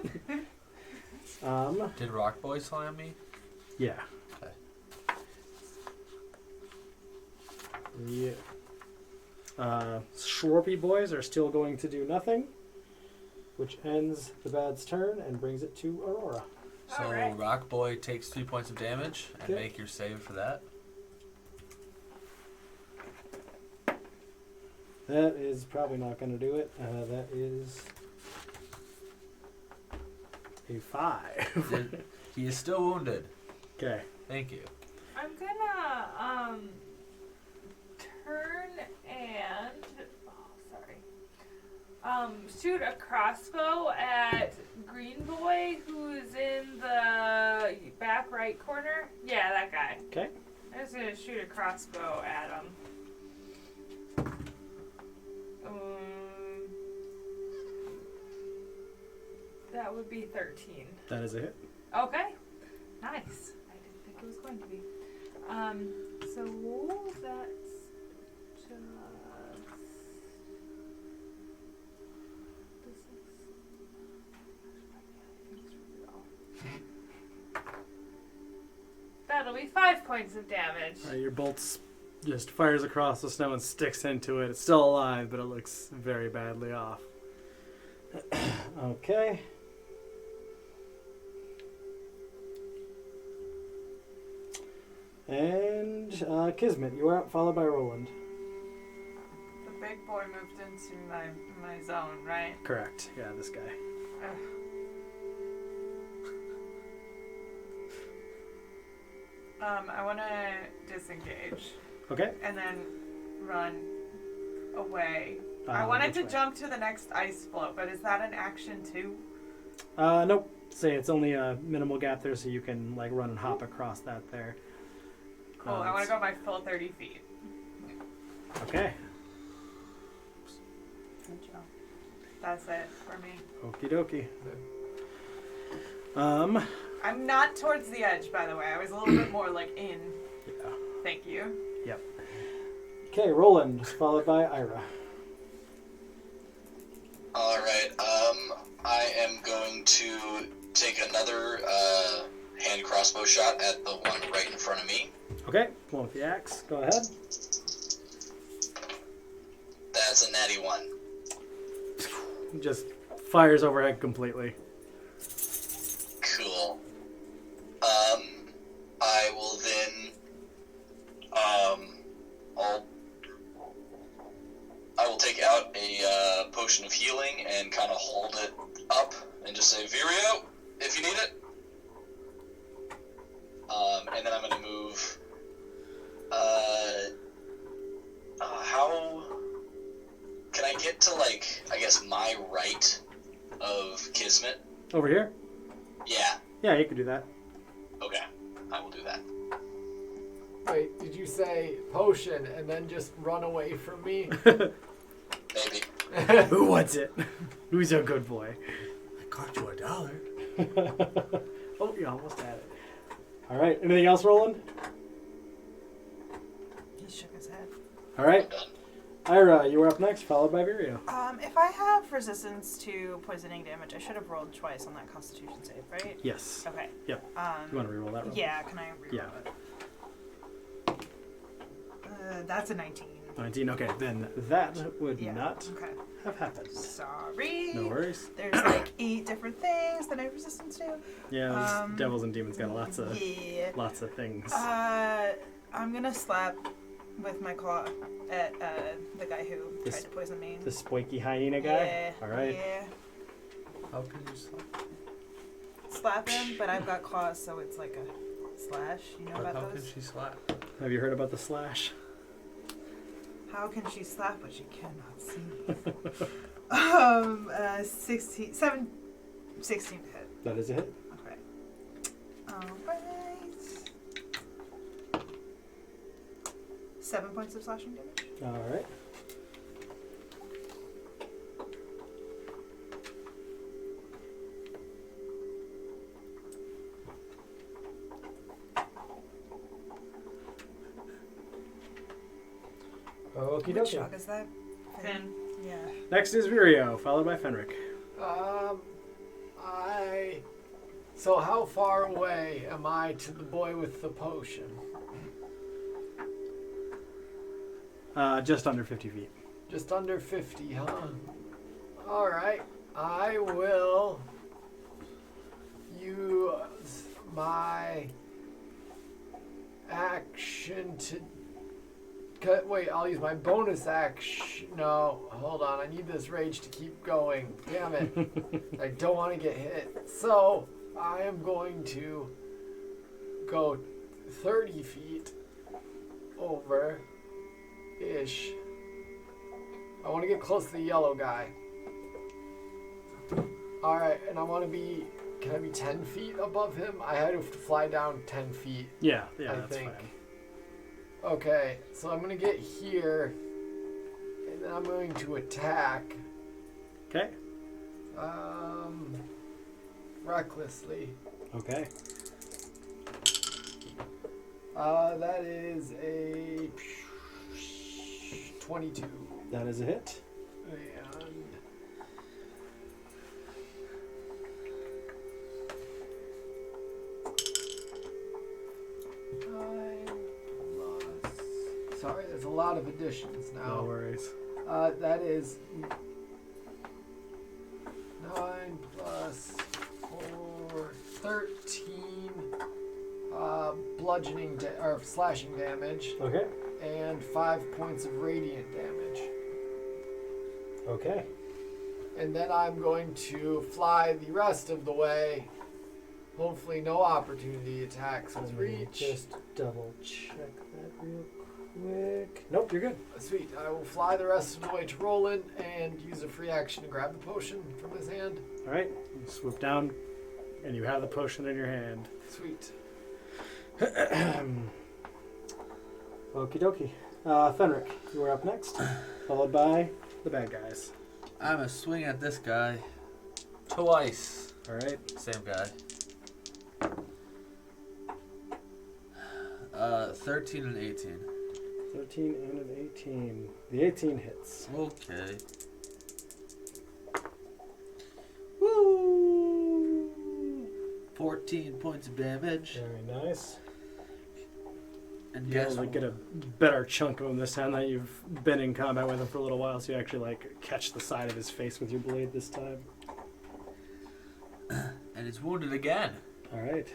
Did Rock Boy slam me? Yeah. Okay. Yeah. Schwarpy boys are still going to do nothing, which ends the bad's turn and brings it to Aurora. So Alright. Rock Boy takes 3 points of damage and Okay. make your save for that. That is probably not going to do it. That is a 5. He is still wounded. Okay. Thank you. I'm gonna turn and shoot a crossbow at Green Boy, who's in the back right corner. Yeah, that guy. Okay. I'm just gonna shoot a crossbow at him. That would be 13. That is a hit. Okay. Nice. I didn't think it was going to be. So that's just... That'll be 5 points of damage. Your bolts just fires across the snow and sticks into it. It's still alive, but it looks very badly off. Okay. And Kismet, you are up, followed by Roland. The big boy moved into my zone, right? Correct. Yeah, this guy. Ugh. I want to disengage Okay. and then run away. I wanted to jump to the next ice float, but is that an action too? Nope. Say it's only a minimal gap there, so you can like run and hop across that there. Cool. I want to go my full 30 feet. Okay. Good job. That's it for me. Okie dokie. I'm not towards the edge, by the way. I was a little bit more like in. Yeah. Thank you. Yep. Okay, Roland, followed by Ira. Alright, I am going to take another hand crossbow shot at the one right in front of me. Okay, one with the axe. Go ahead. That's a natty 1. Just fires overhead completely. Cool. I will then, I will take out a potion of healing and kind of hold it up and just say, Vireo, if you need it. And then I'm going to move, how can I get to, like, I guess my right of Kismet? Over here? Yeah. Yeah, you can do that. Okay, I will do that. Wait, did you say potion and then just run away from me? Maybe. Who wants it? Who's a good boy? I got you $1. Oh, you almost had it. All right. Anything else, Roland? He shook his head. All right. Ira, you were up next, followed by Vireo. If I have resistance to poisoning damage, I should have rolled twice on that Constitution save, right? Yes. Okay. Yep. You want to reroll that roll? Yeah, can I reroll Yeah. it? That's a 19. 19. Okay, then that would Yeah. not Okay. have happened. Sorry. No worries. There's like 8 different things that I have resistance to. Yeah, these devils and demons got lots of things. I'm gonna slap with my claw at the guy who tried to poison me. The spiky hyena guy? Yeah. All right. Yeah. How can you slap? Slap him, but I've got claws, so it's like a slash. You know But about how those? can she slap? Have you heard about the slash? How can she slap what she cannot see? 16 to hit. That is a hit. Okay. Alright. 7 points of slashing damage. All right. Okie Which dokie. dog is that? Finn. Yeah. Next is Vireo, followed by Fenric. So how far away am I to the boy with the potion? Just under 50 feet. Just under 50, huh? Alright. I will use my action to wait, I'll use my bonus action. No, hold on. I need this rage to keep going. Damn it. I don't want to get hit. So, I am going to go 30 feet over ish. I want to get close to the yellow guy. Alright, and I want to be. Can I be 10 feet above him? I had to fly down 10 feet. Yeah, I that's think. fine. Okay, so I'm going to get here, and then I'm going to attack. Okay. recklessly. Okay. That is a 22. That is a hit. And 9 plus. Sorry, there's a lot of additions now. No worries. That is 9 plus 4, 13 bludgeoning or slashing damage, Okay. and 5 points of radiant damage. Okay. And then I'm going to fly the rest of the way. Hopefully no opportunity attacks with Let me reach. just double check that real quick. Nope, you're good. Sweet. I will fly the rest of the way to Roland and use a free action to grab the potion from his hand. All right. You swoop down, and you have the potion in your hand. Sweet. Okie dokie. Fenric, you are up next, followed by the bad guys. I'm a swing at this guy. Twice. All right. Same guy. 13 and 18. 13 and an 18. The 18 hits. Okay. Woo! 14 points of damage. Very nice. And You guess get a better chunk of him this time that you've been in combat with him for a little while, so you actually catch the side of his face with your blade this time. and it's wounded again. All right.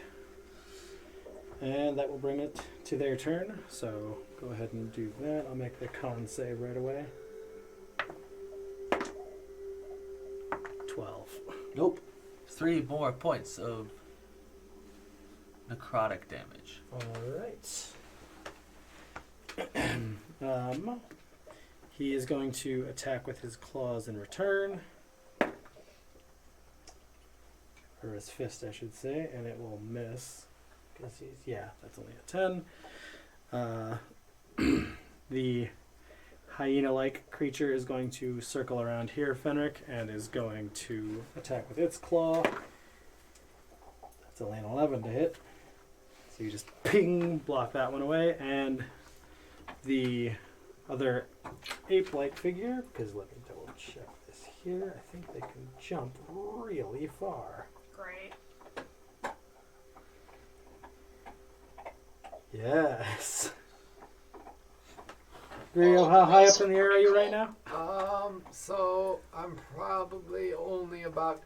And that will bring it to their turn. So go ahead and do that. I'll make the con save right away. 12. Nope. 3 more points of necrotic damage. All right. He is going to attack with his claws in return. Or his fist, I should say, and it will miss. Because that's only a 10. The hyena-like creature is going to circle around here, Fenric, and is going to attack with its claw. That's only an 11 to hit. So you just ping, block that one away, and the other ape-like figure, because let me double check this here, I think they can jump really far. Great. Yes. Rio, how high up in the air are you right now? So I'm probably only about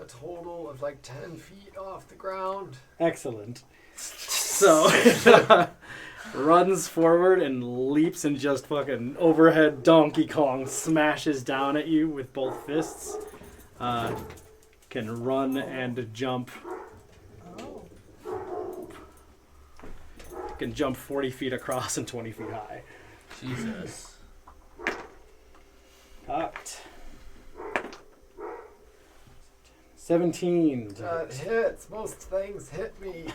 a total of like 10 feet off the ground. Excellent. So, runs forward and leaps and just fucking overhead Donkey Kong smashes down at you with both fists. Can run and jump. Can jump 40 feet across and 20 feet high. Jesus. Cocked. 17. That hits. Most things hit me.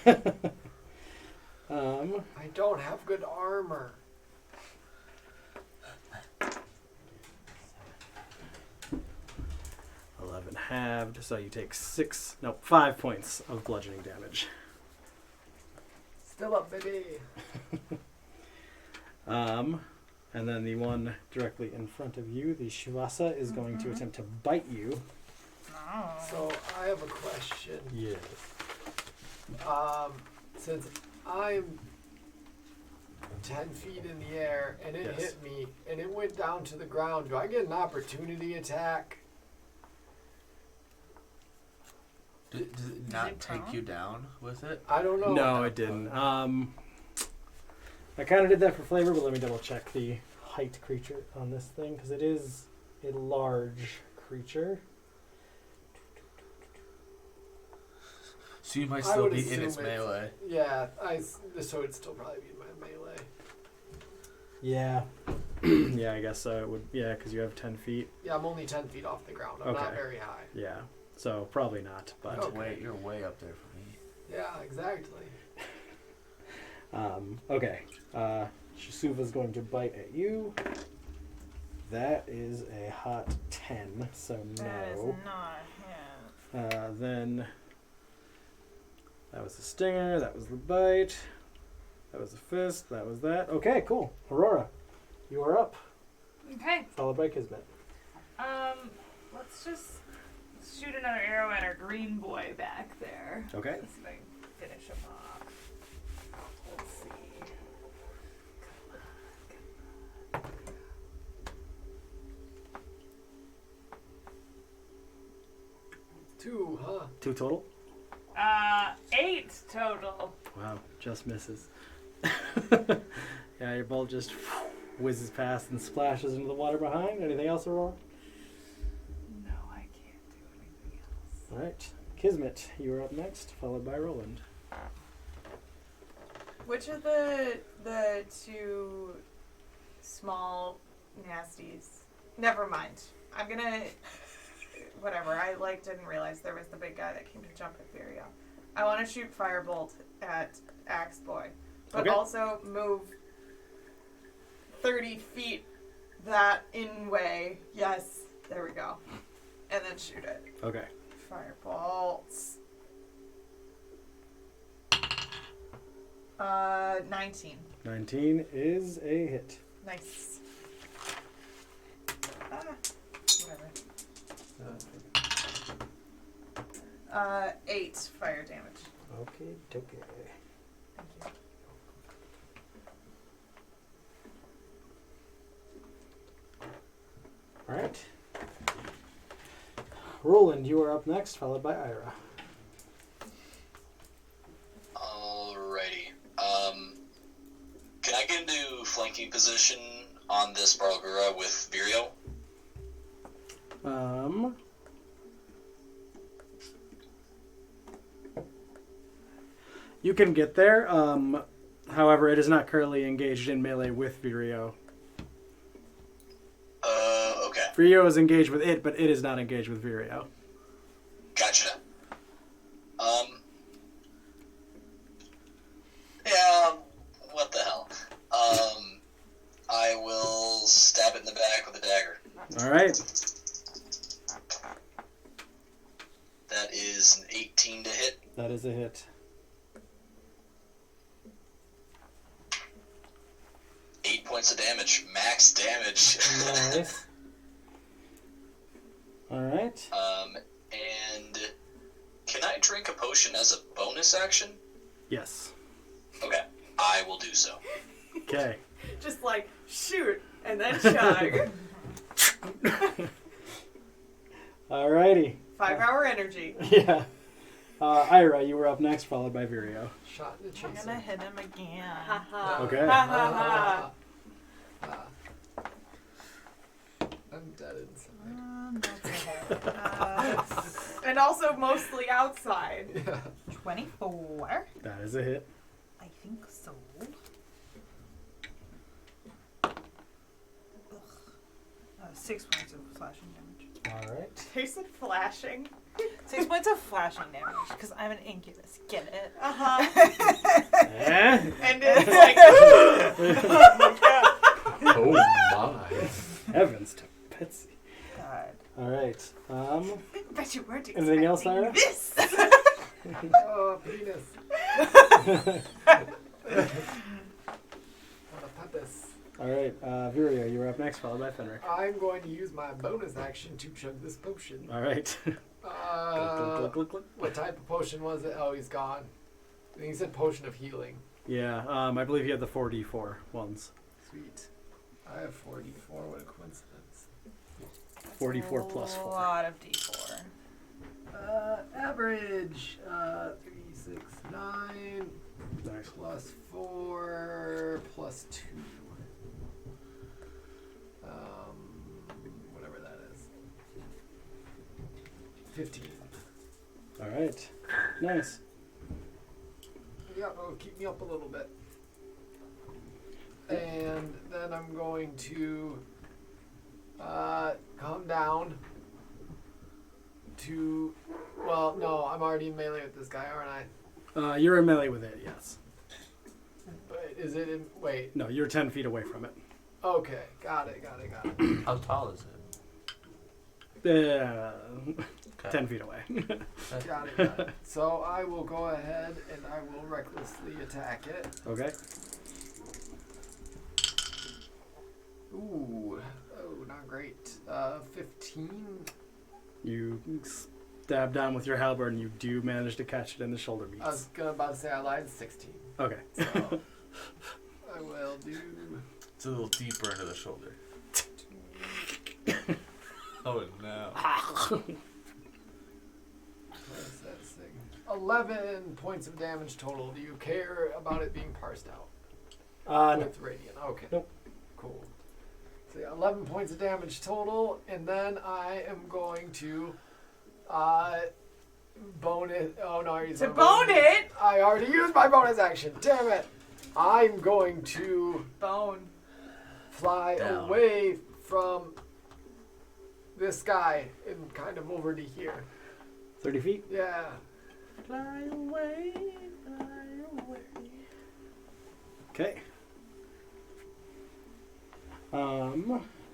I don't have good armor. 11 halved, so you take 5 points of bludgeoning damage. Still up, baby. And then the one directly in front of you, the Shivasa, is going to attempt to bite you. So I have a question. Yes. Since I'm 10 feet in the air and it Yes. hit me and it went down to the ground, do I get an opportunity attack? Does it not take you down with it? I don't know. No, it didn't. I kind of did that for flavor, but let me double check the height creature on this thing, because it is a large creature. So you might I still would be in assume its melee. Yeah, so it'd still probably be in my melee. Yeah. Yeah, I guess so. It would. Yeah, because you have 10 feet. Yeah, I'm only 10 feet off the ground. I'm not Okay. very high. Yeah. So probably not. But You're way up there for me. Yeah, exactly. okay. Shisuva's going to bite at you. That is a hot 10, so That is no. not Then that was the stinger. That was the bite. That was the fist. That was that. Okay, cool. Aurora, you are up. Okay. Followed by Kismet. Let's just shoot another arrow at our green boy back there. Okay. Let's see if I can finish him off. Let's see. Come on. 2, huh? 2 total. 8 total. Wow, just misses. Yeah, your bolt just whizzes past and splashes into the water behind. Anything else, Aurora? No, I can't do anything else. All right. Kismet, you are up next, followed by Roland. Which of the 2 small nasties? Never mind. I'm gonna. Whatever. I didn't realize there was the big guy that came to jump at Virio. I want to shoot firebolt at Axe Boy, but Okay. also move 30 feet that in way. Yes, there we go, and then shoot it. Okay. Firebolts. 19. 19 is a hit. Nice. Whatever. 8 fire damage. Okay, okay. Thank you. All right. Roland, you are up next, followed by Ira. Alrighty. Can I get into flanking position on this Barlgura with Virio? You can get there. However, it is not currently engaged in melee with Virio. Okay. Virio is engaged with it, but it is not engaged with Virio. Gotcha. Yeah, what the hell? I will stab it in the back with a dagger. All right. That is an 18 to hit. That is a hit. 8 points of damage. Max damage. Nice. All right. And can I drink a potion as a bonus action? Yes. Okay, I will do so. Okay. Just shoot and then chug. All righty. 5-hour energy. Yeah. Ira, you were up next, followed by Virio. Shot in the I'm chaser. gonna hit him again. Okay. Ha ha I'm dead inside. And also mostly outside. Yeah. 24. That is a hit. I think so. Ugh. 6 points of flashing damage. All right. They said flashing. 6 points of flashing damage because I'm an incubus. Get it? Eh? And it's like, oh my god. Oh my. Heavens to Betsy. God. All right. Bet you weren't Anything else, expecting Ira? this. Oh, penis. Penis. All right. Virio, you were up next, followed by Fenric. I'm going to use my bonus action to chug this potion. All right. Glug, glug, glug, glug. What type of potion was it? Oh, he's gone. I think he said potion of healing. Yeah. I believe you had the 4d4 ones. Sweet. I have 44. What a coincidence. 44 plus 4. A lot of D4. Average. 3, 6, 9. Nice. Plus 4. Plus 2. Whatever that is. 15. All right. Nice. Yeah, it'll keep me up a little bit. And then I'm going to come down to... Well, no, I'm already in melee with this guy, aren't I? You're in melee with it, yes. But is it in... Wait. No, you're 10 feet away from it. Okay, got it. How tall is it? Okay. 10 feet away. Got it, got it. So I will go ahead and I will recklessly attack it. Okay. Ooh. Oh, not great. 15. You stab down with your halberd and you do manage to catch it in the shoulder beats. I was about to say I lied. 16. Okay. So I will do. It's a little deeper into the shoulder. Oh no. What is that thing? 11 points of damage total. Do you care about it being parsed out? No. With radiant. Okay. Nope. Cool. So yeah, 11 points of damage total, and then I am going to bone it. Oh no, I used To my bone it? I already used my bonus action. Damn it! I'm going to Bone. fly Down. away from this guy and kind of over to here. 30 feet. Yeah. Fly away, fly away. Okay.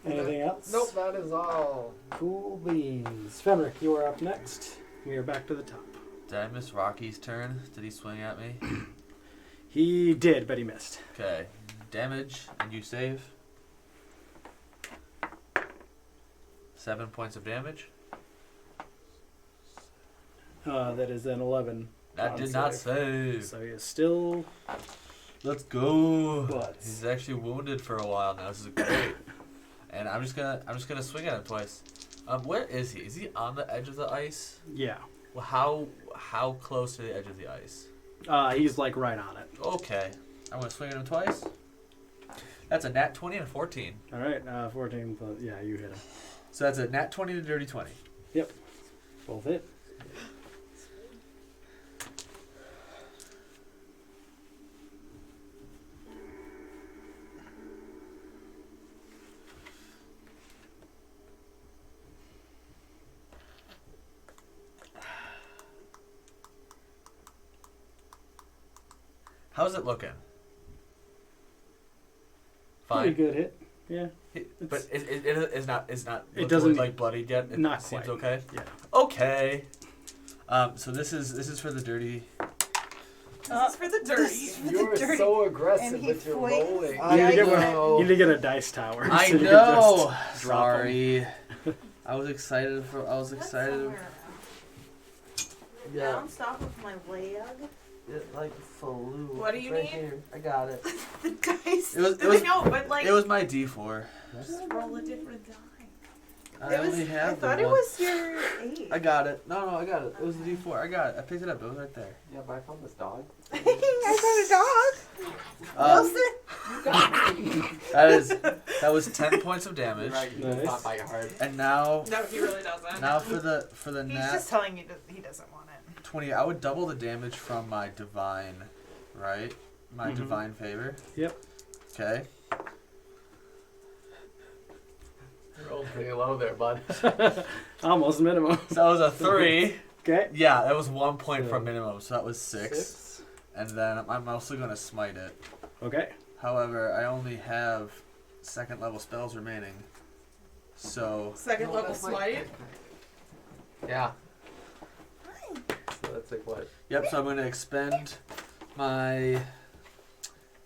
Anything else? Nope, that is all. Cool beans. Fenric, you are up next. We are back to the top. Did I miss Rocky's turn? Did he swing at me? He did, but he missed. Okay. Damage, and you save. 7 points of damage. That is an 11. That on did not save. save. So he is still. Let's go. But He's actually wounded for a while now. This is great. And I'm just gonna swing at him twice. Where is he? Is he on the edge of the ice? yeah, Well, how close to the edge of the ice? he's like right on it. Okay. I'm gonna swing at him twice. That's a nat 20 and a 14. All right, 14. Yeah, you hit him. So that's a nat 20 and a dirty 20. Both hit. How's it looking? Pretty Fine. good hit. Yeah. But it's not It look doesn't- like bloodied yet. It not seems quite. okay. Yeah. Okay. So this is for the dirty. This is for the dirty. This is for the You're dirty. so And aggressive he with your flings- rolling. You need, to get know. one, you need to get a dice tower. I so you can know. just drop 'em. Sorry. I was excited. Yeah. Don't stop with my leg. It like flew. What do you right need? Here. I got it. The dice. It was I know, but like, it was my D4. just roll a different die. I only have I the thought it one. was your 8. I got it. No, I got it. It was the D4. I got it. I picked it up. It was right there. Yeah, but I found this dog. I found a dog. Wilson. That was 10 points of damage. Right, you Nice. just not by heart. And now No, he really doesn't. for the He's nat just telling you that he doesn't want it. 20, I would double the damage from my divine, right? My Mhm. divine favor. Yep. Okay. You rolled pretty low there, bud. Almost minimum. So that was a 3. Okay. Yeah, that was 1 point So- from minimum, so that was 6. And then I'm also going to smite it. Okay. However, I only have 2nd level spells remaining. So, Second No, level that's my- smite. Yeah. So that's like what? yep, so I'm going to expend my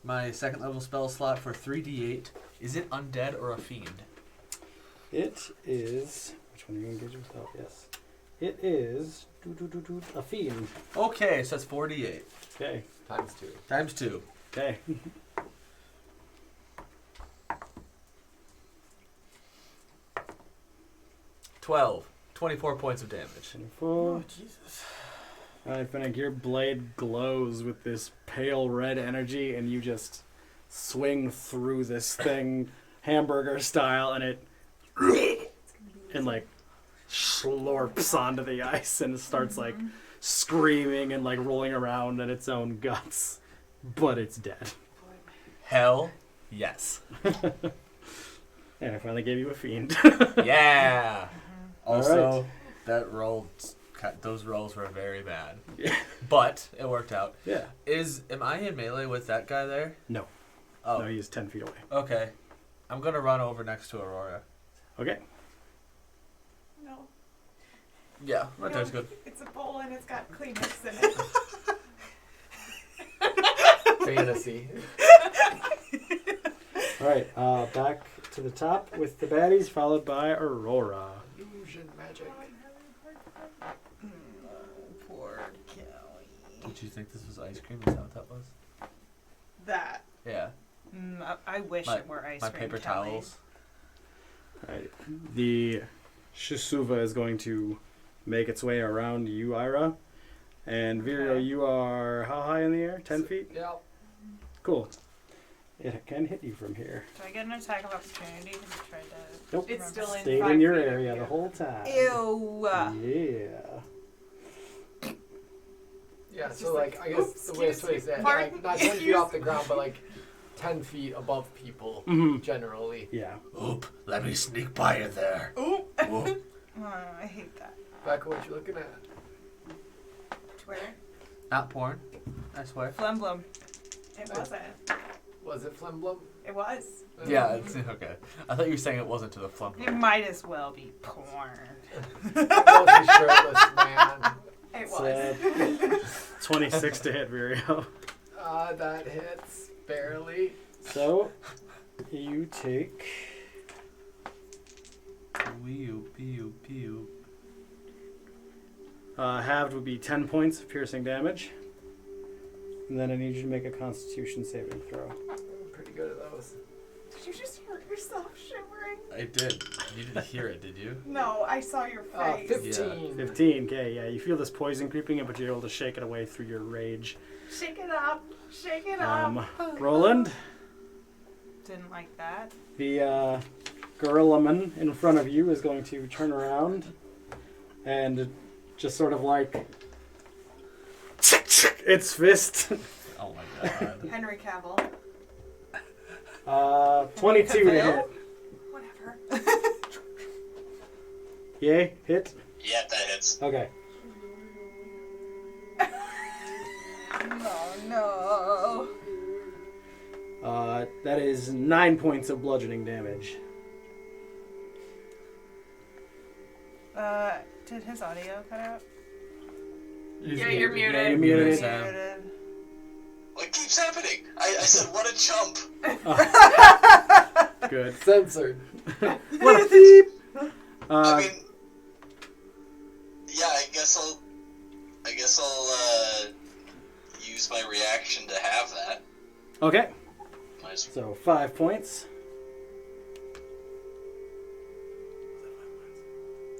2nd level spell slot for 3d8. Is it undead or a fiend? It is. Which one are you engaged with? Oh, yes. It is a fiend. Okay, so that's 4d8 Okay. Times 2. times 2. Okay. $12. 24 points of damage. 24. Jesus. Alright, Finnick, your blade glows with this pale red energy, and you just swing through this thing, hamburger style, and it like slurps onto the ice and it starts like screaming and like rolling around in its own guts, but it's dead. Hell yes. And I finally gave you a fiend. Yeah. Also, Alright. that roll, those rolls were very bad. Yeah. But it worked out. Yeah. Am I in melee with that guy there? No. Oh, No, he's 10 feet away. okay. I'm gonna run over next to Aurora. Okay. No. Yeah, right there's good. It's a bowl and it's got Kleenex in it. Fantasy. Alright, back to the top with the baddies, followed by Aurora. Illusion magic. Poor Kelly. Did you think this was ice cream? Is that what that was? That. Yeah. I wish My- it were ice My cream. paper Kelly. towels. Alright, the Shisuva is going to make its way around you, Ira. And Virio, Okay. you are how high in the air? 10 feet? Yeah. Cool. It can hit you from here. Do I get an attack of opportunity because I tried to? Nope. It's still in Stayed 5 in your feet of area you. the whole time. Ew. Yeah. Yeah, It's so just like, like, I guess oops, the way to excuse say me, that, pardon, like, not 10 feet excuse off the ground, but like 10 feet above people, Mm-hmm. generally. Yeah. Oop, let me sneak by you there. Ooh. Oop. I hate that. Becca, what you looking at? Twitter. Not porn, I swear. Flemblum. It wasn't. Was it Flemblum? It was. Yeah, it's okay. I thought you were saying it wasn't to the flump. It might as well be porn. Mostly shirtless man. It So, was. 26 to hit Virio. That hits barely. So, you take Pew. halved would be 10 points of piercing damage. And then I need you to make a Constitution saving throw. I'm pretty good at those. Did you just hurt yourself shivering? I did. You didn't hear it, did you? No, I saw your face. 15. 15. Okay, yeah. You feel this poison creeping in, but you're able to shake it away through your rage. Shake it up. Shake it up. Roland, Didn't like that. the gorilla man in front of you is going to turn around and just sort of like its fist. Oh my god. Henry Cavill. 22 to hit. Whatever. Yay, hit. Yeah, that hits. Okay. No. That is 9 points of bludgeoning damage. Did his audio cut out? Yeah, you're muted. Yeah, you're muted. Muted. What keeps happening? I said, what a chump. Good. Censored. What a thief! I mean, yeah, I guess I'll use my reaction to have that. Okay, Might as so 5 points.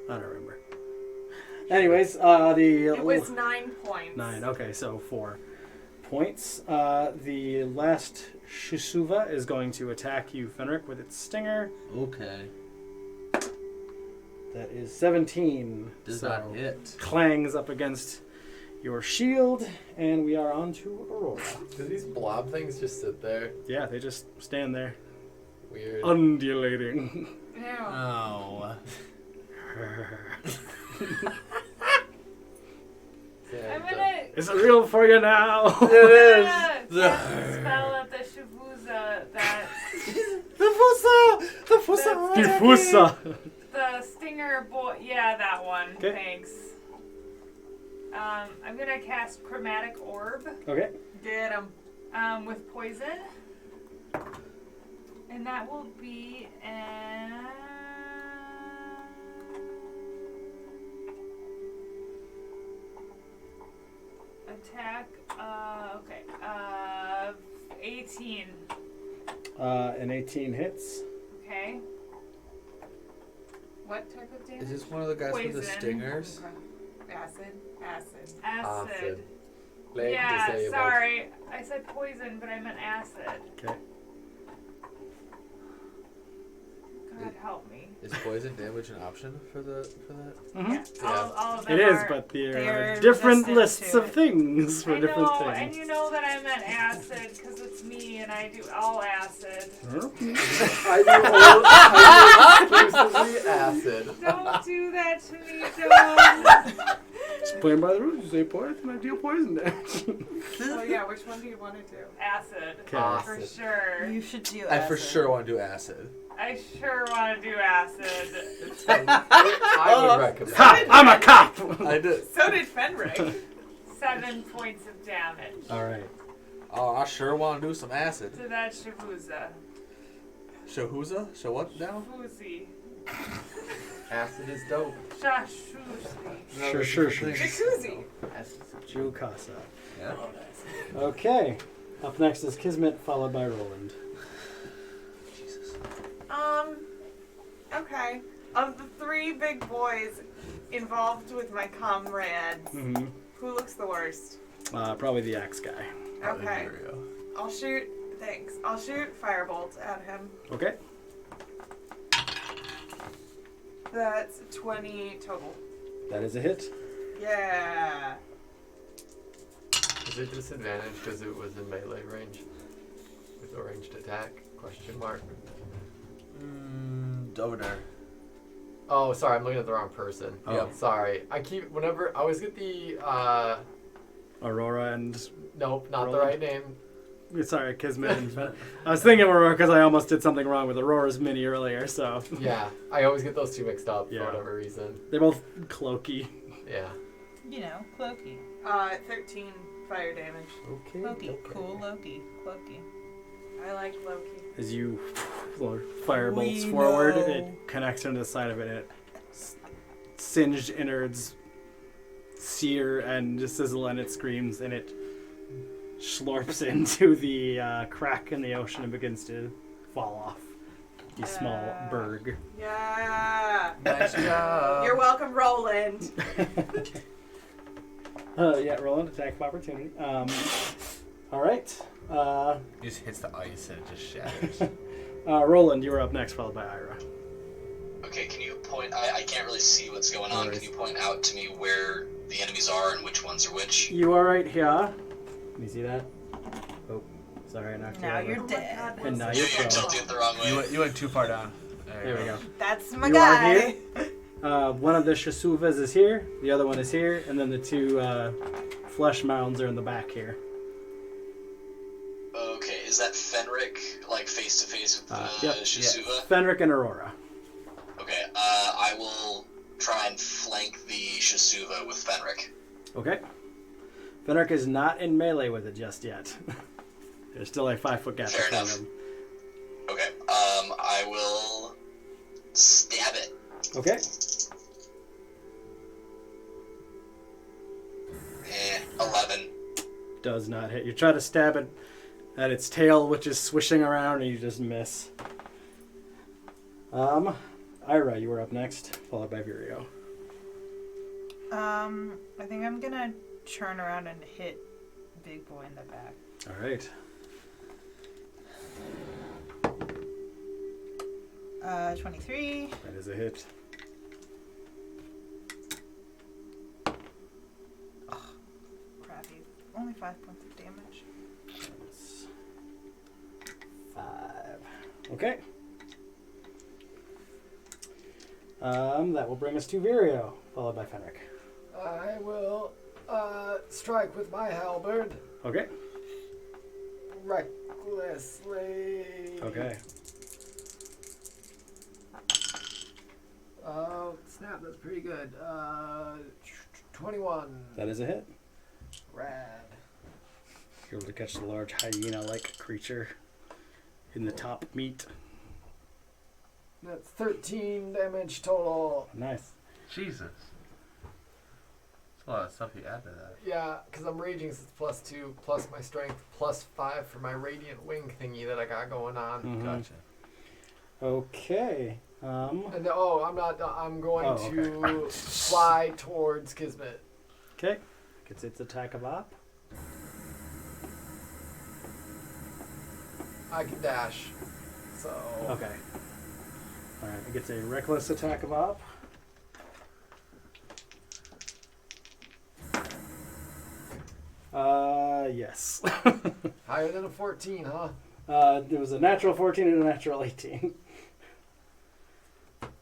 I don't remember. Anyways, It was 9 points. 9. Okay, so 4 points. The last Shisuva is going to attack you, Fenric, with its stinger. Okay. That is 17. Does so not hit. clangs up against your shield, and we are on to Aurora. Do these blob things just sit there? Yeah, they just stand there, Weird. undulating. Ew. Oh. Yeah, I'm gonna. Is it real for you now? I'm gonna cast a spell at the Shavuza that Diffusa. the stinger boy. Yeah, that one. 'Kay. Thanks. I'm gonna cast Chromatic Orb Okay. Get him. with poison, and that will be an attack. Okay. 18. An 18 hits. Okay. What type of damage? Is this one of the guys with the Poison. stingers? Acid. Acid. Acid. Leg Yeah, disabled. sorry. I said poison, but I meant acid. Okay. God help me. Is poison damage an option for that? Yeah, all of them It is, are. but there They're are different resistant lists to of it. things for I different know, and things. you know that I meant acid because it's me and I do all acid. I do exclusively acid. Don't do that to me, John. Just playing by the rules. You say poison, I deal poison damage. Oh yeah, which one do you want to do? Acid. Okay. For sure. You should do I acid. for sure want to do acid. I sure want to do acid. I would recommend. Ha! I'm a cop! I did. So did Fenric. 7 points of damage Alright. Oh, I sure want to do some acid. to that Shavuza. Shahuza? Show what now? Shavuzi. Acid is dope. Shashuzi. Sure. Jacuzzi. Jewel Casa. Yeah. Okay. Up next is Kismet, followed by Roland. Jesus. Okay. Of the 3 big boys involved with my comrades, Mm-hmm. who looks the worst? Probably the axe guy. Okay. I'll shoot. Thanks. I'll shoot firebolts at him. Okay. That's 20 total. That is a hit. Yeah. Is it disadvantage because it was in melee range? With a ranged attack? Question mark. Over there. Oh, sorry, I'm looking at the wrong person. Oh. Yep. Sorry. I always get the, Aurora and... nope, not the Roland. right name. Sorry, Kismet and I was thinking Aurora because I almost did something wrong with Aurora's mini earlier, so... Yeah, I always get those two mixed up Yeah. for whatever reason. They're both cloaky. Yeah. You know, Cloaky. 13 fire damage. Okay. Loki. Cool Loki. Cloaky. I like Loki. As you firebolts We forward, know. it connects into the side of it. It singed innards sear and sizzle, and it screams, and it slurps into the crack in the ocean and begins to fall off. The small berg. Yeah. Nice job. You're welcome, Roland. Yeah, roll an attack of opportunity. All right. He just hits the ice and it just shatters. Roland, you were up next, followed by Ira. Okay, can you point? I can't really see what's going on. Can you point out to me where the enemies are and which ones are which? You are right here. Can you see that? Oh, sorry, I knocked you Now over. you're dead. And now Yeah, you're you're prone. tilting it the wrong way. You went too far down. There we go. That's my You guy. are here. One of the Shasuvas is here, the other one is here, and then the 2 flesh mounds are in the back here. Okay, is that Fenric, like face to face with Yep. Shisuva? Fenric and Aurora. Okay, I will try and flank the Shisuva with Fenric. Okay. Fenric is not in melee with it just yet. There's still a 5-foot gap Fair between enough. them. Okay, I will stab it. Okay. 11. Does not hit. You try to stab it at its tail, which is swishing around, and you just miss. Ira, you were up next, followed by Virio. I think I'm gonna turn around and hit Big Boy in the back. All right. 23. That is a hit. Crappy. Only 5 points of damage. That's 5. Okay. That will bring us to Virio, followed by Fenric. I will strike with my halberd Okay. recklessly. Okay. Oh, snap, that's pretty good. 21. That is a hit. Rad. You're able to catch the large hyena-like creature in the top meat. That's 13 damage total. Nice. Jesus. That's a lot of stuff you add to that. Yeah, because I'm raging, so it's +2, plus my strength, +5 for my radiant wing thingy that I got going on. Mhm. Gotcha. Okay. And I'm not. I'm going Oh, okay. to fly towards Kismet. Okay. Gets its attack of op. I can dash. So. Okay. Alright, it gets a reckless attack of op. Yes. Higher than a 14, huh? There was a natural 14 and a natural 18.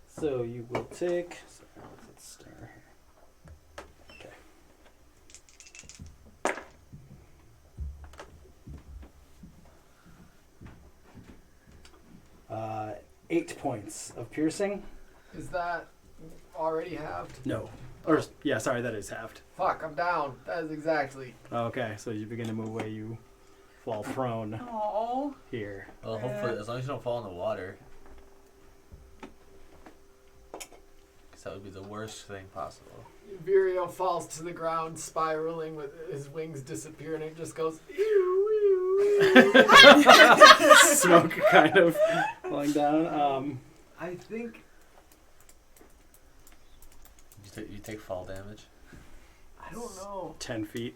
So you will take... Sorry, let's star here. Okay. 8 points of piercing. Is that already halved? No. Or, yeah, sorry, that is halved. Fuck, I'm down. That is exactly. Okay, so you begin to move away, you fall prone Oh. here. Well, hopefully, as long as you don't fall in the water. Because that would be the worst thing possible. Virio falls to the ground, spiraling with his wings disappear, and it just goes. Smoke kind of falling down. I think. You take fall damage. I don't know 10 feet.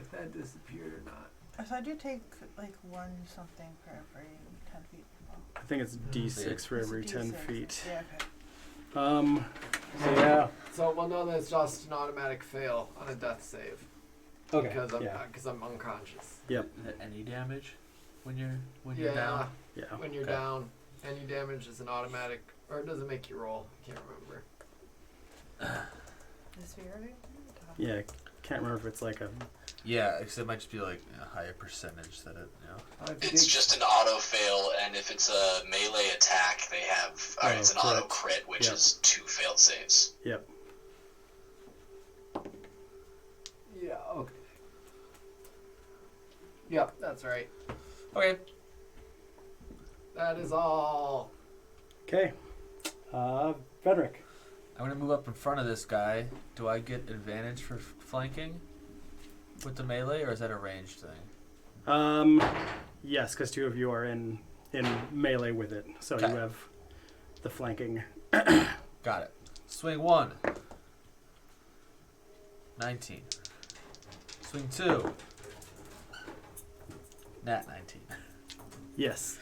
if that disappeared or not. So I do take like 1 something for every 10 feet. I think it's D6 for every 10 feet. Yeah, okay. So yeah. So we'll know that it's just an automatic fail on a death save. Okay. Because I'm unconscious. Yep. Is that any damage when you're down? Yeah. When you're Okay. down, any damage is an automatic, or it doesn't make you roll. I can't remember. Is Vera there? Yeah. Can't remember if it's like a. Yeah, because it might just be like a higher percentage that it, It's just an auto fail, and if it's a melee attack, they have. It's an auto crit, which is 2 failed saves. Yep. Yeah. Okay. Yep, that's right. Okay. That is all. Okay. Frederick. I'm going to move up in front of this guy. Do I get advantage for flanking with the melee, or is that a ranged thing? Yes, because 2 of you are in melee with it, so Okay. you have the flanking. Got it. Swing 1. 19. Swing 2. Nat 19. Yes.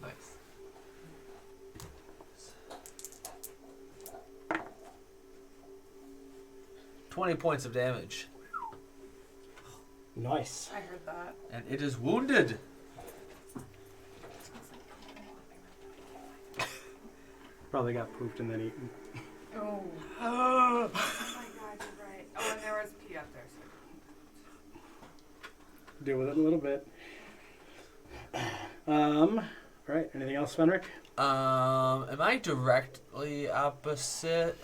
Nice. $20 points of damage. Nice. I heard that. And it is wounded. Probably got pooped and then eaten. Oh. Oh my god, you're right. Oh, and there was pee up there. So. Deal with it in a little bit. Right. Anything else, Fenric? Am I directly opposite?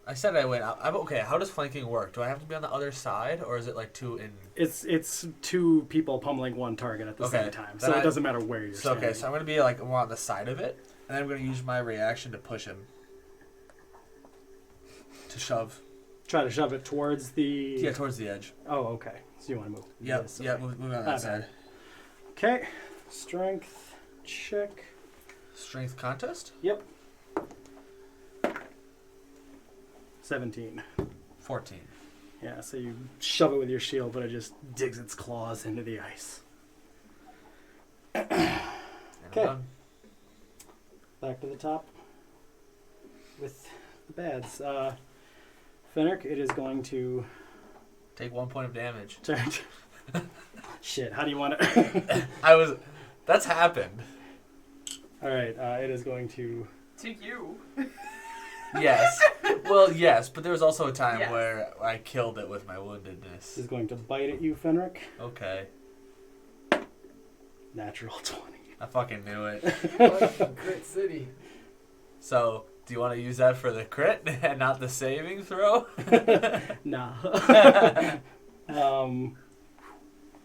I said I went out. Okay, how does flanking work? Do I have to be on the other side, or is it like 2 in? It's 2 people pummeling 1 target at the same time, so it doesn't matter where you're standing. Okay, so I'm gonna be like more on the side of it, and I'm gonna use my reaction to push him. To shove. Try to shove it towards the. Yeah, towards the edge. Oh, okay. So you want to move? Yep, this yeah, way. move on that side. Okay. Strength check. Strength contest? Yep. 17. 14. Yeah, so you shove it with your shield, but it just digs its claws into the ice. And Okay. I'm done. Back to the top with the bads. Fenric, it is going to Take 1 point of damage. turn. Shit, how do you want it? That's happened. Alright, it is going to. To you. Yes. Well, yes, but there was also a time Yes. where I killed it with my woundedness. Is going to bite at you, Fenric. Okay. Natural 20. I fucking knew it. Fucking Crit City. So, do you want to use that for the crit and not the saving throw? Nah.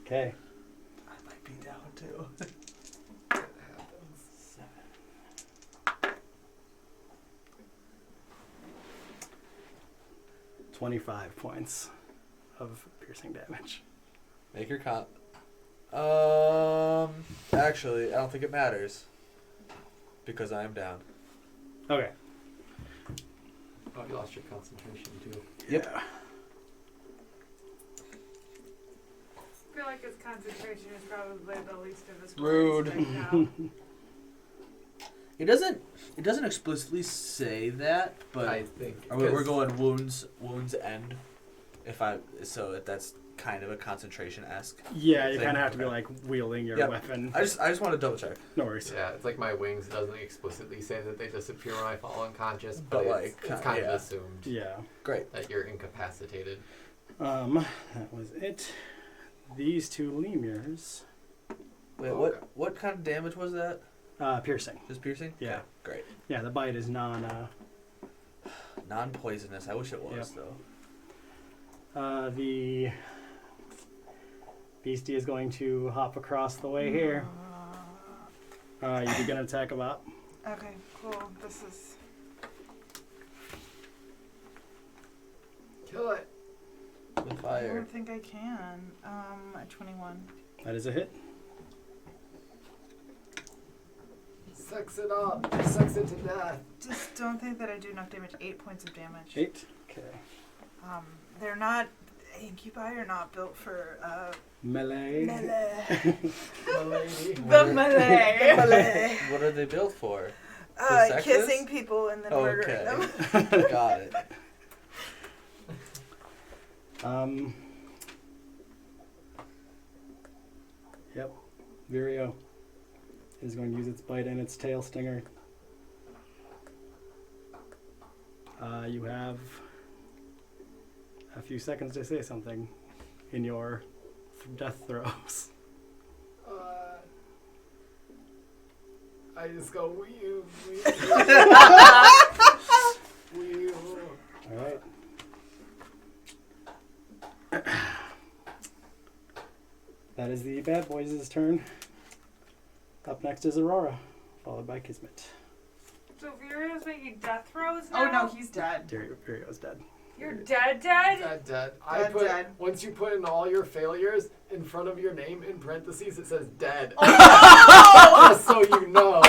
Okay. I might be down too. That happens. 25 points of piercing damage. Make your comp. Actually, I don't think it matters. Because I am down. Okay. Oh, you lost your concentration too. Yep. Yeah. I feel like his concentration is probably the least of his Rude. worries right now. It doesn't explicitly say that, but I think we're going wounds end. That's kind of a concentration-esque. Yeah, you Thing. kind of have to be Okay. like wielding your Yep. weapon. I just want to double check. No worries. Yeah, it's like my wings. It doesn't explicitly say that they disappear when I fall unconscious, But, but like, it's kind yeah. of assumed Yeah. Great. that you're incapacitated. That was it. these two lemurs. Wait, what kind of damage was that? Piercing. Just piercing? Yeah. Okay, great. Yeah, the bite is Non-poisonous. I wish it was, though. The beastie is going to hop across the way here. You begin an attack of op. Okay, cool. This is. Kill it. With I fire. don't think I can. At 21. That is a hit. Sucks it up. Sucks it to death. Just don't think that I do enough damage. 8 points of damage. 8. Okay. They're not. Incubi are not built for Melee. melee. Milady. The melee. What are they built for? sexist? Kissing people and then murdering them. Got it. Yep. Vireo is going to use its bite and its tail stinger. You have a few seconds to say something in your death throws. I just go, wee. Alright. That is the bad boys' turn. Up next is Aurora, followed by Kismet. So Virio's making death throws now? Oh no, he's dead. Virio's dead. You're dead, dead? Dead. Dead. Once you put in all your failures in front of your name in parentheses, it says dead. Just so you know.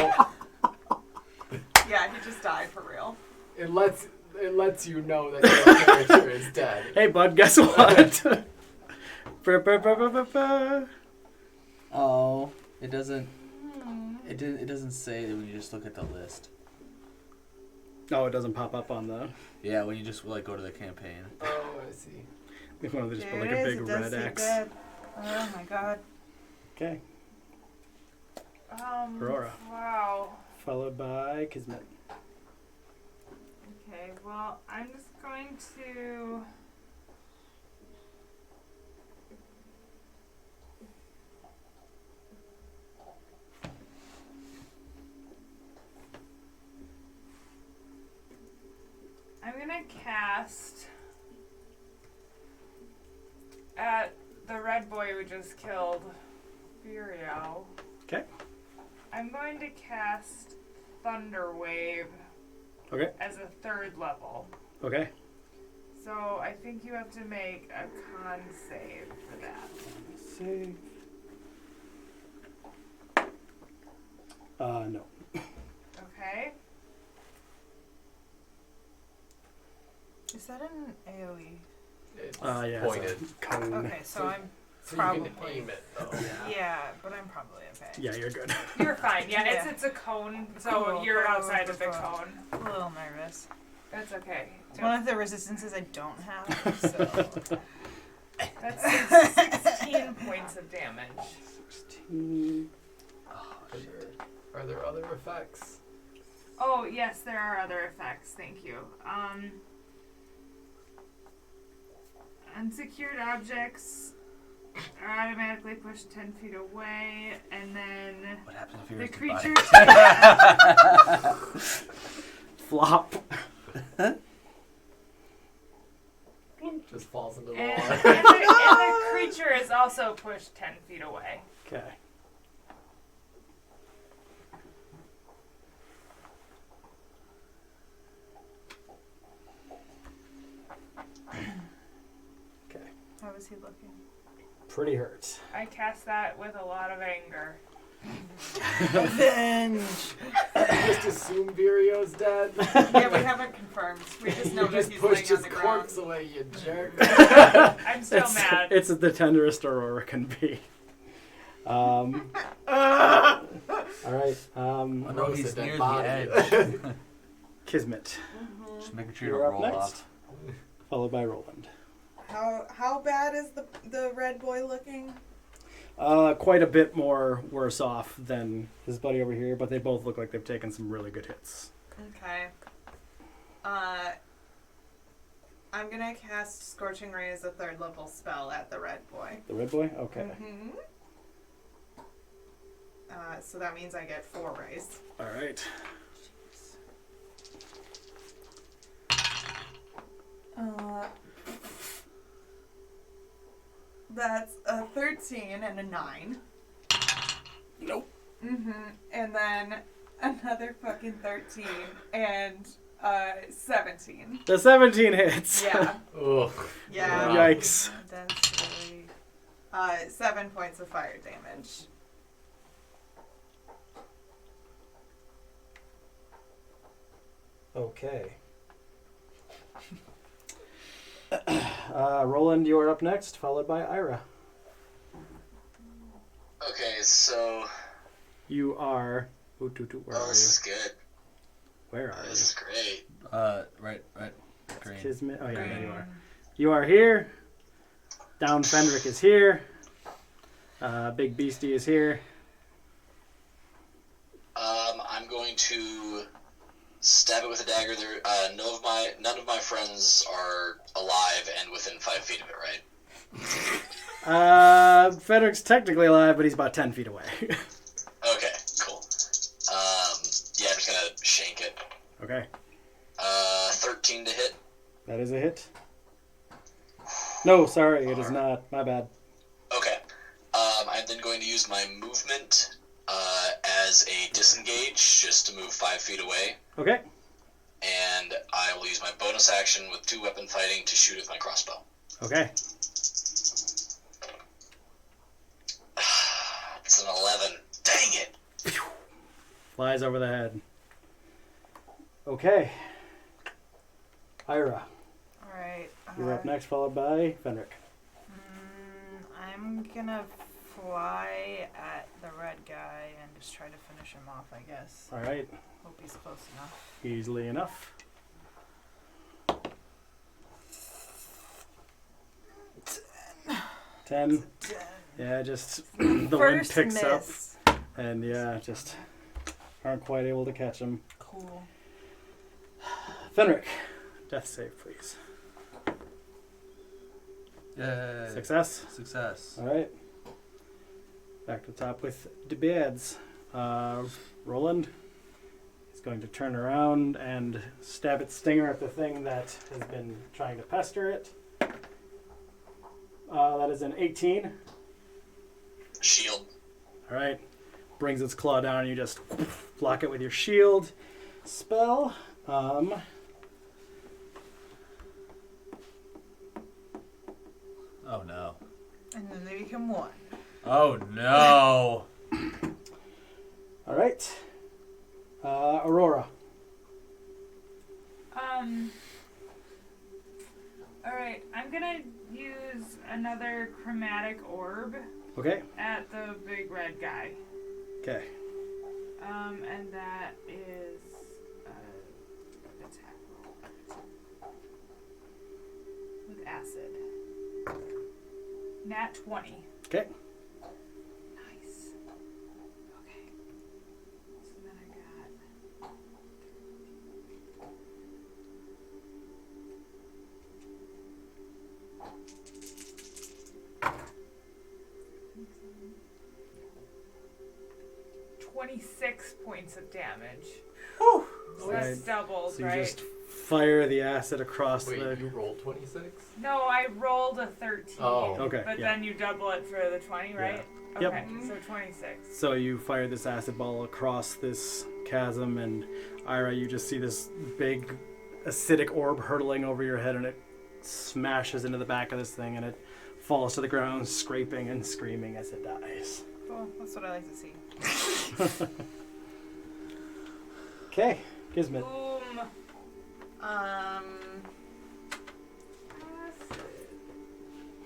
Yeah, he just died for real. It lets you know that your character is dead. Hey bud, guess what? Ba-ba-ba-ba-ba-ba. Oh, it doesn't. It doesn't say that when you just look at the list. No, it doesn't pop up on the. Yeah, when you just like go to the campaign. Oh, I see. We want to just put There like it a is, big it does red say X. dead. Oh my god. Okay. Aurora. Wow. Followed by Kismet. Okay, well, I'm just going to... I'm gonna cast at the red boy we just killed, Vireo. Okay. I'm going to cast Thunder Wave Okay. as a 3rd level. Okay. So I think you have to make a con save for that. Save. No. Okay. Is that an AoE? It's Yeah. pointed. It's a cone. Okay, so I'm So probably. you can aim it, though. Yeah, but I'm probably okay. Yeah, you're good. You're fine. Yeah, Yeah. it's a cone, so Cool. you're Cool. outside of the Cool. cone. A little nervous. That's okay. It's one of the resistances I don't have, so. That's 16 points of damage. 16. Are there other effects? Oh, yes, there are other effects. Thank you. Unsecured objects are automatically pushed 10 feet away, and then What happens if the you're creature Flop. Just falls into the and water. the creature is also pushed 10 feet away. Okay. Okay. How is he looking? Pretty hurt. I cast that with a lot of anger. Revenge! Just assume Vireo's dead. Yeah, we haven't confirmed. We just know You that just he's pushed laying his on the ground. corpse away, you jerk. I'm still mad. It's the tenderest Aurora can be. All right. I know Roast he's a dead near the body. edge. Kismet, Just making sure you You're don't up roll next. off. followed by Roland. How bad is the red boy looking? Quite a bit more worse off than his buddy over here, but they both look like they've taken some really good hits. Okay. I'm gonna cast Scorching Ray as a 3rd level spell at the red boy. The red boy? Okay. Mm-hmm. So that means I get 4 rays. All right. That's a 13 and a 9. Nope. Mm-hmm. And then another fucking 13 and 17. The 17 hits. Yeah. Ugh. Yeah. Yikes. That's really... 7 points of fire damage. Okay. Roland, you are up next, followed by Ira. Okay, so. You are. Where are This is you? good. Where are This is great. Right. Green. Kismet? Oh, yeah, there you are. You are here. Down Fendrick is here. Big Beastie is here. I'm going to stab it with a dagger. There, none of my friends are alive and within 5 feet of it, right? Fendrick's technically alive, but he's about 10 feet away. Okay, cool. Yeah, I'm just gonna shank it. Okay. 13 to hit. That is a hit. No, sorry, it is not. My bad. Okay. I'm then going to use my movement as a disengage, just to move 5 feet away. Okay. And I will use my bonus action with 2 weapon fighting to shoot with my crossbow. Okay. It's an 11. Dang it! Flies over the head. Okay. Ira, Alright. you're up next, followed by Fendrick. I'm gonna fly at the red guy and just try to finish him off, I guess. All right. Hope he's close enough. Easily enough. 10. Yeah, just the wind picks up, and yeah, just aren't quite able to catch him. Cool. Fenric, death save, please. Yay. Success. Success. All right. Back to the top with the beds. Roland is going to turn around and stab its stinger at the thing that has been trying to pester it. That is an 18. Shield. All right. Brings its claw down and you just block it with your shield spell. Oh no. And then they become 1. Oh no. All right. Aurora. Alright, I'm gonna use another chromatic orb Okay. at the big red guy. Okay. And that is attack roll. With acid. Nat 20. Okay. Nice. Okay. So then I got... $26 points of damage. Whew. So that's doubled, So you right? just fire the acid across Wait, the... you rolled 26? No, I rolled a 13. Oh. Okay, But yeah. then you double it for the 20, right? Yep. Okay, so 26. So you fire this acid ball across this chasm, and Ira, you just see this big acidic orb hurtling over your head, and it smashes into the back of this thing, and it falls to the ground, scraping and screaming as it dies. Cool. That's what I like to see. Okay, Gizmit. Boom.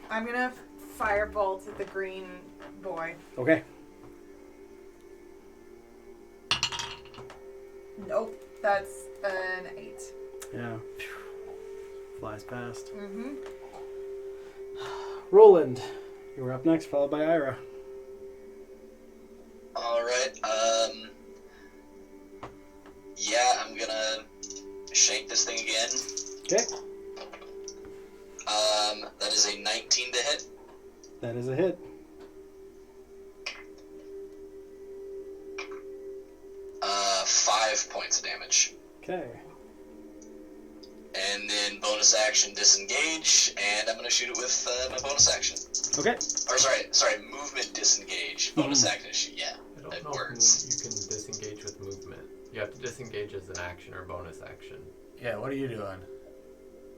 I'm gonna firebolt at the green boy. Okay. Nope, that's an 8. Yeah. Phew. Flies past. Mm-hmm. Roland, you were up next, followed by Ira. Alright, yeah, I'm gonna shank this thing again. Okay. is a 19 to hit. That is a hit. 5 points of damage. Okay. And then bonus action disengage, and I'm gonna shoot it with my bonus action. Okay. Or sorry, movement disengage. Bonus action shoot. Yeah, I don't that know works. if you can disengage with movement. You have to disengage as an action or bonus action. Yeah, what are you doing?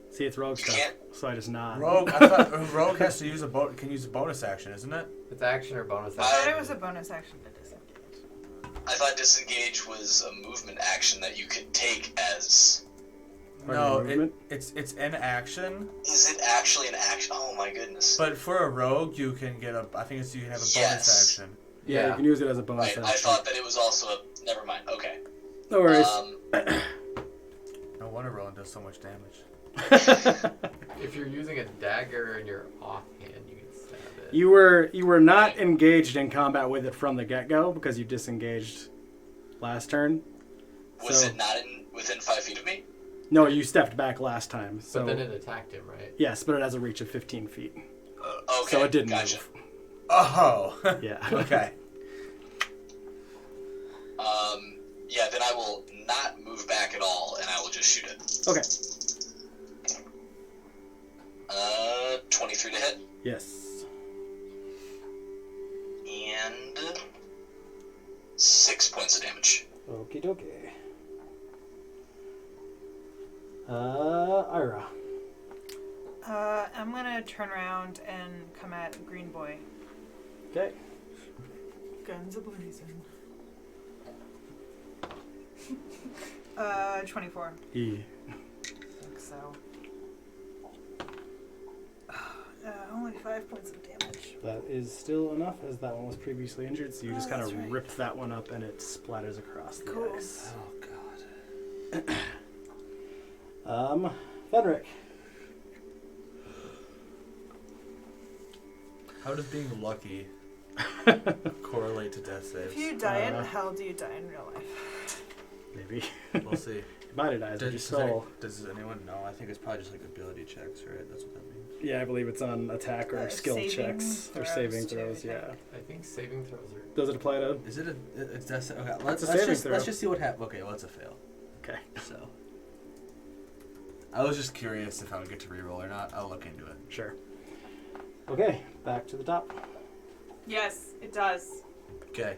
See, it's rogue You stuff, can't. so I just nod. Rogue, I thought Rogue has to use can use a bonus action, isn't it? It's action or bonus I action. thought it was a bonus action to disengage. I thought disengage was a movement action that you could take as. No, movement? it's an action. Is it actually an action? Oh my goodness. But for a rogue, you can get a. I think you can have a bonus Yes. action. Yeah, you can use it as a bonus Right, action. I thought that it was also a. Never mind. Okay. No worries. No wonder Roland does so much damage. If you're using a dagger and you're offhand, you can stab it. You were not engaged in combat with it from the get-go because you disengaged last turn. Was So- it not within 5 feet of me? No, you stepped back last time. So But then it attacked him, right? yes, but it has a reach of 15 feet. Okay. So it didn't gotcha. move. Oh. Yeah. Okay. Yeah, then I will not move back at all, and I will just shoot it. Okay. 23 to hit, Yes. and 6 points of damage. Okie dokie. Ira. I'm gonna turn around and come at Green Boy. Okay. Guns a-blazing. 24. E. think so. Only 5 points of damage. That is still enough, as that one was previously injured, so you just kind that's of right. ripped that one up and it splatters across the Cool. ice. Oh god. Fenric. How does being lucky correlate to death saves? If you die in hell, do you die in real life? Maybe. We'll see. You might have died with your soul. Does anyone know? I think it's probably just like ability checks, right? That's what that means. Yeah, I believe it's on attack or skill saving checks or throws saving too, throws. I Yeah. think. I think saving throws are. Does it apply to? Is it a? It's death save. Okay, It's let's a saving just throw. let's just see what happens. Okay, well, it's a fail. Okay. So. I was just curious if I would get to reroll or not. I'll look into it. Sure. Okay, back to the top. Yes, it does. Okay.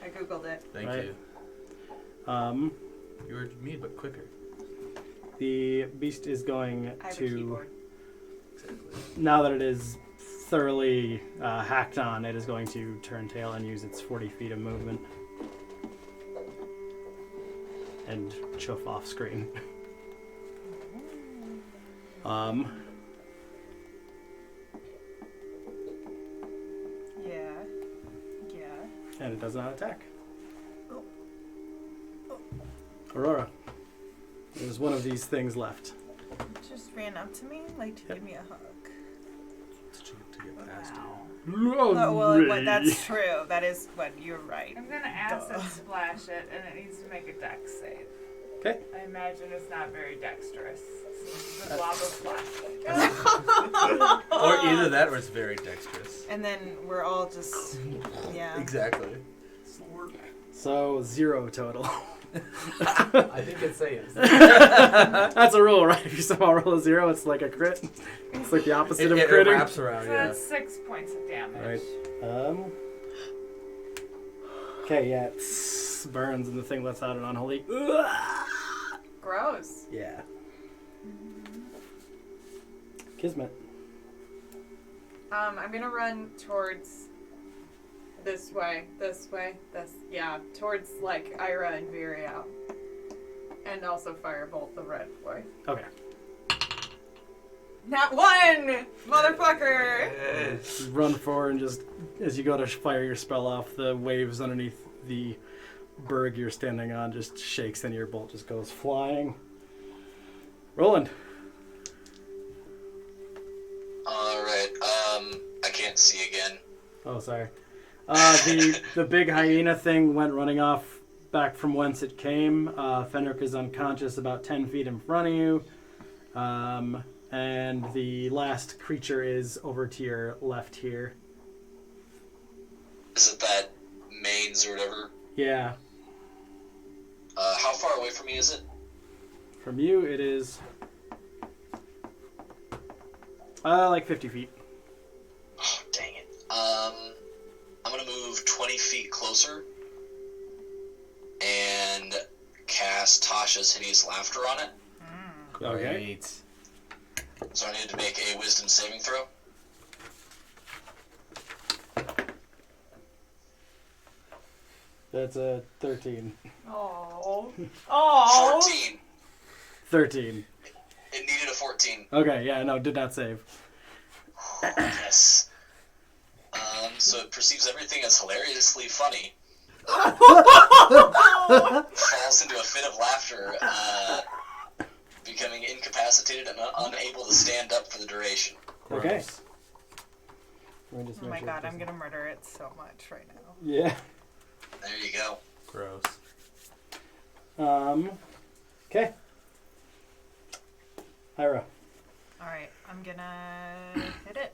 I googled it. Thank Right. you. You were me, but quicker. The beast is going I have a to, keyboard. Exactly. now that it is thoroughly hacked on, it is going to turn tail and use its 40 feet of movement and chuff off screen. Yeah. Yeah. And it does not attack. Aurora, there's one of these things left. It just ran up to me, like to give me a hug. To get past Oh, well, that's true. That is what you're right. I'm gonna acid splash it, and it needs to make a dex save. Okay. I imagine it's not very dexterous. Since it's a lava splash. you. Or either that, or it's very dexterous. And then we're all just, yeah. Exactly. So 0 total. I think it saves. That's a rule, right? If you somehow roll a 0, it's like a crit. It's like the opposite of It critting. wraps around, So yeah. that's 6 points of damage. Right. Okay, yeah, it burns and the thing lets out an unholy. Gross. Yeah. Kismet. I'm gonna run towards this way, yeah, towards like Ira and Viria. And also firebolt the red boy. Okay. Not one! Motherfucker! You run forward and just, as you go to fire your spell off, the waves underneath the berg you're standing on just shakes and your bolt just goes flying. Roland. Alright, I can't see again. Oh, sorry. The big hyena thing went running off back from whence it came. Fenric is unconscious about 10 feet in front of you. And the last creature is over to your left here. Is it that mains or whatever? Yeah. How far away from me is it? From you, it is like 50 feet. Oh, dang it. I'm gonna move 20 feet closer and cast Tasha's Hideous Laughter on it. Okay. Great. So I need to make a Wisdom saving throw. That's a 13. Oh. 14. 13. It needed a 14. Okay, yeah, no, did not save. Yes. So it perceives everything as hilariously funny. Falls into a fit of laughter, becoming incapacitated and unable to stand up for the duration. Okay. Oh my god, I'm gonna murder it so much right now. Yeah. There you go. Gross. Okay. Ira. Alright, I'm gonna hit it.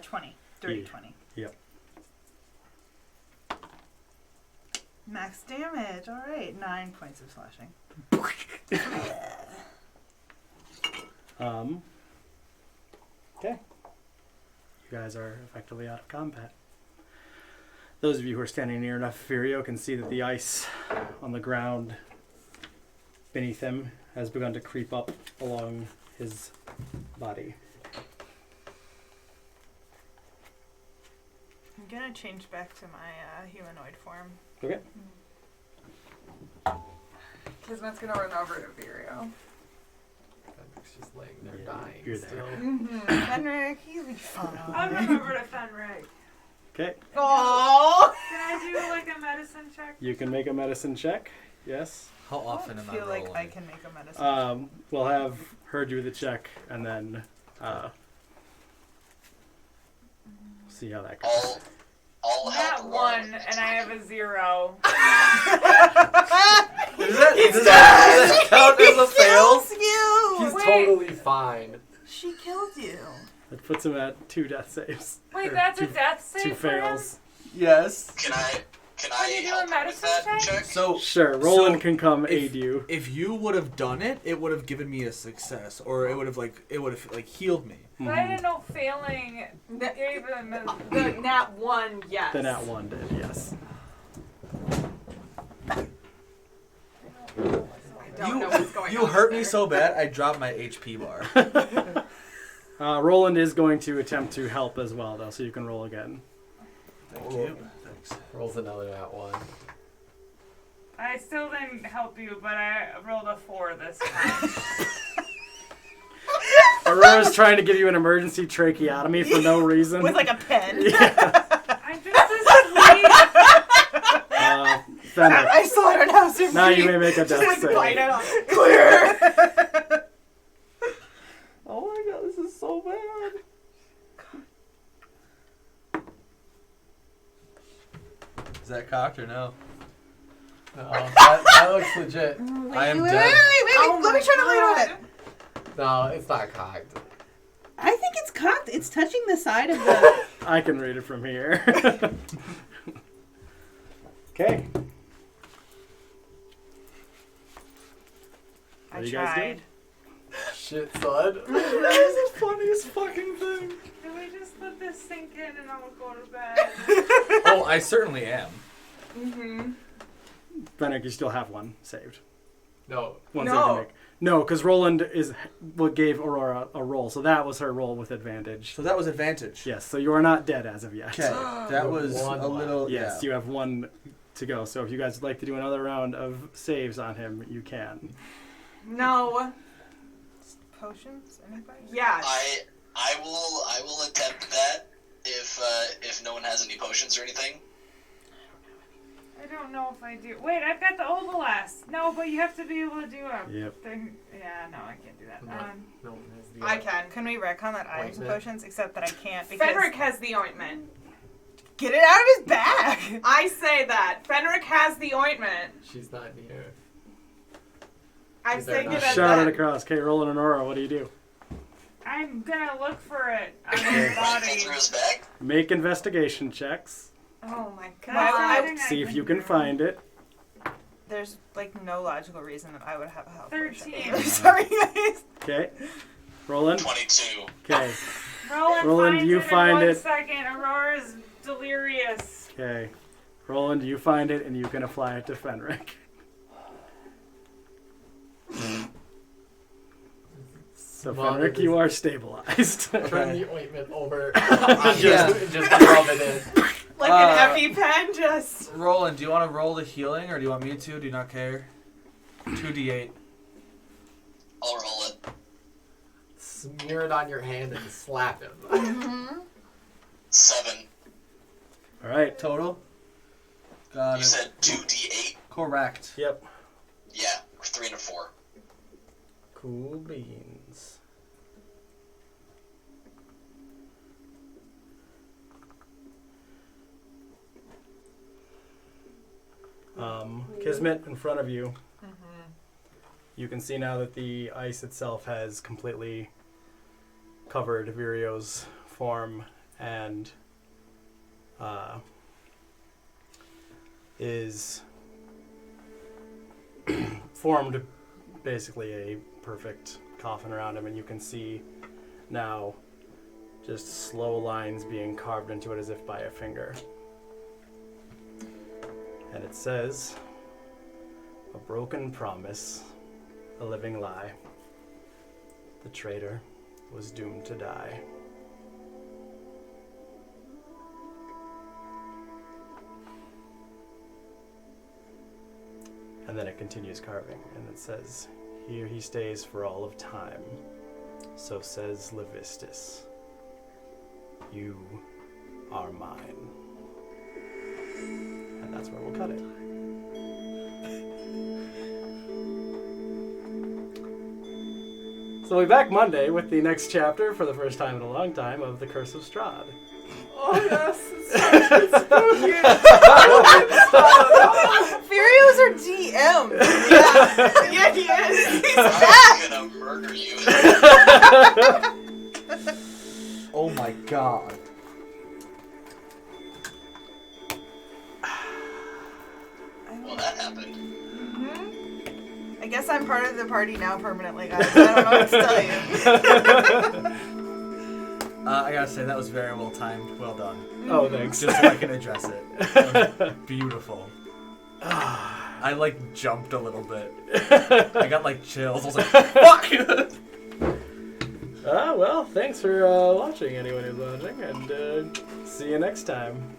20. Dirty 20. Yep. Max damage. Alright, 9 points of slashing. Okay. You guys are effectively out of combat. Those of you who are standing near enough Furio can see that the ice on the ground beneath him has begun to creep up along his body. I'm gonna change back to my humanoid form. Okay. Kismet's gonna run over to Virio. She's laying there Yeah, dying you're there. still. Fenric, he'll be fine. I'll run over to Fenric. Okay. Aww! Can I do like a medicine check? You can make a medicine check. Yes. How often I am I feel like rolling? I can make a medicine. We'll have her do the check and then see how that goes. I'll That help one, and I have a 0. Does that count as a fail? You! He's Wait. totally fine. She killed you. That puts him at 2 death saves. Wait, Or that's two, a death save 2 for him? fails. Yes. Can I Can you do a help her with medicine that check? check? So Sure, Roland So, can come if- aid you. if you would have done it, it would have given me a success, or it would have healed me. But I didn't know failing gave him a... The nat 1, yes. The nat 1 did, yes. I don't know what's going on. You hurt me there. so bad, I dropped my HP bar. Roland is going to attempt to help as well, though, so you can roll again. Thank you. Thanks. Rolls another at 1. I still didn't help you, but I rolled a 4 this time. Aurora's trying to give you an emergency tracheotomy for no reason. With like a pen. Yeah. I'm just asleep. Fenric. I saw it on House of Now you Meat. may make a Just death like save. bite it off. Clear! Oh my god, this is so bad. Is that cocked or no? No, that looks legit. I am wait, dead. Let me try to light on it. No, it's not cocked. I think it's cocked. It's touching the side of the... I can read it from here. Okay. What I are you guys tried. doing? Shit, son. That is the funniest fucking thing. Can we just let this sink in and I'll go to bed? Oh, I certainly am. Mm-hmm. Fenric, you still have one saved. No. One No. save to make. No, because Roland is what gave Aurora a roll, so that was her roll with advantage. So that was advantage. Yes, so you are not dead as of yet. Okay, that was One a little. Yes, Yeah. you have one to go. So if you guys would like to do another round of saves on him, you can. No. Potions? Anybody? Yeah. I will attempt that if no one has any potions or anything. I don't know if I do. Wait, I've got the Ovalast. No, but you have to be able to do a Yep. thing. Yeah, no, I can't do that. No one has the I can. Can we retcon that I have some Ointment. potions? Except that I can't because... Fenric has the ointment. Get it out of his bag! I say that. Fenric has the ointment. She's not here. I'm Is there saying not? it at Shout it that. across. Okay, roll an Aurora. What do you do? I'm gonna look for it on his body. Through his bag? Make investigation checks. Oh my That's something god. I See if you can do. find it. There's like no logical reason that I would have a health 13. potion. Sorry guys. Okay. Roland. 22. Okay. Roland, Roland, finds you it find in it. 1 second. Aurora's delirious. Okay. Roland, you find it and you can apply it to Fenric. So Well, Fenric, you are stabilized. Turn the ointment over. Yeah. Just rub it in. Like an EpiPen, just. Roland, do you want to roll the healing, or do you want me to? Do you not care? 2d8. I'll roll it. Smear it on your hand and slap him. Mm-hmm. 7. All right. Total? Got You it. said 2d8? Correct. Yep. Yeah, 3 and a 4. Cool beans. Kismet, in front of you, you can see now that the ice itself has completely covered Virio's form and is formed basically a perfect coffin around him, and you can see now just slow lines being carved into it as if by a finger. And it says, "A broken promise, a living lie. The traitor was doomed to die." And then it continues carving, and it says, "Here he stays for all of time. So says Levistus. You are mine." And that's where we'll cut it. So we'll be back Monday with the next chapter, for the first time in a long time, of The Curse of Strahd. Oh yes. Furio's our DM. Yeah. Yeah, he is. He's back. I'm gonna murder you. Oh my god. Well, that happened. I guess I'm part of the party now permanently, guys. I don't know what to tell you. I gotta say, that was very well timed. Well done. Oh, thanks. Just so I can address it. That was beautiful. I like jumped a little bit. I got like chills. I was like, fuck! Well, thanks for watching, anyone who's watching, and see you next time.